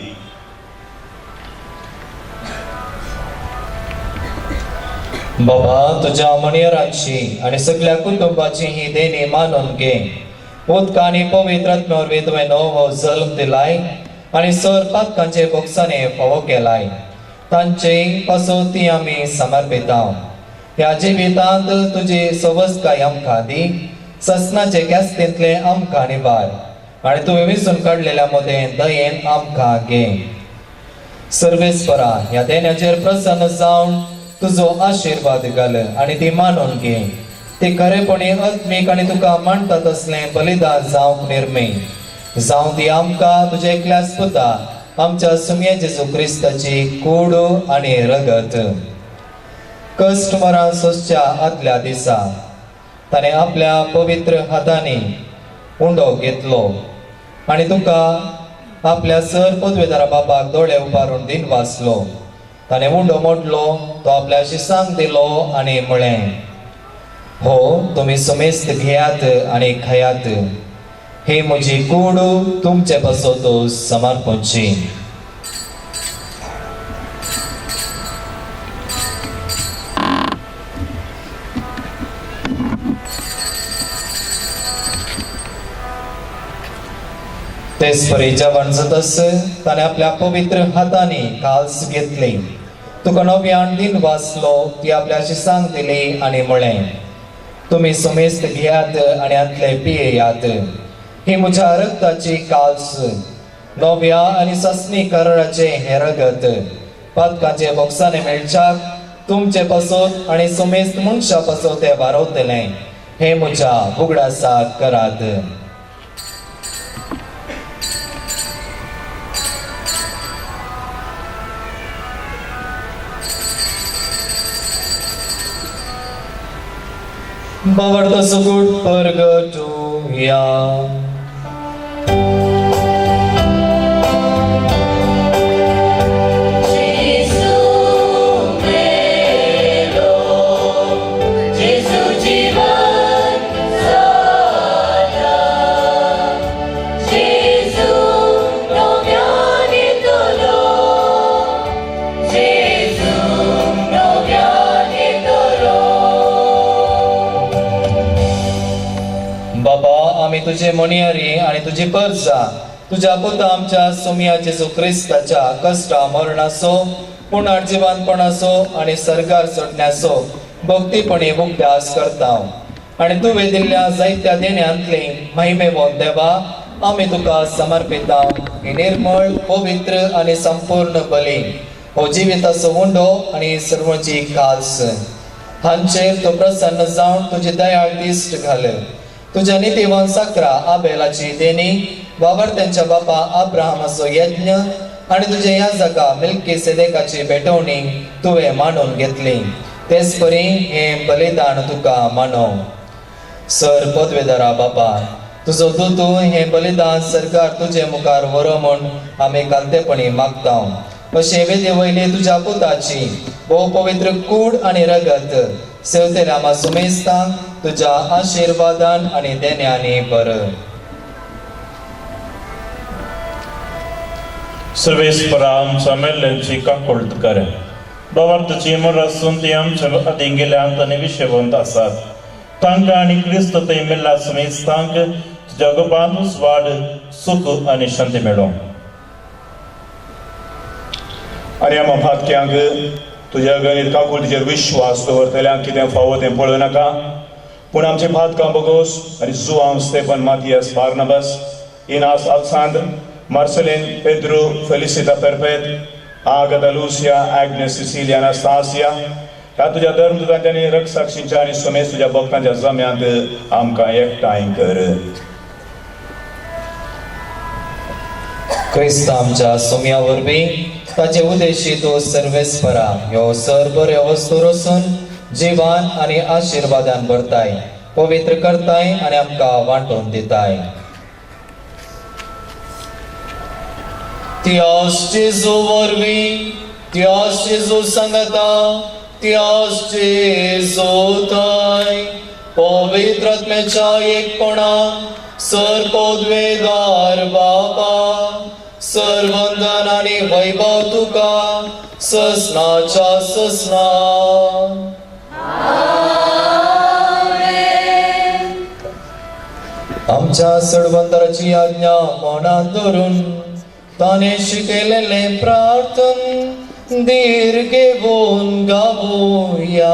बाबा तुझ्या मणियरांची आणि सगळ्या कुटुंबाची ही देणी मानून घे. उदकांनी पवित्र आत्म्यावर तुवें नवो जल्म दिलाय आणि सर पातकांचे बोक्साने फावो केलाय तांचे पासोती आमी समर्पिता. ह्या जिवितांत तुजी सवस्काय आमकां दी. ससनाचे केस्तींतले आमकां निबार आणि तुवें विसरून काडलेल्या मदें दयेन आमकां घे. सर्वेस्परा ह्या देण्याचेर प्रसन्न जावन तुजो आशीर्वाद घाल आणि ती मानून घे. ती खरेपणी आत्मीक आणि तुका मानता तसलें बलिदान जावंक निर्मेय जावं ती आमकां तुजे एकल्याच पुता आमच्या सुमये जेजू क्रिस्ताची कूड आणि रगत. कश्ट मरण सोसच्या आदल्या दिसा ताणें आपल्या पवित्र हातांनी उंडो घेतलो आणि तुका आपल्या सर पदवेदारा बापाक दोळे उबारून दिन वाचलो. ताणें उंडो मोडलो तो आपल्या शिसांक दिलो आणि म्हळें हो तुमी समेस्त घेयात आणि खयात. हे म्हजी कूड तुमचे बसोतो समर्पणची. तेच परी जेवण जातस ताणें आपल्या पवित्र हातांनी काल्स घेतली. तुका नव्यान दिन वाचलो ती आपल्या शिसांक दिली आणि म्हळें तुमी समेस्त घेयात आणि आतले पियेयात. ही म्हज्या रक्ताची काल्स नव्या आणि ससनी कराराचे हे रगत पातकांचे बोक्साने मेळच्याक तुमचे पासोत आणि समेस्त मनशा पासोत ते वारवतले. हे म्हज्या उगडासाक करात. बावरतो सुगुट परगटूया. तुझे मणियारी आणि तुझी परजा तुझ्या पुता आमच्या सुमया जेजू क्रिस्ताच्या कष्टा मरणासो पुनर्जीवनपणासो आणि सरकार चडण्यासो भक्तीपणे अभ्यास करता. आणि तुवें दिल्ल्या जायत्या देण्यांतली महिमेवंत देवा आमी तुका समर्पिता. ही निर्मळ पवित्र आणि संपूर्ण बली हो जिविताचो उंडो आणि सर्वची काल्स हांचेर तूं प्रसन्न जावन तुजी दयाळ दिश्ट घाल. तुझ्या नितीवान साकरा आबेलाची देणी वावरत्यांच्या बापा अब्राहमाचो यज्ञ आणि तुझ्या ह्या जागा मेल्कीसेदेकाची भेटवणी तुवें मानून घेतली. तेच परी हे बलिदान तुका मानव. सर पदवेदारा बापा तुजो दूतू हे बलिदान सरकार तुझे मुखार व्हरो म्हूण आमी कांतेपणी मागता. अशे वेदे वयली तुझ्या पुताची भोव पवित्र कूड आणि रगत सेवतेल्या आमा सुमेस्तांक तुझ्या आशीर्वादान आणि देण्यानी बर. सर्वेस्परा आमच्या मेल्ल्यांची काकोळट कर. बावार्थची मोरासून ती आमच्या आदीं गेल्यांत आनी विशेवंत आसात. तांकां आनी क्रिस्त थंय मेल्ला सुमेस्तांक तुज्या गोपांतूच वाड सुख आनी शांती मेळो. आनी आम्हा भातक्यांक तुज्या गणित काकुळटीचेर विश्वास दवरतल्यांक कितें फावो तें पळोवं नाका. पूण आमचे फातकां बोगोस आनी जुआंव स्टेफन मातियास बार्नबास इनास अल्सांद्र मार्सेलिन पेद्रो फेलिसिता पेरपेत आगता लुसिया ॲग्नेस सिसिलिया अनास्तासिया ह्या तुज्या धर्मदुतांच्या आनी रक्षसाक्षींच्या आनी समेत तुज्या भक्तांच्या जम्यांत आमकां एकठांय कर. क्रिस्त आमच्या सोम्या वरवीं ताचे उदेशी तो सर्वेस्परा ह्यो सर बऱ्यो वस्तू रचून जिवान आनी आशिर्वादान भरताय, पवित्र करताय आनी आमकां वांटून दिताय. त्याच जेजू वरवीं, त्याच जेजू सांगता, त्याच जेजू थंय पवित्र आत्म्याच्या एकपणान सर पदवेदार बापा सर वंदन आनी वैभव तुका ससनाच्या ससना. आमच्या सडबंदराची आज्ञा मनात धरून ताने शिकयलेले प्रार्थन धीर घेवन गावुया.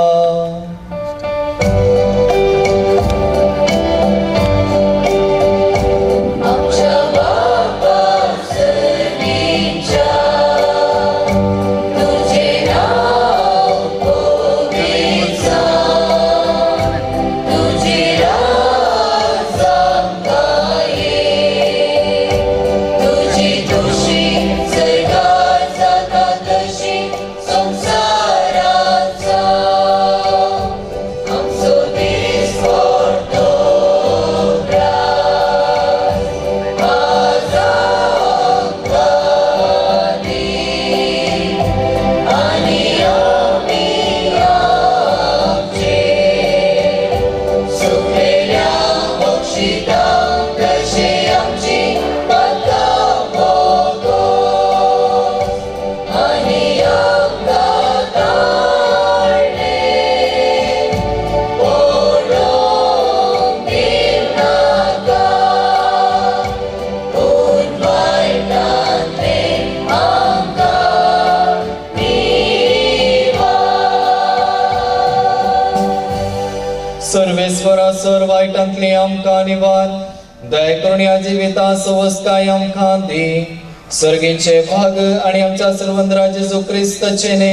सर्वेस्वरा सर वायटांतली आमकां निवार दया करून ह्या जिविता सवस्ताय आमकां दी. सर्गीचे भाग आनी आमच्या सर्वंद्रा जेजू क्रिस्ताचे ने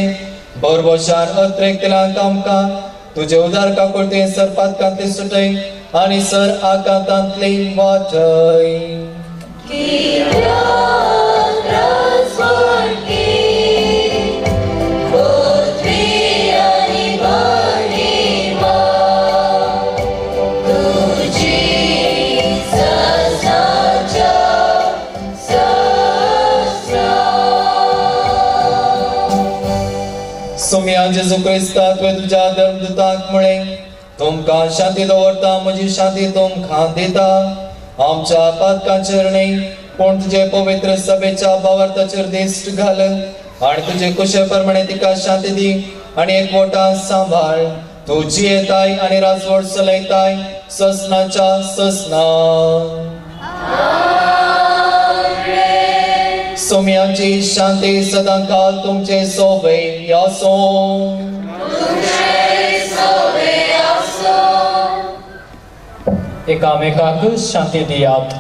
बरबशान अत्रेक केलांक आमकां तुजे उदार काकुळते सर पातकांतली सुटय आनी सर आकांतांतली वाटय. सोम्या जेजू क्रिस्ता तुवें तुज्या धर्मदुताक म्हळें तुमकां शांती दवरता म्हजी शांती तुमकां दिता. आमच्या पातकांचेर न्ही पूण तुजे पवित्र सभेच्या भावार्थाचेर दिश्ट घाल आनी तुजे कुशे प्रमाणे तिका शांती दी आनी एकवटान सांबाळ. तू जियेताय आनी राजवट चलयताय ससनाच्या ससना. सोम्याची शांती सदांकाल तुमचे सोबे आसो. एकामेकाक शांती दियात.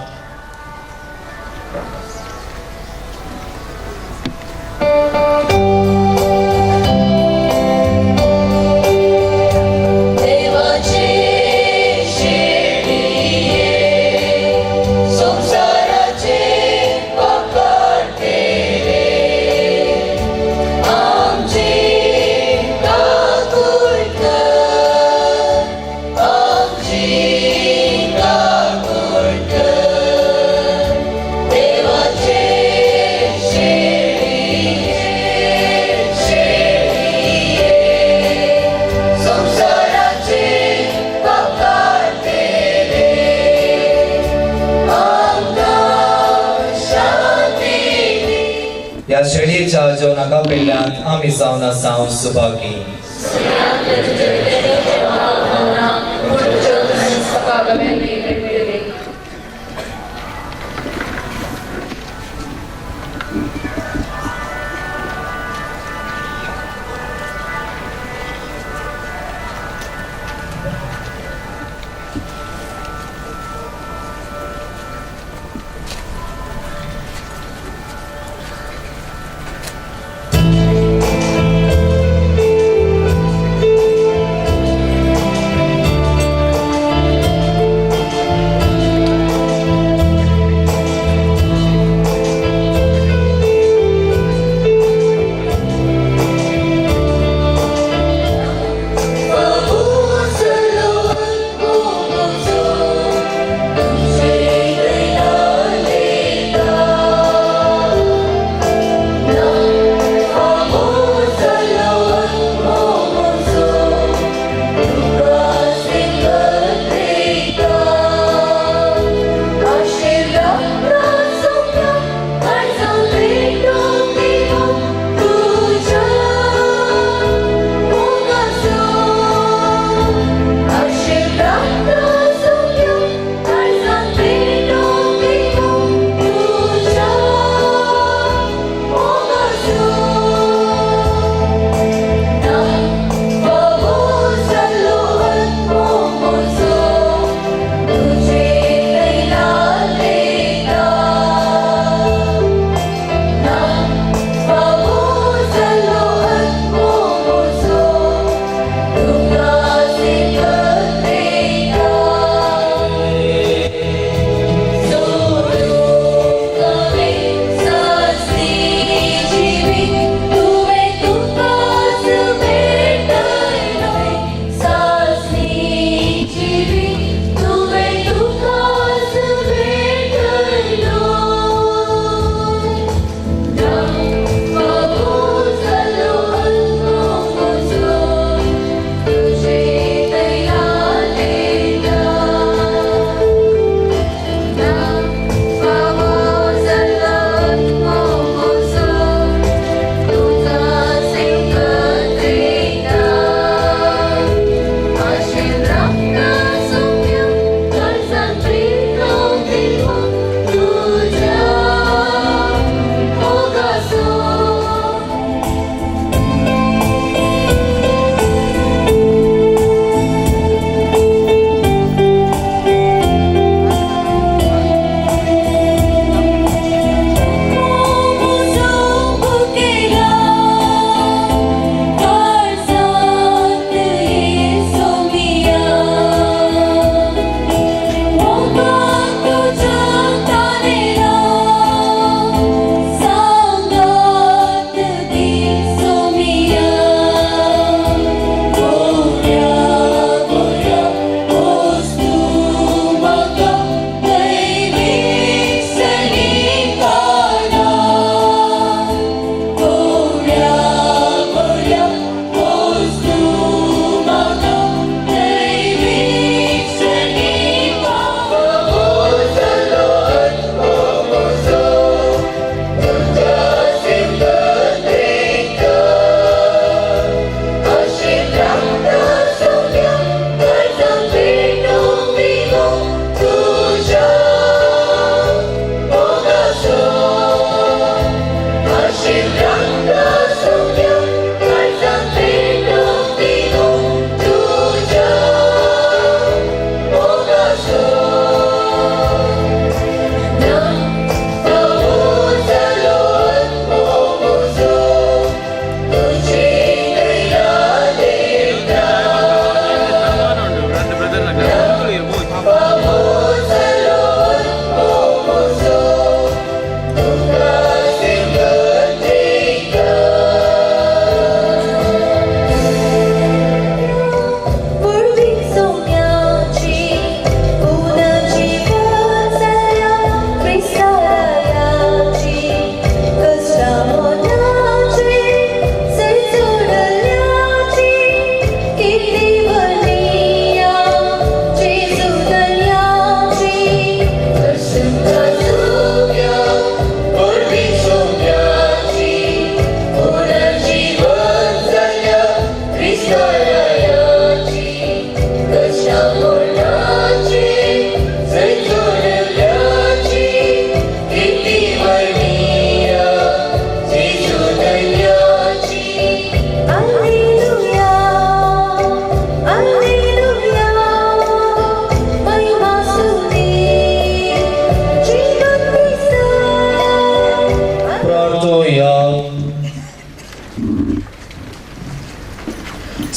या शेळीच्या जेवणाका पेल्ल्यांत आमी जावन सावन सुभागी.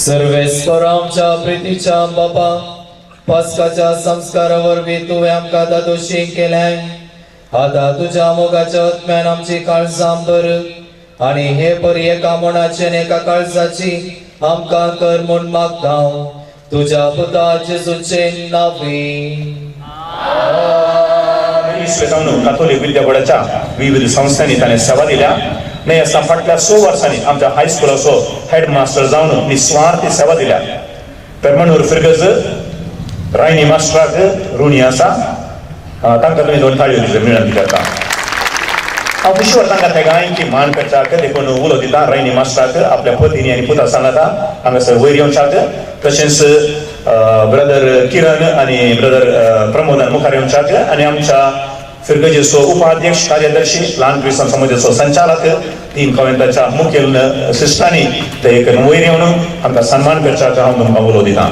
सर्वेस्वर आमच्या प्रितीच्या बापा पास्काच्या संस्कारावरवी तुवें आमकां दादोशी केल्याय आतां तुज्या मोगाच्या आत्म्यान आमची काळजां भर आनी हे परी एका मनाचे एका काळजाची आमकां कर म्हूण मागता तुज्या पुता जेजूचे नांवी कॅथोलिक विद्यापीठाच्या विविध संस्थांनी ताणें सेवा दिल्या नाही असा फाटल्या 6 वर्सांनी आमच्या हायस्कुलाचो हेडमास्टर जावन निस्वार्थी सेवा दिल्या पेरमानूर फिरगज रायनी मास्टराक ऋणी आसा तांकां तुमी 2 थाळयो विनंती करता. हांव खुशी तांकां तेगाय की मान करच्याक देखून उलो दिता रायनी मास्टराक आपल्या पत्नी आनी पुता सांगाता हांगासर वयर येवच्याक. तशेंच ब्रदर किरण आनी ब्रदर प्रमोदान मुखार येवच्याक आनी आमच्या फिरगजेचो उपाध्यक्ष कार्यदर्शी ल्हान क्रिस्तांव समाजाचो संचालक 3 कॉन्व्हेंटाच्या मुखेल सिस्टरांनी ते वयर येवन आमकां सन्मान करच्याक हांव तुमकां उलो दितां.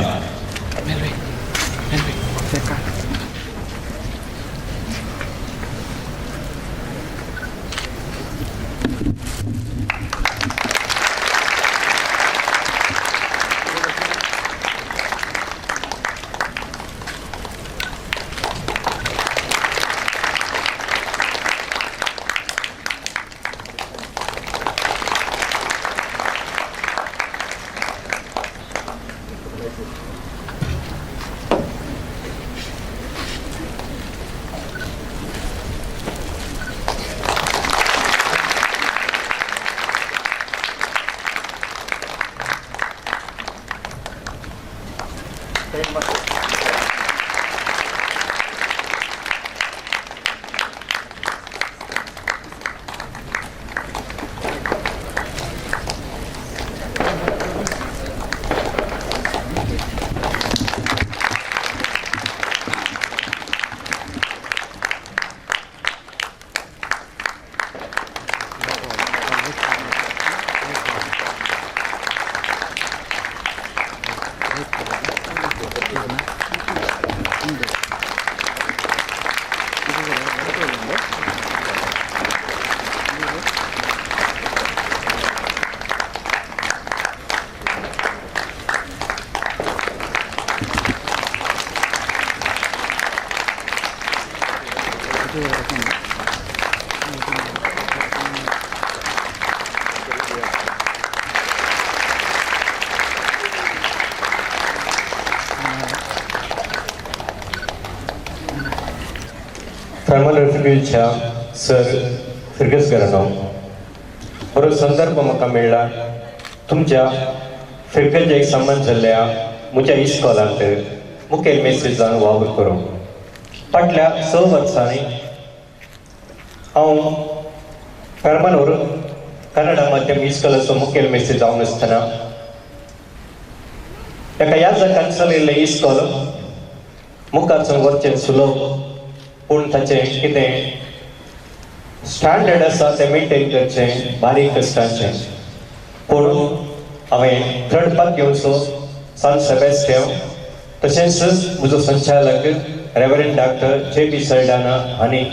फिरगजच्या सर फिरगजकरांनो बरो संदर्भ म्हाका मेळ्ळा तुमच्या फिरगजेक संबंध जाल्ल्या म्हज्या इस्कॉलांत मुखेल मेसेजान वावर करूंक. फाटल्या 6 वर्सांनी हांव पेरमानूर कन्नडा माध्यम इस्कॉलाचो मुखेल मेसेज जावन आसतना एका ह्या जगान चलयल्लें इस्कॉल मुखारसून वचचें सुलभ पूण ताचें कितें स्टँडर्ड आसा तें मेंटेन करचें बारीक कश्टाचें. पूण हांवें थर्ड घेवचो सान सेबेस्टियन तशेंच म्हजो संचालक रेव्हरंड डॉक्टर JP सल्डाना हांणी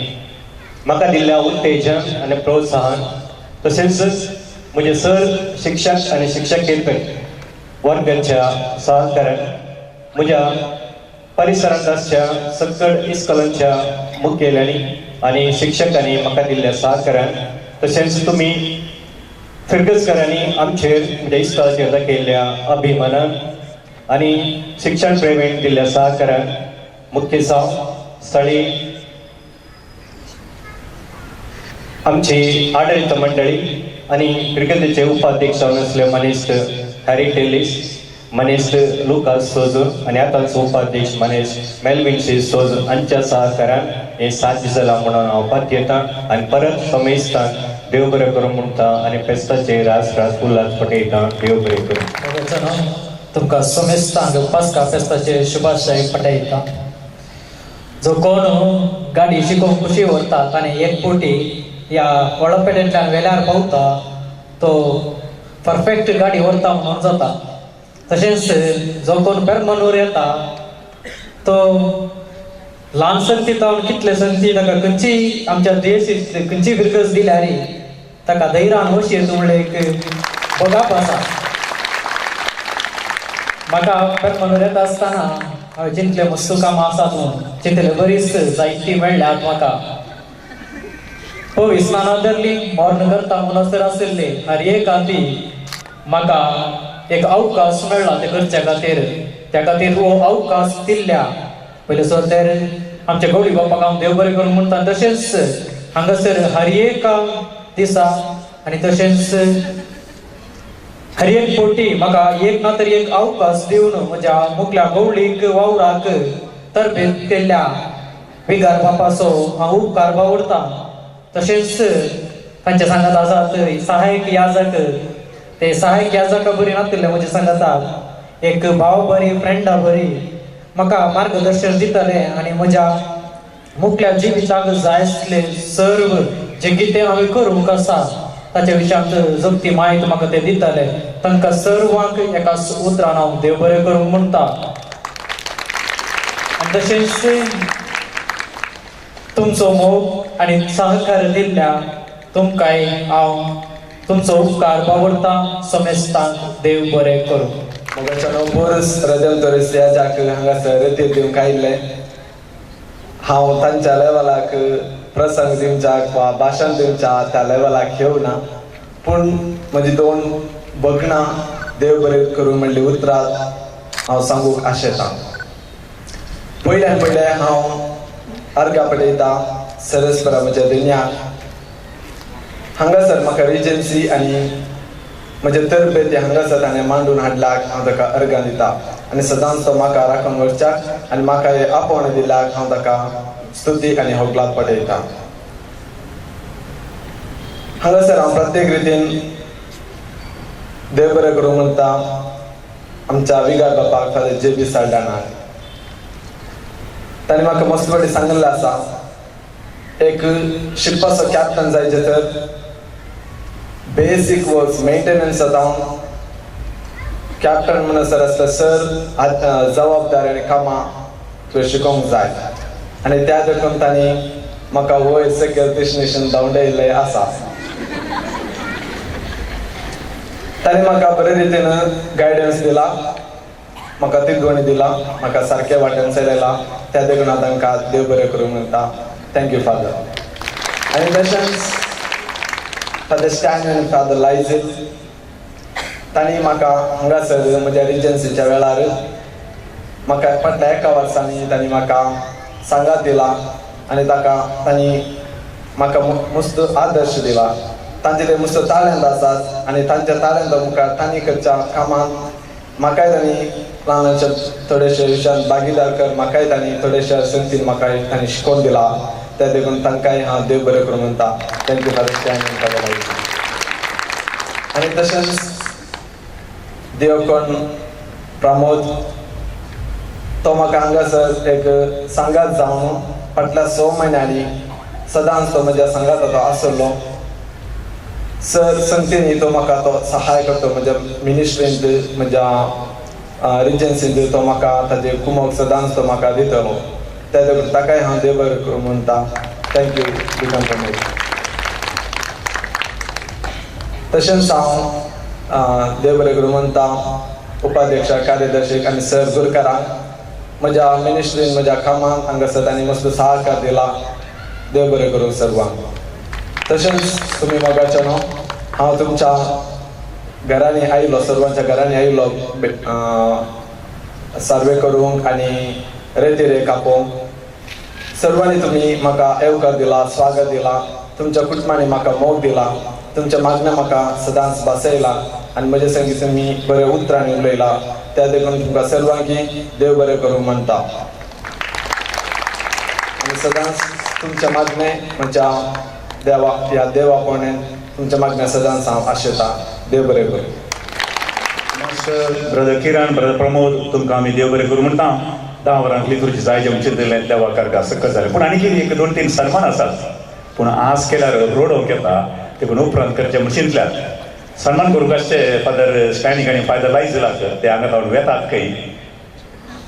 म्हाका दिल्ल्या उत्तेजन आनी प्रोत्साहन तशेंच म्हजे सर शिक्षक आनी शिक्षकेतर वर्गाच्या सहकार्यान म्हज्या परिसरांत आसच्या सकल इस्कॉलांच्या मुखेल्यांनी आनी शिक्षकांनी म्हाका दिल्ल्या सहकार्यान तशेंच तुमी फिरगजकरांनी आमचेर म्हणजे इस्कॉलाचेर दाखयल्ल्या अभिमानान आनी शिक्षण प्रेमीण दिल्ल्या सहकार्यान मुख्य स्थळी आमची आडळित मंडळी आनी फिरगजेचे उपाध्यक्ष जावन आसले मनीस्ट हॅरी टेलिस मनीस्ट लुकास सोजून आनी आतांचो उपाध्यक्ष मनीस्ट मेल्विन सी सोजून हांच्या सहकार्यान हे 7 दीस जाला म्हणून हांव पात येता आनी परत समेस्तान देव बरें करूं म्हणटा आनी फेस्ताचे रास उल्हास पटयता. देव बरें करूं. तुमकां समेस्तांक पास्का फेस्ताचे शुभाशय पटयता. जो कोण गाडी शिकोवंक कुशी व्हरतात आनी एक पोटी ह्या वडपेटेंतल्यान वेल्यार पावता तो परफेक्ट गाडी व्हरता म्हणून जाता. तशेंच जो कोण पेरमानूर येता तो ल्हान संती जावन कितले संती ताका खंयची आमच्या देश खंयची फिरगज दिल्यार ताका धैर्यान वशीत म्हणलें एक बगाप आसा. म्हाका पेरमानूर येता आसतना हांवें चिंतलें मस्त कामां आसात म्हणून चिंतलें बरीच जायती मेळ्ळ्यात म्हाका. पवित्र स्नानादरली मोर्न करता म्हणसर आशिल्ले आनी एक खाती म्हाका एक अवकाश मेळ्ळा ते करच्या खातीर. त्या खातीर हो अवकाश दिल्ल्या पयले सर तर आमच्या गवळी बापाक हांव देव बरें करूं म्हणटा. तशेंच हांगासर हर एका दिसा आनी तशेंच हर एक पोटी म्हाका एक ना तरी एक अवकाश दिवन म्हज्या मुखल्या गवळीक वावराक तरबेज केल्ल्या विगार बापाचो हांव उपकार बावडता. तशेंच तांच्या सांगात आसा थंय सहाय्यक याजक, ते सहाय्यक याजका बरी नासलेले म्हज्या सांगाताक एक भाव बरी फ्रेंडा बरी म्हाका मार्गदर्शन दिताले आनी म्हज्या मुखल्या जिविताक जाय आसले सर्व जे कितें हांवें करूंक आसा ताच्या विशयांत जगती माहिती म्हाका ते दिताले. तांकां सर्वांक एका उतरान हांव देव बरें करूंक म्हणटा. आनी तशेंच तुमचो मोग आनी सहकार दिल्ल्या तुमकांय हांव तुमचो उपकार बावडता. समेस्तांक देव बरें करूं. मोगाच्या बोरस रेडेम्टोरिस याजाक हांगासर रेती दिवंक आयिल्ले. हांव तांच्या लेवलाक प्रसंग दिवच्याक वा भाशण दिवच्या त्या लेवलाक येवना, पूण म्हजी दोन भगणां देव बरें करूं म्हणली उतरां हांव सांगूंक आशेतां. पयल्यान पयले हांव अर्घा पडयता सरस्परा म्हज्या दुन्याक. हांगासर म्हाका रिजन्सी आनी म्हजे तरबेती हांगासर ताणें मांडून हाडल्याक हांव ताका अर्घा दिता आनी सदांच तो म्हाका राखून व्हरच्याक आनी म्हाका हे आपोवण दिल्याक हांव ताका स्तुती आनी होगलात पडयता. हांगासर हांव प्रत्येक रितीन देव बरें करूं म्हणटा आमच्या विगार बापाक फादर JB साल्ढाणाक. ताणें म्हाका मस्त बरें सांगिल्लें आसा एक शिपाचो कॅप्टन जायचे तर बेसीक वर्क्स मेंटेनन्स जावन कॅप्टन म्हणसर आसता सर जबाबदारी आनी कामां तुवें शिकोवंक जाय आनी त्या देखून तांणी म्हाका वयर सकयल डेस्टिनेशन धांवडयल्लें आसा. ताणें म्हाका बरे रितीन गायडन्स दिला, म्हाका तिगवणी दिला, म्हाका सारके वाटेन चलयला. त्या देखून हांव तांकां देव बरें करूं म्हणटा. Thank you father. आनी तशेंच फादर स्टॅन आनी फादर लायझील तांणी म्हाका हांगासर म्हज्या रिजन्सीच्या वेळार म्हाका फाटल्या एका वर्सांनी तांणी म्हाका सांगात दिला आनी तांणी म्हाका मस्त आदर्श दिला. तांचे ते मस्त ताळेंत आसात आनी तांच्या ताळेंता मुखार तांणी करच्या कामांत म्हाकाय तांणी ल्हानशे थोडेशे विशयांत भागीदार कर, म्हाकाय तांणी थोडेशे संगतीन म्हाकाय तांणी शिकोवन दिला. त्या देखून तांकांय हांव देव बरें करूं म्हणटा. थँक्यू फादर स्टॅन आनी फादर लायझील. आनी तशेंच देवकोण प्रमोद तो म्हाका हांगासर एक सांगात जावन फाटल्या 6 म्हयन्यांनी सदांच तो म्हज्या सांगात आसलो. सर संगतीनी तो म्हाका तो सहाय करतो म्हज्या मिनिस्ट्रींत म्हज्या रिजन्सींत तो म्हाका ताजे कुमक सदांच तो म्हाका दितलो. त्या देखून ताकाय हांव देव बरें करूं म्हणटा. थँक्यू विक्रम प्रमोद. तशेंच हांव देव बरें करूं म्हणटा उपाध्यक्ष कार्यदर्शीक आनी सर गुरकारांक म्हज्या मिनिस्ट्रीन म्हज्या कामांक हांगासर तांणी मस्त सहकार दिला. देव बरें करूं सर्वांक. तशेंच तुमी मोगाचे न्हू हांव तुमच्या घरांनी आयिल्लो, सर्वांच्या घरांनी आयिल्लो सर्वे करूंक आनी रेती कापोवंक. सर्वांनी तुमी म्हाका येवकार दिला, स्वागत दिला. तुमच्या कुटुंबांनी म्हाका मोग दिला, तुमच्या मागण्या म्हाका सदांच बसयला आनी म्हजे संगी तुमी बरे उतरांनी उलयला. त्या देखून तुमकां सर्वांकी देव बरें करूं म्हणटा. आनी सदांच तुमच्या मागणे म्हज्या देवा ह्या देवा पोण्यान तुमच्या मागण्या सदांच हांव आशेता. देव बरें करूं. ब्रदर किरण, ब्रदर प्रमोद तुमकां आमी देव बरें करूं म्हणटा. 10 वरांतली तुमची जाय जेवण चिंतलें देवा कारका सकत जालें. पूण आनी कितें 1-2-3 सन्मान आसात, पूण आज केल्यार रोडोवंक येता देखून उपरांत करचें म्हूण चिंतल्यात. सन्मान करूंक आसचें फादर स्टॅनिक आनी फादर लायझीलाक. ते हांगा जावन वेतात खंय.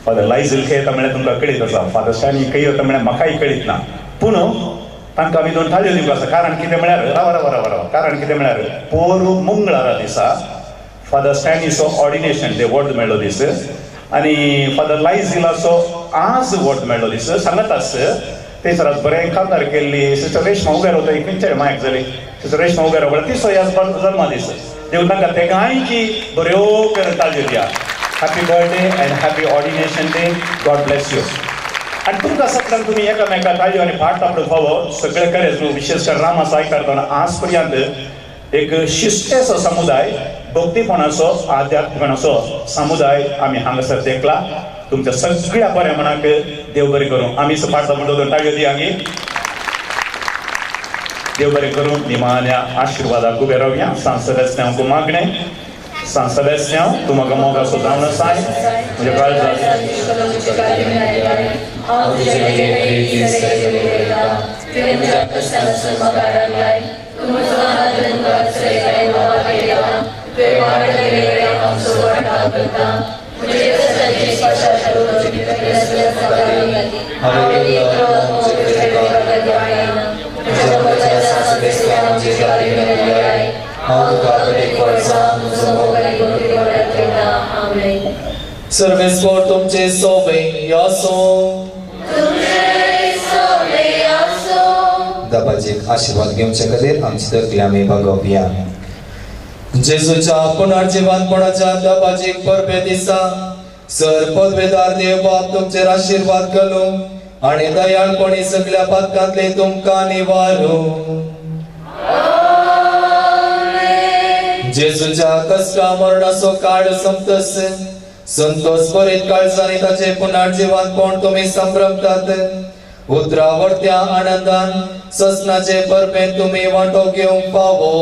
फादर लायझील खंय येता म्हळ्यार तुमकां कळीत आसा, फादर स्टॅनिक खंय येता म्हळ्यार म्हाकाय कळीत ना. पूण तांकां आमी 2 थाळयो दिवंक आसा. कारण कितें म्हळ्यार रावा कारण कितें म्हळ्यार पोर मंगळारा दिसा फादर स्टॅनिचो ऑर्डिनेशन ते वॉर्ड मेळ्ळो दीस आनी फादर लायझीलाचो आज वॉर्ड मेळ्ळो दीस. सांगात आस ते सरात बरें कामदार केल्ली सिस्टर रेश्मा उबेरो तो खंयच्या मायक जाली सिस्टर रेश्मा उबेरो म्हळ्यार 30 जल्मा दीस. देव तांकां तेगांयकी बऱ्यो ताळयो दिया. Happy birthday and happy ordination day. God bless you. आनी तुमकां सगळ्यांक तुमी एकामेका ताळयो आनी फाट आपलो फावो सगळे करेच न्हू. विशेष करून राम आसा करतना आज पर्यंत एक शिस्तेचो समुदाय भक्तीपणाचो आध्यात्मिकपणाचो समुदाय आमी हांगासर देखला. तुमच्या सगळ्या बऱ्या मनाक देव बरें करूं. आमी पाडता म्हणटा दोन टाळयो दी आमी. देव बरें करूं. निमाण्या आशिर्वादाक उबे रावया. सांत सेबेस्त्यांव मागणें. सांत सेबेस्त्यांव तूं म्हाका मोगाचो जावन आसाय. म्हज्या काळजांत सर्वेस्वर तुमचे सोबे यासो. दबाजीक आशीर्वाद घेवचे खातीर आमची तकली आमी भागोवया. जेजूच्या पुनर्जिवानपणाच्या दबाजीक परबे दिसा सर पदवेदार देव बाप तुमचेर आशीर्वाद घालूं आनी दयाळपणी सगळ्या पातकांतले तुमकां निवारूं. जेजूच्या कश्टा मरणाचो काळ संपतस संतोष भरीत काळजांनी ताचे पुनर्जिवानपण तुमी संभ्रमतात. उतरावरत्या आनंदान ससनाचे परबेन तुमी वांटो घेवंक पावो.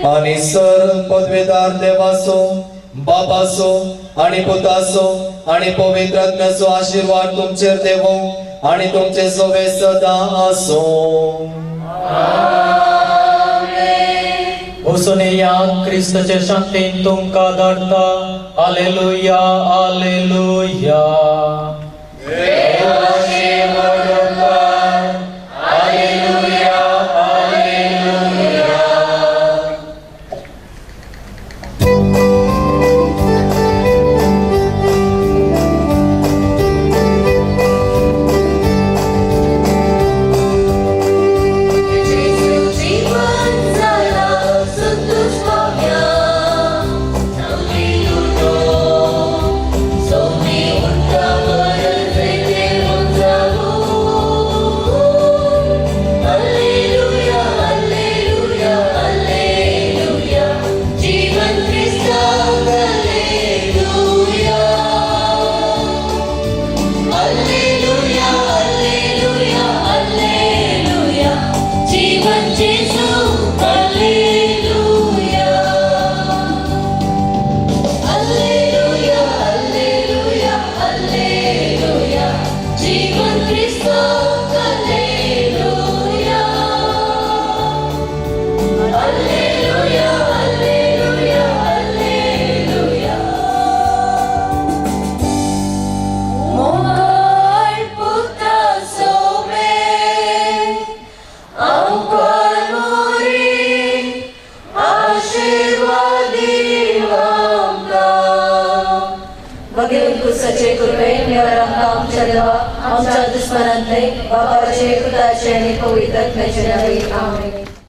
आनी सर पदवेदार देवाचो बापाचो आनी पुताचो आनी पवित्र आत्म्याचो आशीर्वाद तुमचेर देवो आनी तुमचे सोबे सदां आसो. वचून या क्रिस्ताचे शांतीन तुमकां धाडटा. Hallelujah hallelujah. सचे कृपेन आमच्या देवा आमच्या दुश्मनांतले बापाचे पुताचे आणि पवित्र आत्म्याचे नावे आमेन.